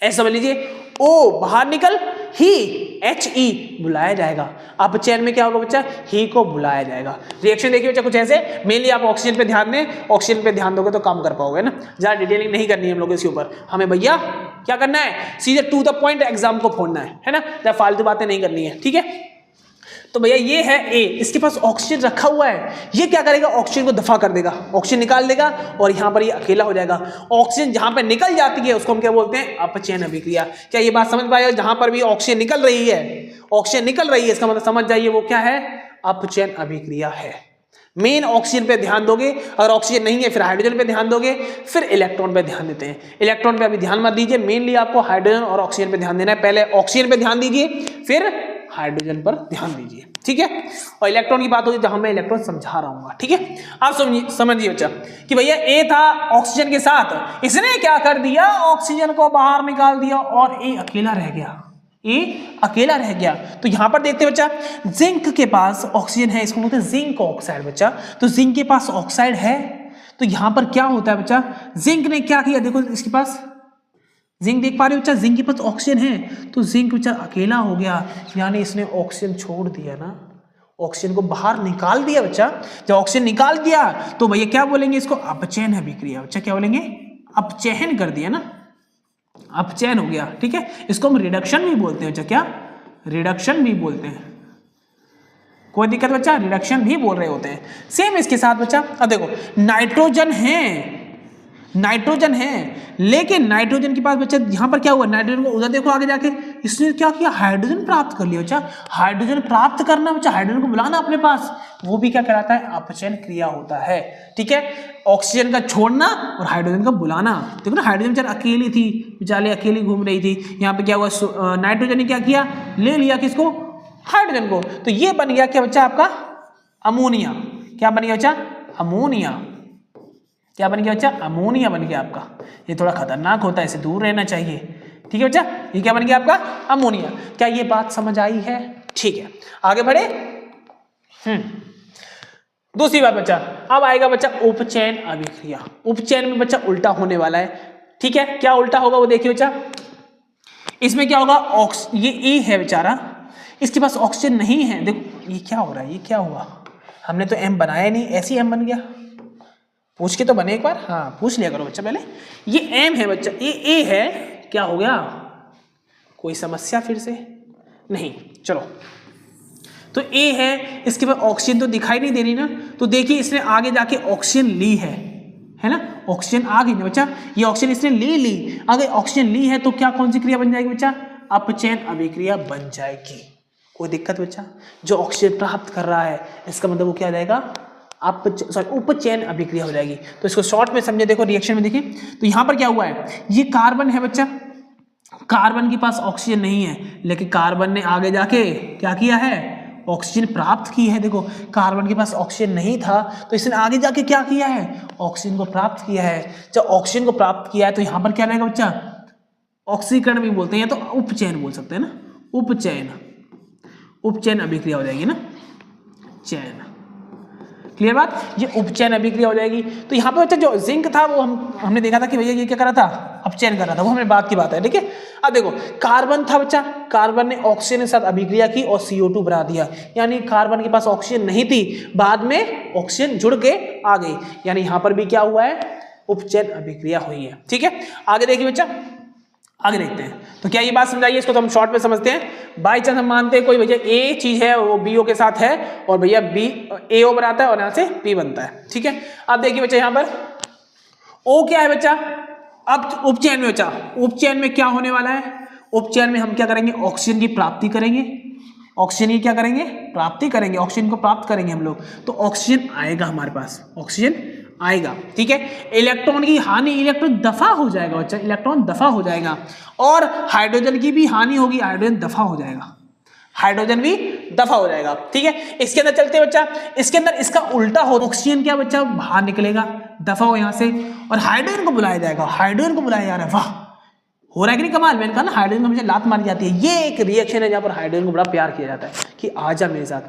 ऐसा समझ लीजिए। ओ बाहर निकल, ही He बुलाया जाएगा। अपचयन में क्या होगा बच्चा, ही को बुलाया जाएगा। रिएक्शन देखिए बच्चा कुछ ऐसे, मेनली आप ऑक्सीजन पे ध्यान दें, ऑक्सीजन पे ध्यान दोगे तो काम कर पाओगे ना, ज्यादा डिटेलिंग नहीं करनी है हम लोग इसके ऊपर, हमें भैया क्या करना है, सीधे टू द पॉइंट एग्जाम को फोड़ना है ना, ज्यादा फालतू बातें नहीं करनी है, ठीक है। तो भैया ये है ए, इसके पास ऑक्सीजन रखा हुआ है, ये क्या करेगा, ऑक्सीजन को दफा कर देगा, ऑक्सीजन निकाल देगा और यहाँ पर ये अकेला हो जाएगा। ऑक्सीजन जहां पे निकल जाती है उसको हम क्या बोलते हैं, अपचयन अभिक्रिया। क्या ये बात समझ पाए, जहां पर भी ऑक्सीजन निकल रही है, ऑक्सीजन निकल रही है, इसका मतलब समझ जाइए वो क्या है, अपचयन अभिक्रिया है। मेन ऑक्सीजन पे ध्यान दोगे, अगर ऑक्सीजन नहीं है फिर हाइड्रोजन पे ध्यान दोगे, फिर इलेक्ट्रॉन पे ध्यान देते हैं। इलेक्ट्रॉन पे अभी ध्यान मत दीजिए, मेनली आपको हाइड्रोजन और ऑक्सीजन पे ध्यान देना है। पहले ऑक्सीजन पे ध्यान दीजिए, फिर हाइड्रोजन पर ध्यान दीजिए, ठीक है। और इलेक्ट्रॉन की बात होगी जहां मैं इलेक्ट्रॉन समझा रहा हूँ, ठीक है। आप समझिए बच्चा कि भैया ए था ऑक्सीजन के साथ, इसने क्या कर दिया, ऑक्सीजन को बाहर निकाल दिया और ए अकेला रह गया, ए अकेला रह गया। तो यहां पर देखते बच्चा, जिंक के पास ऑक्सीजन है, इसको बोलते हैं जिंक ऑक्साइड बच्चा। तो जिंक के पास ऑक्साइड है, तो यहां पर क्या होता है बच्चा, जिंक ने क्या किया, देखो इसके पास जिंक देख पा रहे हो बच्चा, जिंक के पास ऑक्सीजन है, तो जिंक बच्चा अकेला हो गया, यानी इसने ऑक्सीजन छोड़ दिया ना, ऑक्सीजन को बाहर निकाल दिया बच्चा। जब ऑक्सीजन निकाल दिया तो भैया क्या बोलेंगे इसको, अपचयन अभिक्रिया बच्चा, क्या बोलेंगे, अपचयन कर दिया ना, अपचयन हो गया, ठीक है। इसको हम रिडक्शन भी बोलते हैं बच्चा, क्या, रिडक्शन भी बोलते हैं, कोई दिक्कत बच्चा, रिडक्शन भी बोल रहे होते हैं। सेम इसके साथ बच्चा, अब देखो नाइट्रोजन है, नाइट्रोजन है, लेकिन नाइट्रोजन के पास बच्चा यहां पर क्या हुआ, नाइट्रोजन को उधर देखो आगे जाके, इसने क्या किया, हाइड्रोजन प्राप्त कर लिया बच्चा। हाइड्रोजन प्राप्त करना बच्चा, हाइड्रोजन को बुलाना अपने पास, वो भी क्या कहलाता है, अपचयन क्रिया होता है, ठीक है। ऑक्सीजन का छोड़ना और हाइड्रोजन का बुलाना। देखो ना, हाइड्रोजन बेचारा अकेली थी, बेचारी अकेली घूम रही थी, यहाँ पे क्या हुआ, नाइट्रोजन ने क्या किया, ले लिया किसको, हाइड्रोजन को, तो ये बन गया क्या बच्चा, आपका अमोनिया। क्या बन गया बच्चा, अमोनिया। क्या बन गया बच्चा, अमोनिया बन गया आपका। ये थोड़ा खतरनाक होता है, इसे दूर रहना चाहिए, ठीक है बच्चा। ये क्या बन गया आपका, अमोनिया। क्या ये बात समझ आई है, ठीक है, आगे बढ़े। दूसरी बात बच्चा, अब आएगा बच्चा उपचयन अभिक्रिया। उपचयन में बच्चा उल्टा होने वाला है, ठीक है। क्या उल्टा होगा वो देखिए बच्चा, इसमें क्या होगा, ये ए है बेचारा, इसके पास ऑक्सीजन नहीं है, देखो ये क्या हो रहा है, ये क्या हुआ, हमने तो एम बनाया नहीं, ऐसे एम बन गया, पूछ के तो बने एक बार, हाँ पूछ लिया करो बच्चा पहले। ये एम है बच्चा, ये ए है, क्या हो गया, कोई समस्या फिर से नहीं, चलो। तो ए है, इसके बाद ऑक्सीजन तो दिखाई नहीं दे रही ना, तो देखिए इसने आगे जाके ऑक्सीजन ली है ना, ऑक्सीजन आ गई ना बच्चा, ये ऑक्सीजन इसने ले ली, अगर ऑक्सीजन ली है तो क्या, कौन सी क्रिया बन जाएगी बच्चा, अपचयन अभिक्रिया बन जाएगी। कोई दिक्कत बच्चा, जो ऑक्सीजन प्राप्त कर रहा है इसका मतलब वो क्या आ जाएगा, उपचयन अभिक्रिया हो जाएगी। तो इसको शॉर्ट में समझे, देखो रिएक्शन में देखिए, तो यहां पर क्या हुआ है, ये कार्बन है बच्चा, कार्बन के पास ऑक्सीजन नहीं है, लेकिन कार्बन ने आगे जाके क्या किया है, ऑक्सीजन प्राप्त की है। देखो कार्बन के पास ऑक्सीजन नहीं था, तो इसने आगे जाके क्या किया है, ऑक्सीजन को प्राप्त किया है। जब ऑक्सीजन को प्राप्त किया है तो यहां पर क्या रहेगा बच्चा, ऑक्सीकरण भी बोलते हैं, या तो उपचयन बोल सकते हैं ना, उपचयन, उपचयन अभिक्रिया हो जाएगी ना, चयन, क्लियर बात, ये उपचयन अभिक्रिया हो जाएगी। तो यहाँ पे बच्चा जो जिंक था वो हमने देखा था कि भैया ये क्या कर रहा था, अपचयन कर रहा था, वो हमें बात की बात है, ठीक है। अब देखो कार्बन था बच्चा, कार्बन ने ऑक्सीजन के साथ अभिक्रिया की और CO2 बना दिया, यानी कार्बन के पास ऑक्सीजन नहीं थी, बाद में ऑक्सीजन जुड़ के आ गई, यानी यहाँ पर भी क्या हुआ है, उपचयन अभिक्रिया हुई है, ठीक है। आगे देखिए बच्चा, आगे देखते हैं। तो क्या ये बात समझाइए, इसको तो हम शॉर्ट में समझते हैं। बाई चांस हम मानते हैं कोई भैया ए चीज है वो BO के साथ है और भैया AO बनाता है और यहाँ से P बनता है, ठीक है। अब देखिए बच्चा यहाँ पर O क्या है बच्चा, अब उपचयन में बच्चा, उपचयन में क्या होने वाला है, उपचयन में हम क्या करेंगे, ऑक्सीजन की प्राप्ति करेंगे, ऑक्सीजन की क्या करेंगे, प्राप्ति करेंगे, ऑक्सीजन को प्राप्त करेंगे हम लोग, तो ऑक्सीजन आएगा हमारे पास, ऑक्सीजन आएगा, ठीक है। इलेक्ट्रॉन की हानि, इलेक्ट्रॉन दफा हो जाएगा बच्चा, इलेक्ट्रॉन दफा हो जाएगा, और हाइड्रोजन की भी हानि होगी, हाइड्रोजन दफा हो जाएगा, हाइड्रोजन भी दफा हो जाएगा, ठीक है। इसके अंदर चलते हैं बच्चा, इसके अंदर इसका उल्टा हो, ऑक्सीजन क्या बच्चा बाहर निकलेगा, दफा हो यहाँ से, और हाइड्रोजन को बुलाया जाएगा, हाइड्रोजन को बुलाया जा रहा है, वाह हो रहा है कि नहीं कमाल। मैंने कहा ना हाइड्रोजन को मुझे लात मारी जाती है, ये एक रिएक्शन है जहाँ पर हाइड्रोजन को बड़ा प्यार किया जाता है कि आजा मेरे साथ,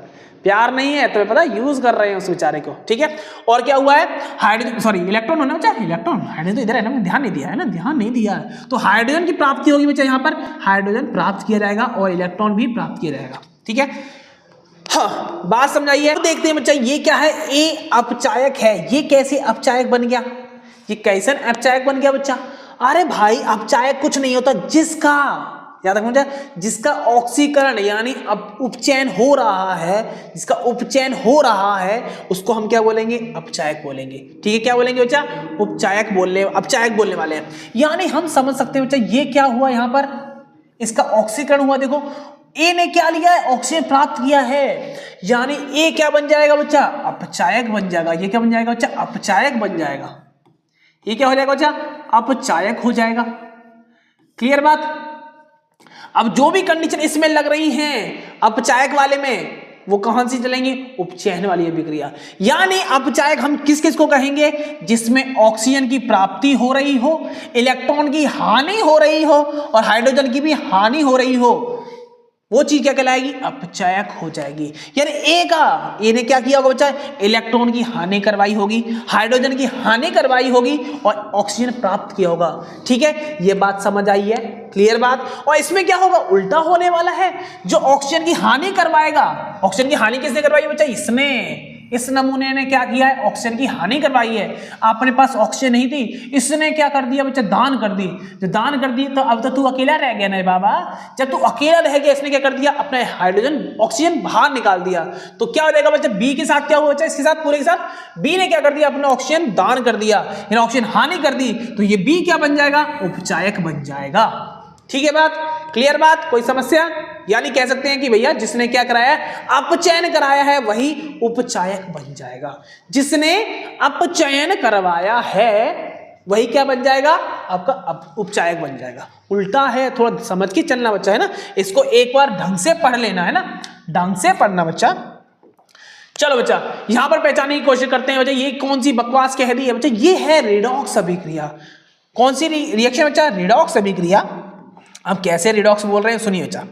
प्यार नहीं है तुम्हें पता, यूज कर रहे हैं उस बेचारे को, ठीक है। और क्या हुआ है, हाइड्रोजन सॉरी इलेक्ट्रॉन होना बच्चा, इलेक्ट्रॉन, हाइड्रोजन तो इधर है ना, ध्यान नहीं दिया है ना, ध्यान नहीं दिया है, तो हाइड्रोजन की प्राप्ति होगी बच्चा, यहाँ पर हाइड्रोजन प्राप्त किया जाएगा और इलेक्ट्रॉन भी प्राप्त किया जाएगा, ठीक है। हाँ बात समझाइए, तो देखते हैं बच्चा ये क्या है, ए अपचायक है, ये कैसे अपचायक बन गया, ये कैसे अपचायक बन गया बच्चा, अरे भाई अपचायक कुछ नहीं होता जिसका, याद रखना, जिसका ऑक्सीकरण यानी उपचयन हो रहा है, जिसका उपचयन हो रहा है उसको हम क्या बोलेंगे, अपचायक बोलेंगे, ठीक है। क्या बोलेंगे बच्चा, अपचायक बोलने वाले हैं। यानी हम समझ सकते हैं बच्चा ये क्या हुआ, यहाँ पर इसका ऑक्सीकरण हुआ, देखो ए ने क्या लिया है, ऑक्सीजन प्राप्त किया है, यानी ए क्या बन जाएगा बच्चा, अपचायक बन जाएगा, ये क्या बन जाएगा बच्चा, अपचायक बन जाएगा, ये क्या हो जाएगा बच्चा, अपचायक हो जाएगा, क्लियर बात। अब जो भी कंडीशन इसमें लग रही हैं अपचायक वाले में, वो कहां से चलेंगी, उपचयन वाली अभिक्रिया, यानी अपचायक हम किस किस को कहेंगे, जिसमें ऑक्सीजन की प्राप्ति हो रही हो, इलेक्ट्रॉन की हानि हो रही हो और हाइड्रोजन की भी हानि हो रही हो, वो चीज क्या कहलाएगी, अपचायक हो जाएगी। यानी ए ने क्या किया होगा बच्चा, इलेक्ट्रॉन की हानि करवाई होगी, हाइड्रोजन की हानि करवाई होगी और ऑक्सीजन प्राप्त किया होगा, ठीक है। ये बात समझ आई है, क्लियर बात। और इसमें क्या होगा, उल्टा होने वाला है, जो ऑक्सीजन की हानि करवाएगा, ऑक्सीजन की हानि किसने करवाई है बच्चा, इसने, इस नमूने ने क्या किया है, ऑक्सीजन की हानि करवाई है। अपने पास ऑक्सीजन नहीं थी, इसने क्या कर दिया बच्चा, दान कर दी, जो दान कर दी तो अब तो तू अकेला रह गया ना बाबा, जब तू अकेला रह गया इसने क्या कर दिया, अपने हाइड्रोजन ऑक्सीजन बाहर निकाल दिया, तो क्या हो जाएगा बच्चा, बी के साथ क्या हुआ बच्चा, इसके साथ पूरे के साथ बी ने क्या कर दिया, अपना ऑक्सीजन दान कर दिया, यानी ऑक्सीजन हानि कर दी, तो ये बी क्या बन जाएगा, उपचायक बन जाएगा, ठीक है बात, क्लियर बात, कोई समस्या। यानी कह सकते हैं कि भैया जिसने क्या कराया है, अपचयन कराया है, वही उपचायक बन जाएगा, जिसने अपचयन करवाया है वही क्या बन जाएगा, आपका उपचायक बन जाएगा। उल्टा है, थोड़ा समझ के चलना बच्चा, है ना, इसको एक बार ढंग से पढ़ लेना, है ना, ढंग से पढ़ना बच्चा। चलो बच्चा यहां पर पहचानने की कोशिश करते हैं बच्चा, ये कौन सी बकवास कह दी है बच्चा, ये है रिडॉक्स अभिक्रिया। कौन सी रिएक्शन बच्चा, रिडॉक्स अभिक्रिया। अब कैसे रिडॉक्स बोल रहे हैं सुनिए बच्चा,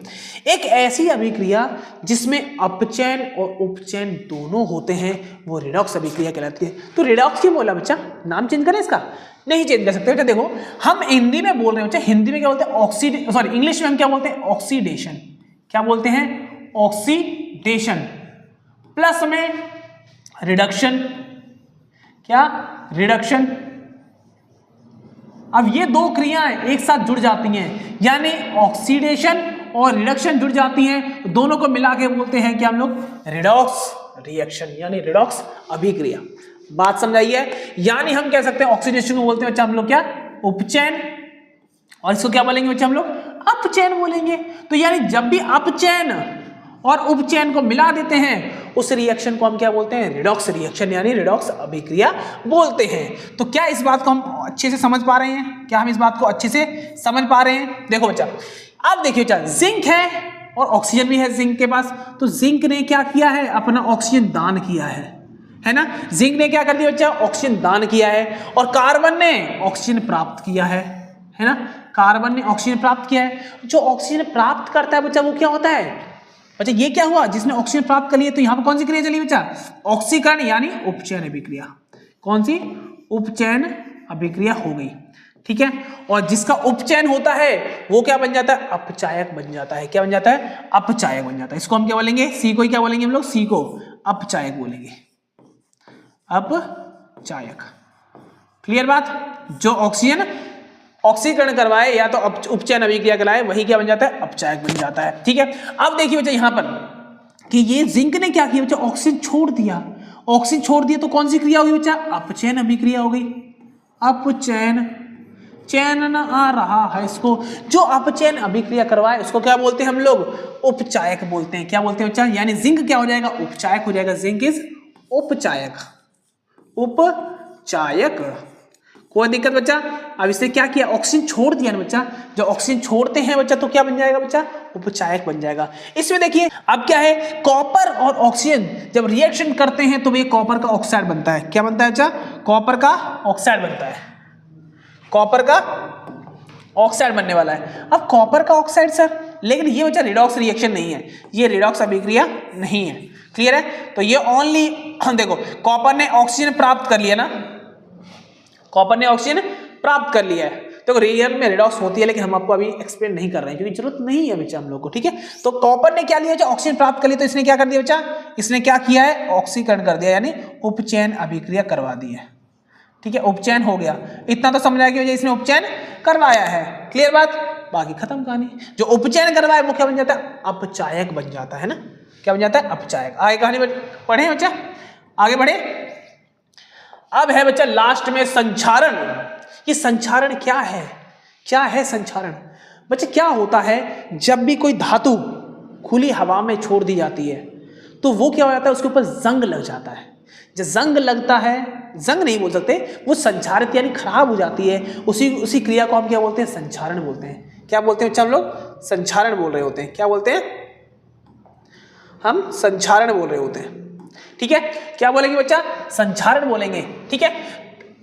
एक ऐसी अभिक्रिया जिसमें अपचयन और उपचयन दोनों होते हैं, वो रिडॉक्स अभिक्रिया कहलाती है। तो रिडॉक्स क्यों बोला बच्चा, नाम चेंज करें इसका, नहीं चेंज कर सकते बच्चा। देखो हम हिंदी में बोल रहे हैं बच्चा, हिंदी में क्या बोलते हैं, इंग्लिश में हम क्या बोलते हैं, ऑक्सीडेशन, क्या बोलते हैं, ऑक्सीडेशन, प्लस में रिडक्शन, क्या, रिडक्शन। अब ये दो क्रियाएं एक साथ जुड़ जाती हैं, यानी ऑक्सीडेशन और रिडक्शन जुड़ जाती हैं, दोनों को मिला के बोलते हैं कि हम लोग रिडॉक्स रिएक्शन, यानी रिडॉक्स अभिक्रिया। बात समझाइए, यानी हम कह सकते हैं ऑक्सीडेशन को बोलते हैं बच्चा हम लोग क्या, उपचयन, और इसको क्या बोलेंगे बच्चा हम लोग, अपचयन बोलेंगे। तो यानी जब भी अपचयन और उपचयन को मिला देते हैं उस रिएक्शन को हम क्या बोलते हैं, रिडॉक्स रिएक्शन, यानी रिडॉक्स अभिक्रिया बोलते हैं। तो क्या इस बात को हम अच्छे से समझ पा रहे हैं, क्या हम इस बात को अच्छे से समझ पा रहे हैं। देखो बच्चा, अब देखिए बच्चा, जिंक है और ऑक्सीजन भी है जिंक के पास, तो जिंक ने क्या किया है, अपना ऑक्सीजन दान किया है ना, जिंक ने क्या कर दिया बच्चा, ऑक्सीजन दान किया है, और कार्बन ने ऑक्सीजन प्राप्त किया है ना, कार्बन ने ऑक्सीजन प्राप्त किया है। जो ऑक्सीजन प्राप्त करता है बच्चा वो क्या होता है, बच्चा ये क्या हुआ, जिसने ऑक्सीजन प्राप्त कर लिया, तो यहाँ पर कौन सी क्रिया चली बच्चा, ऑक्सीकरण यानी उपचयन अभिक्रिया। कौन सी, उपचयन अभिक्रिया हो गई, ठीक है। और जिसका उपचयन होता है वो क्या बन जाता है, अपचायक बन जाता है। क्या बन जाता है, अपचायक बन जाता है। इसको हम क्या बोलेंगे, सी को ही क्या बोलेंगे हम लोग, सी को अपचायक बोलेंगे, अपचायक। क्लियर बात, जो ऑक्सीजन ऑक्सीकरण करवाए या तो उपचयन अभिक्रिया कराए वही क्या बन जाता है, अपचायक बन जाता है, ठीक है। अब देखिए बच्चा यहां पर कि ये जिंक ने क्या किया बच्चा, ऑक्सीजन छोड़ दिया। ऑक्सीजन छोड़ दिया तो कौन सी क्रिया होगी बच्चा, अपचयन अभिक्रिया हो गई। अपचयन, चयन ना आ रहा है इसको, जो अपचयन अभिक्रिया करवाए उसको क्या बोलते हैं हम लोग, उपचायक बोलते हैं। क्या बोलते हैं बच्चा, यानी जिंक क्या हो जाएगा, उपचायक हो जाएगा। जिंक इज उपचायक, उपचायक। कोई दिक्कत बच्चा। अब इसने क्या किया, ऑक्सीजन छोड़ दिया ना बच्चा, जो ऑक्सीजन छोड़ते हैं बच्चा तो क्या बन जाएगा बच्चा, उपचायक बन जाएगा। इसमें देखिए अब क्या है, कॉपर और ऑक्सीजन जब रिएक्शन करते हैं तो ये कॉपर का ऑक्साइड बनता है। क्या बनता है बच्चा, कॉपर का ऑक्साइड बनता है। कॉपर का ऑक्साइड बनने वाला है। अब कॉपर का ऑक्साइड सर, लेकिन ये बच्चा रिडॉक्स रिएक्शन नहीं है, ये रिडॉक्स अभिक्रिया नहीं है। क्लियर है, तो ये ओनली देखो कॉपर ने ऑक्सीजन प्राप्त कर लिया ना, कॉपर ने ऑक्सीजन प्राप्त कर लिया है, तो रियल में रिडॉक्स होती है, लेकिन हम आपको अभी एक्सप्लेन नहीं कर रहे हैं क्योंकि जरूरत नहीं है बच्चा हम लोग को, ठीक है। तो कॉपर ने क्या लिया, जो ऑक्सीजन प्राप्त कर लिया, तो इसने क्या कर दिया बच्चा, इसने क्या किया है, ऑक्सीकरण कर दिया, यानी उपचयन अभिक्रिया करवा दी है, ठीक है। उपचयन हो गया, इतना तो समझ आया कि इसने उपचयन करवाया है। क्लियर बात, बाकी खत्म कहानी। जो उपचयन करवाए वो क्या बन जाता है, अपचायक बन जाता है ना। क्या बन जाता है, अपचायक। आगे कहानी पढ़े बच्चा, आगे बढ़े। अब है बच्चा लास्ट में संक्षारण। ये संक्षारण क्या है, क्या है संक्षारण बच्चा, क्या होता है, जब भी कोई धातु खुली हवा में छोड़ दी जाती है तो वो क्या हो जाता है, उसके ऊपर जंग लग जाता है। जब जंग लगता है, जंग नहीं बोल सकते, वो संक्षारित यानी खराब हो जाती है, उसी क्रिया को हम क्या बोलते हैं, संक्षारण बोलते हैं। क्या बोलते हैं बच्चा, हम लोग संक्षारण बोल रहे होते हैं। क्या बोलते हैं, हम संक्षारण बोल रहे होते हैं, ठीक है। क्या बोलेंगे बच्चा, संक्षारण बोलेंगे, ठीक है।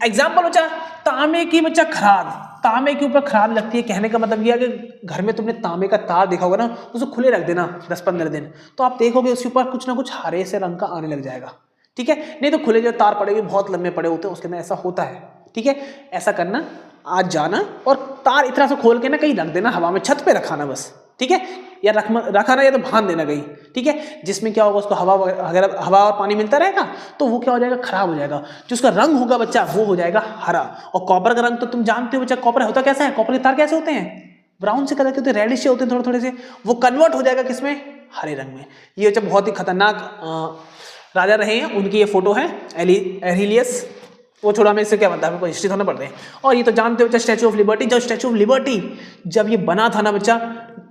एग्जाम्पल बच्चा, तांबे की बच्चा खराद, तांबे के ऊपर खराद लगती है, कहने का मतलब यह है कि घर में तुमने तांबे का तार देखा होगा ना, उसको खुले रख देना 10-15 दिन, तो आप देखोगे उसके ऊपर कुछ ना कुछ हरे से रंग का आने लग जाएगा, ठीक है। नहीं तो खुले जो तार पड़े हुए बहुत लंबे पड़े होते हैं उसके अंदर ऐसा होता है, ठीक है। ऐसा करना, आज जाना और तार इतना से खोल के ना कहीं रख देना, हवा में छत पे रखाना बस, ठीक है, या रखाना या तो बांध देना कहीं, ठीक है। जिसमें क्या होगा, उसको हवा और पानी मिलता रहेगा तो वो क्या हो जाएगा, खराब हो जाएगा। जो उसका रंग होगा बच्चा वो हो जाएगा हरा। और कॉपर का रंग तो तुम जानते हो बच्चा, कॉपर होता कैसा है, कॉपर के तार कैसे होते हैं, ब्राउन से कलर के होते हैं, रेडिश से होते हैं थोड़े से, वो कन्वर्ट हो जाएगा किसमें, हरे रंग में। ये बच्चा बहुत ही खतरनाक राजा रहे हैं, उनकी ये फोटो है, एरिलियस। वो छोड़ा, हमें इससे क्या बनता है, हमको हिस्ट्री थोड़ा पढ़ रहे हैं। और ये तो जानते हो बच्चा, स्टैचू ऑफ लिबर्टी, जब स्टैचू ऑफ लिबर्टी जब ये बना था ना बच्चा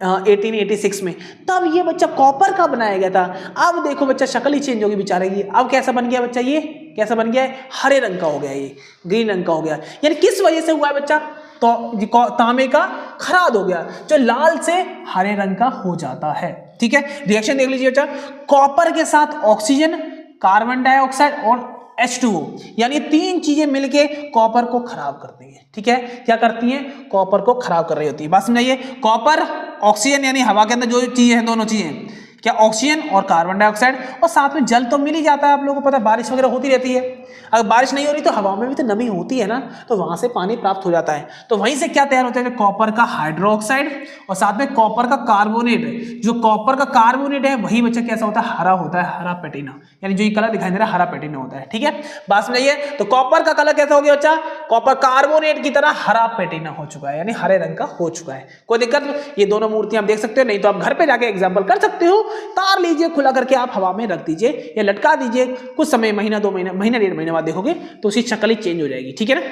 1886 में, तब ये बच्चा कॉपर का बनाया गया था। अब देखो बच्चा, शक्ल ही चेंज होगी बेचारे की। अब कैसा बन गया बच्चा, ये कैसा बन गया है, हरे रंग का हो गया, ये ग्रीन रंग का हो गया। यानी किस वजह से हुआ है बच्चा, तो तांबे का खराद हो गया, जो लाल से हरे रंग का हो जाता है, ठीक है। रिएक्शन देख लीजिए बच्चा, कॉपर के साथ ऑक्सीजन, कार्बन डाइऑक्साइड और H2O, यानी 3 चीजें मिलके कॉपर को खराब करती हैं, ठीक है। क्या करती हैं, कॉपर को खराब कर रही होती है। बात समझाइए, कॉपर, ऑक्सीजन यानी हवा के अंदर जो चीजें हैं, दोनों चीजें, क्या ऑक्सीजन और कार्बन डाइऑक्साइड, और साथ में जल तो मिल ही जाता है। आप लोगों को पता है, बारिश वगैरह होती रहती है, अगर बारिश नहीं हो रही तो हवा में भी तो नमी होती है ना, तो वहां से पानी प्राप्त हो जाता है। तो वहीं से क्या तैयार होता है, कॉपर का हाइड्रोक्साइड और साथ में कॉपर का कार्बोनेट। जो कॉपर का कार्बोनेट है वही बच्चा कैसा होता है, हरा होता है, हरा पैटिना, यानी जो ये कलर दिखाई दे रहा है हरा पैटिना होता है, ठीक है। बात समझिए, तो कॉपर का कलर कैसा हो गया बच्चा, कॉपर कार्बोनेट की तरह हरा पैटिना हो चुका है, यानी हरे रंग का हो चुका है। कोई दिक्कत, ये दोनों मूर्तियां आप देख सकते हो, नहीं तो आप घर पे जाके एग्जाम्पल कर सकते हो। तार लीजिए, खुला करके आप हवा में रख दीजिए या लटका दीजिए, कुछ समय, महीना 2 महीना, महीना 1.5 महीने बाद देखोगे तो उसकी शक्ल ही चेंज हो जाएगी, ठीक है ना।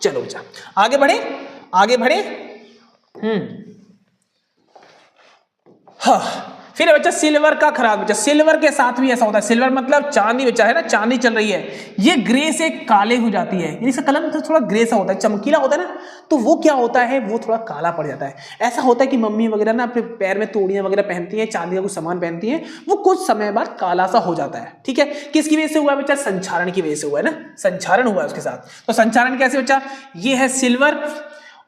चलो बच्चा आगे बढ़े, आगे बढ़े। हाँ, फिर बच्चा सिल्वर का खराब। बच्चा सिल्वर के साथ भी ऐसा होता है, सिल्वर मतलब चांदी बच्चा है ना, चांदी चल रही है, ये ग्रे से काले हो जाती है, इसका कलर मतलब थोड़ा ग्रे सा होता है, चमकीला होता है ना, तो वो क्या होता है, वो थोड़ा काला पड़ जाता है। ऐसा होता है कि मम्मी वगैरह ना अपने पैर में तोड़ियां वगैरह पहनती हैं, चांदी का कुछ सामान पहनती हैं, वो कुछ समय बाद काला सा हो जाता है, ठीक है। किसकी वजह से हुआ है बच्चा, संक्षारण की वजह से हुआ है ना, संक्षारण हुआ है उसके साथ। तो संक्षारण कैसे बच्चा, ये है सिल्वर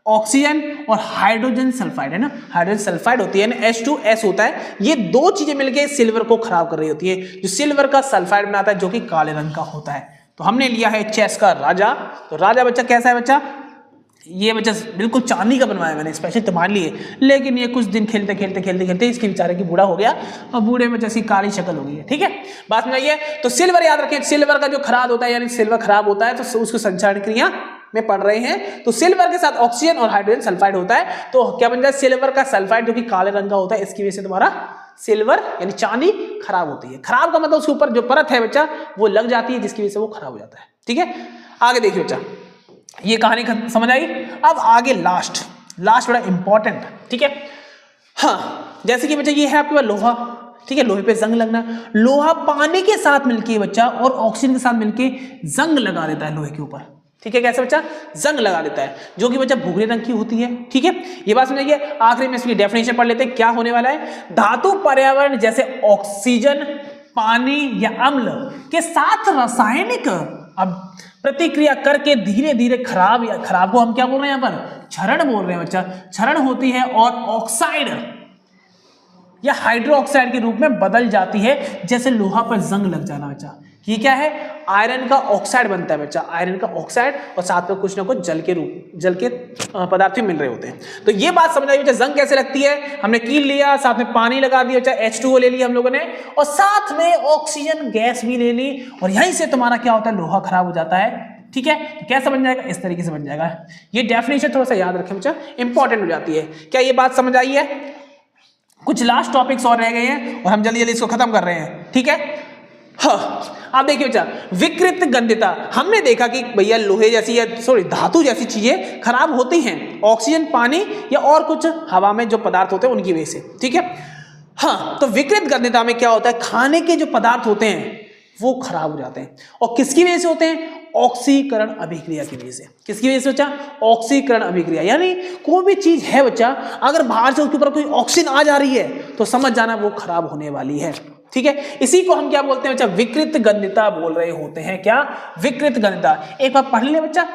ऑक्सीजन और हाइड्रोजन सल्फाइड है ना, हाइड्रोजन सल्फाइड होती है ना, H2S होता है। ये दो चीजें मिलकर सिल्वर को खराब कर रही होती है, जो सिल्वर का सल्फाइड बनाता है जो कि काले रंग का होता है। तो हमने लिया है चेस का राजा। तो राजा बच्चा कैसा है बच्चा, ये बच्चा बिल्कुल चांदी का बनवाया मैंने स्पेशल तुम्हारे लिए, लेकिन ये कुछ दिन खेलते खेलते इसके बेचारे की बूढ़ा हो गया और बूढ़े में जैसी काली शक्ल हो गई है। ठीक है, बात समझाइए। तो सिल्वर याद रखें, सिल्वर का जो खराब होता है यानी सिल्वर खराब होता है तो उसको संचारण क्रिया में पढ़ रहे हैं। तो सिल्वर के साथ ऑक्सीजन और हाइड्रोजन सल्फाइड होता है, तो क्या बन जाए सिल्वर का सल्फाइड जो कि काले रंग का होता है, इसकी वजह से तुम्हारा सिल्वर यानी चांदी खराब होती है। खराब का मतलब उसके ऊपर जो परत है बच्चा वो लग जाती है, जिसकी वजह से वो खराब हो जाता है। ठीक है, आगे देखिए बच्चा, ये कहानी समझ आई। अब आगे लास्ट बड़ा इंपॉर्टेंट। ठीक है, हाँ, जैसे कि बच्चा ये है आपके पास लोहा। ठीक है, लोहे पे जंग लगना, लोहा पानी के साथ मिलके बच्चा और ऑक्सीजन के साथ मिलके जंग लगा देता है लोहे के ऊपर। ठीक है, कैसे बच्चा, जंग लगा देता है, जो कि बच्चा भूरे रंग की होती है। ठीक है, ये बात समझिए। आखिरी में इसकी डेफिनेशन पढ़ लेते हैं, क्या होने वाला है। धातु पर्यावरण जैसे ऑक्सीजन, पानी या अम्ल के साथ रासायनिक अब प्रतिक्रिया करके धीरे धीरे खराब को हम क्या बोल रहे हैं यहाँ पर, क्षरण बोल रहे हैं बच्चा, क्षरण होती है और ऑक्साइड या हाइड्रो ऑक्साइड के रूप में बदल जाती है, जैसे लोहा पर जंग लग जाना बच्चा। ये क्या है, आयरन का ऑक्साइड बनता है बच्चा, आयरन का ऑक्साइड, और साथ में कुछ ना कुछ जल के पदार्थ मिल रहे होते हैं। तो ये बात समझ आई बच्चा, जंग कैसे लगती है। हमने कील लिया, साथ में पानी लगा दिया बच्चा, H2O ले लिया हम लोगों ने, और साथ में ऑक्सीजन गैस भी ले ली, और यहीं से तुम्हारा क्या होता है, लोहा खराब हो जाता है। ठीक है, तो कैसे बन जाएगा, इस तरीके से बन जाएगा। ये डेफिनेशन थोड़ा सा याद रखें बच्चा, इंपॉर्टेंट हो जाती है। क्या ये बात समझ आई है। कुछ लास्ट टॉपिक्स और रह गए हैं और हम जल्दी जल्दी इसको खत्म कर रहे हैं। ठीक है, हाँ, आप देखिए बच्चा, विकृत गंधता। हमने देखा कि भैया लोहे जैसी या धातु जैसी चीजें खराब होती हैं ऑक्सीजन, पानी या और कुछ हवा में जो पदार्थ होते हैं उनकी वजह से। ठीक है, हाँ, तो विकृत गंधता में क्या होता है, खाने के जो पदार्थ होते हैं वो खराब हो जाते हैं, और किसकी वजह से होते हैं, ऑक्सीकरण अभिक्रिया की वजह से। किसकी वजह से बच्चा, ऑक्सीकरण अभिक्रिया। यानी कोई भी चीज है बच्चा, अगर बाहर से उसके ऊपर कोई ऑक्सीजन आ जा रही है तो समझ जाना वो खराब होने वाली है। ठीक है, इसी को हम क्या बोलते हैं बच्चा, विकृत गंधता बोल रहे होते हैं। क्या, विकृत गंधता। एक बार पढ़ ले बच्चा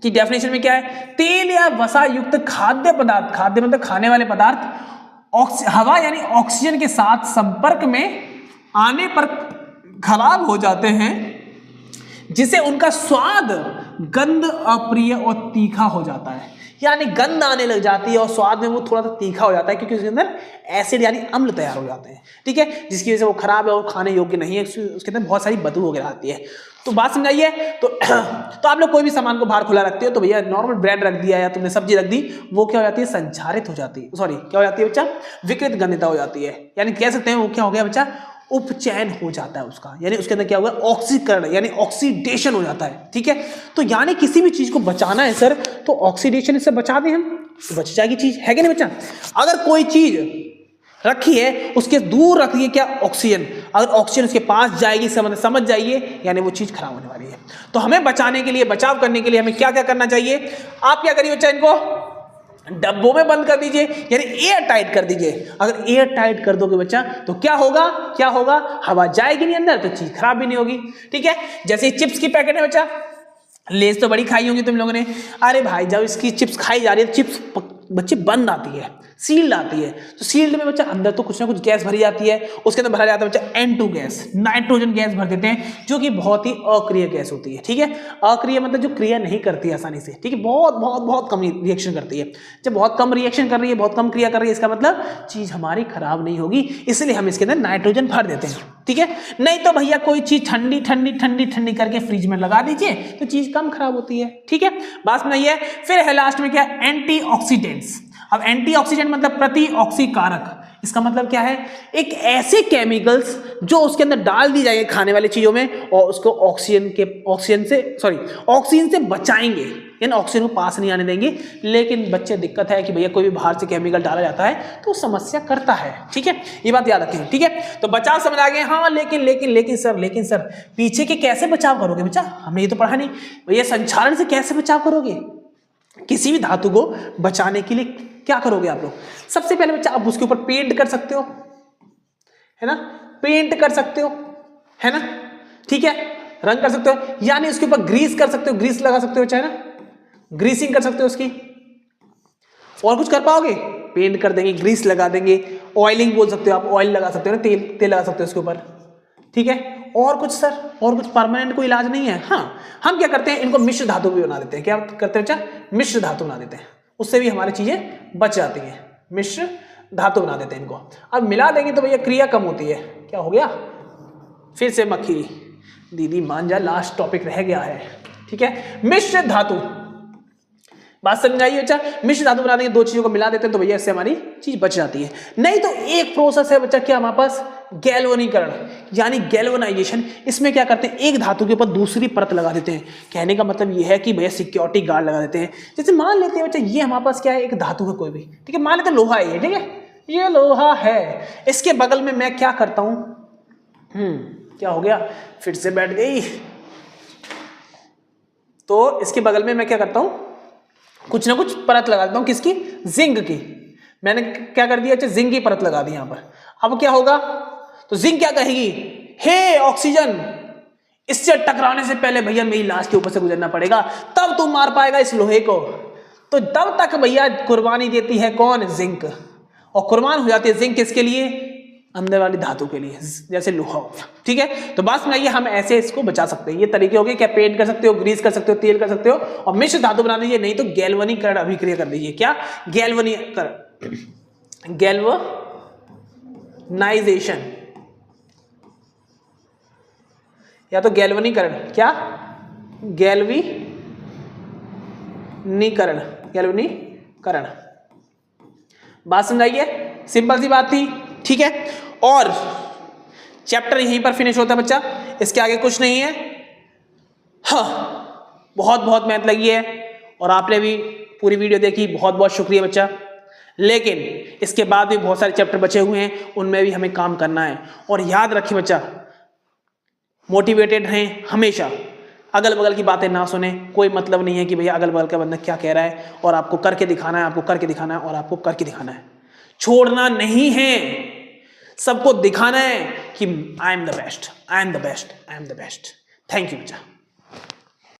कि डेफिनेशन में क्या है, तेल या वसा युक्त खाद्य पदार्थ, खाद्य मतलब खाने वाले पदार्थ, हवा यानी ऑक्सीजन के साथ संपर्क में आने पर खराब हो जाते हैं, जिसे उनका स्वाद, गंध अप्रिय और तीखा हो जाता है। यानी गंध आने लग जाती है और स्वाद में वो थोड़ा सा तीखा हो जाता है, क्योंकि उसके अंदर एसिड यानी अम्ल तैयार हो जाते हैं। ठीक है, जिसकी वजह से वो खराब है और खाने योग्य नहीं है, उसके अंदर बहुत सारी बदबू वगैरह आती है। तो बात समझाइए। तो आप लोग कोई भी सामान को बाहर खुला रखते हो तो भैया नॉर्मल ब्रेड रख दिया या तुमने सब्जी रख दी, वो क्या हो जाती है, संचारित हो जाती है, सॉरी क्या हो जाती है बच्चा, विकृत गंधता हो जाती है। यानी कह सकते हैं वो क्या हो गया बच्चा, उपचयन हो जाता है उसका, यानी उसके अंदर क्या हुआ, ऑक्सीकरण यानी ऑक्सीडेशन हो जाता है। ठीक है, तो यानी किसी भी चीज को बचाना है सर तो ऑक्सीडेशन से बचा दें हम तो बच जाएगी चीज, है कि नहीं बच्चा। अगर कोई चीज रखी है उसके दूर रखिए क्या, ऑक्सीजन, अगर ऑक्सीजन उसके पास जाएगी समझ जाइए यानी वो चीज खराब होने वाली है। तो हमें बचाने के लिए, बचाव करने के लिए हमें क्या क्या करना चाहिए, आप क्या करिए बच्चा, इनको डब्बों में बंद कर दीजिए, यानी एयर टाइट कर दीजिए। अगर एयर टाइट कर दोगे बच्चा तो क्या होगा, हवा जाएगी नहीं अंदर तो चीज खराब भी नहीं होगी। ठीक है, जैसे चिप्स की पैकेट है बच्चा, लेज तो बड़ी खाई होंगी तुम लोगों ने, अरे भाई जब इसकी चिप्स खाई जा रही है, चिप्स बच्चे बंद आती है, सील्ड आती है, तो सील्ड में बच्चा अंदर तो कुछ ना कुछ गैस भरी जाती है, उसके अंदर भरा जाता है बच्चा N2 गैस, नाइट्रोजन गैस भर देते हैं, जो कि बहुत ही अक्रिय गैस होती है। ठीक है, अक्रिय मतलब जो क्रिया नहीं करती है आसानी से। ठीक है, बहुत कम रिएक्शन करती है। जब बहुत कम रिएक्शन कर रही है, बहुत कम क्रिया कर रही है, इसका मतलब चीज हमारी खराब नहीं होगी, इसलिए हम इसके अंदर नाइट्रोजन भर देते हैं। ठीक है, नहीं तो भैया कोई चीज ठंडी करके फ्रिज में लगा दीजिए तो चीज कम खराब होती है। ठीक है, बात सुनाइए। फिर है लास्ट में क्या, एंटीऑक्सीडेंट्स। अब एंटीऑक्सीडेंट मतलब प्रतिऑक्सीकारक। इसका मतलब क्या है, एक ऐसे केमिकल्स जो उसके अंदर डाल दी जाएंगे खाने वाली चीजों में और उसको ऑक्सीजन से बचाएंगे, यानी ऑक्सीजन को पास नहीं आने देंगे। लेकिन बच्चे दिक्कत है कि भैया कोई भी बाहर से केमिकल डाला जाता है तो समस्या करता है। ठीक है, ये बात याद रखें। ठीक है, तो बचाव समझ आ गए। हाँ, लेकिन सर पीछे के कैसे बचाव करोगे बच्चा, हमने ये तो पढ़ा नहीं। भैया संक्षारण से कैसे बचाव करोगे, किसी भी धातु को बचाने के लिए क्या करोगे आप लोग, सबसे पहले बच्चा आप उसके ऊपर पेंट कर सकते हो, है ना, पेंट कर सकते हो, है ना, ठीक है, रंग कर सकते हो, यानी उसके ऊपर ग्रीस कर सकते हो, ग्रीस लगा सकते हो, चाहे ना ग्रीसिंग कर सकते हो उसकी, और कुछ कर पाओगे? पेंट कर देंगे, ग्रीस लगा देंगे, ऑयलिंग बोल सकते हो आप, ऑयल लगा सकते हो ना, तेल लगा सकते हो इसके ऊपर, ठीक है। और कुछ सर, और कुछ परमानेंट कोई इलाज नहीं है? हाँ, हम क्या करते हैं, इनको मिश्र धातु भी बना देते हैं। क्या करते हैं बच्चा? मिश्र धातु बना देते हैं, उससे भी हमारी चीजें बच जाती हैं। मिश्र धातु बना देते हैं इनको। अब मिला देंगे तो भैया क्रिया कम होती है। क्या हो गया? फिर से मक्खी, दीदी मान जा, लास्ट टॉपिक रह गया है, ठीक है। मिश्र धातु, बात समझ आई बच्चा? मिश्र धातु बना देंगे, दो चीजों को मिला देते हैं तो भैया इससे हमारी चीज बच जाती है। नहीं तो एक प्रोसेस है बच्चा, क्या हमारे पास? गैल्वनीकरण, यानी गैल्वनाइजेशन। इसमें क्या करते हैं, एक धातु के ऊपर दूसरी परत लगा देते हैं। कहने का मतलब ये है कि भैया सिक्योरिटी गार्ड लगा देते हैं। जैसे मान लेते हैं बच्चा, ये हमारे पास क्या है, एक धातु है कोई भी, ठीक है, मान लेते हैं लोहा है ये, ठीक है, ये लोहा है। इसके बगल में मैं क्या करता हूं, क्या हो गया, फिर से बैठ गई। तो इसके बगल में मैं क्या करता हूं, कुछ ना कुछ परत लगा देता हूं। किसकी? जिंक की। मैंने क्या कर दिया, अच्छा जिंक की परत लगा दी यहां पर। अब क्या होगा, तो जिंक क्या कहेगी, हे ऑक्सीजन, इससे टकराने से पहले भैया मेरी लाश के ऊपर से गुजरना पड़ेगा, तब तू मार पाएगा इस लोहे को। तो तब तक भैया कुर्बानी देती है कौन? जिंक। और कुर्बान हो जाती है जिंक किसके लिए? अंदर वाली धातु के लिए, जैसे लोहा हो गया, ठीक है। तो बात सुनाइए, हम ऐसे इसको बचा सकते हैं। ये तरीके हो गए, क्या पेंट कर सकते हो, ग्रीस कर सकते हो, तेल कर सकते हो, और मिश्र धातु बना दीजिए। नहीं तो गैल्वनीकरण अभिक्रिया कर दीजिए। क्या? गैल्वनाइजेशन, या तो गैल्वनीकरण, क्या? गैल्वनीकरण। बात समझाइए, सिंपल सी बात थी, ठीक है। और चैप्टर यहीं पर फिनिश होता है बच्चा, इसके आगे कुछ नहीं है। हाँ, बहुत बहुत मेहनत लगी है और आपने भी पूरी वीडियो देखी, बहुत बहुत शुक्रिया बच्चा। लेकिन इसके बाद भी बहुत सारे चैप्टर बचे हुए हैं, उनमें भी हमें काम करना है। और याद रखिए बच्चा, मोटिवेटेड रहें हमेशा, अगल बगल की बातें ना सुने। कोई मतलब नहीं है कि भैया अगल बगल का बंदा क्या कह रहा है और आपको करके दिखाना है, आपको करके दिखाना है और आपको करके दिखाना है। छोड़ना नहीं है, सबको दिखाना है कि I am the best, I am the best, I am the best. Thank you बच्चा।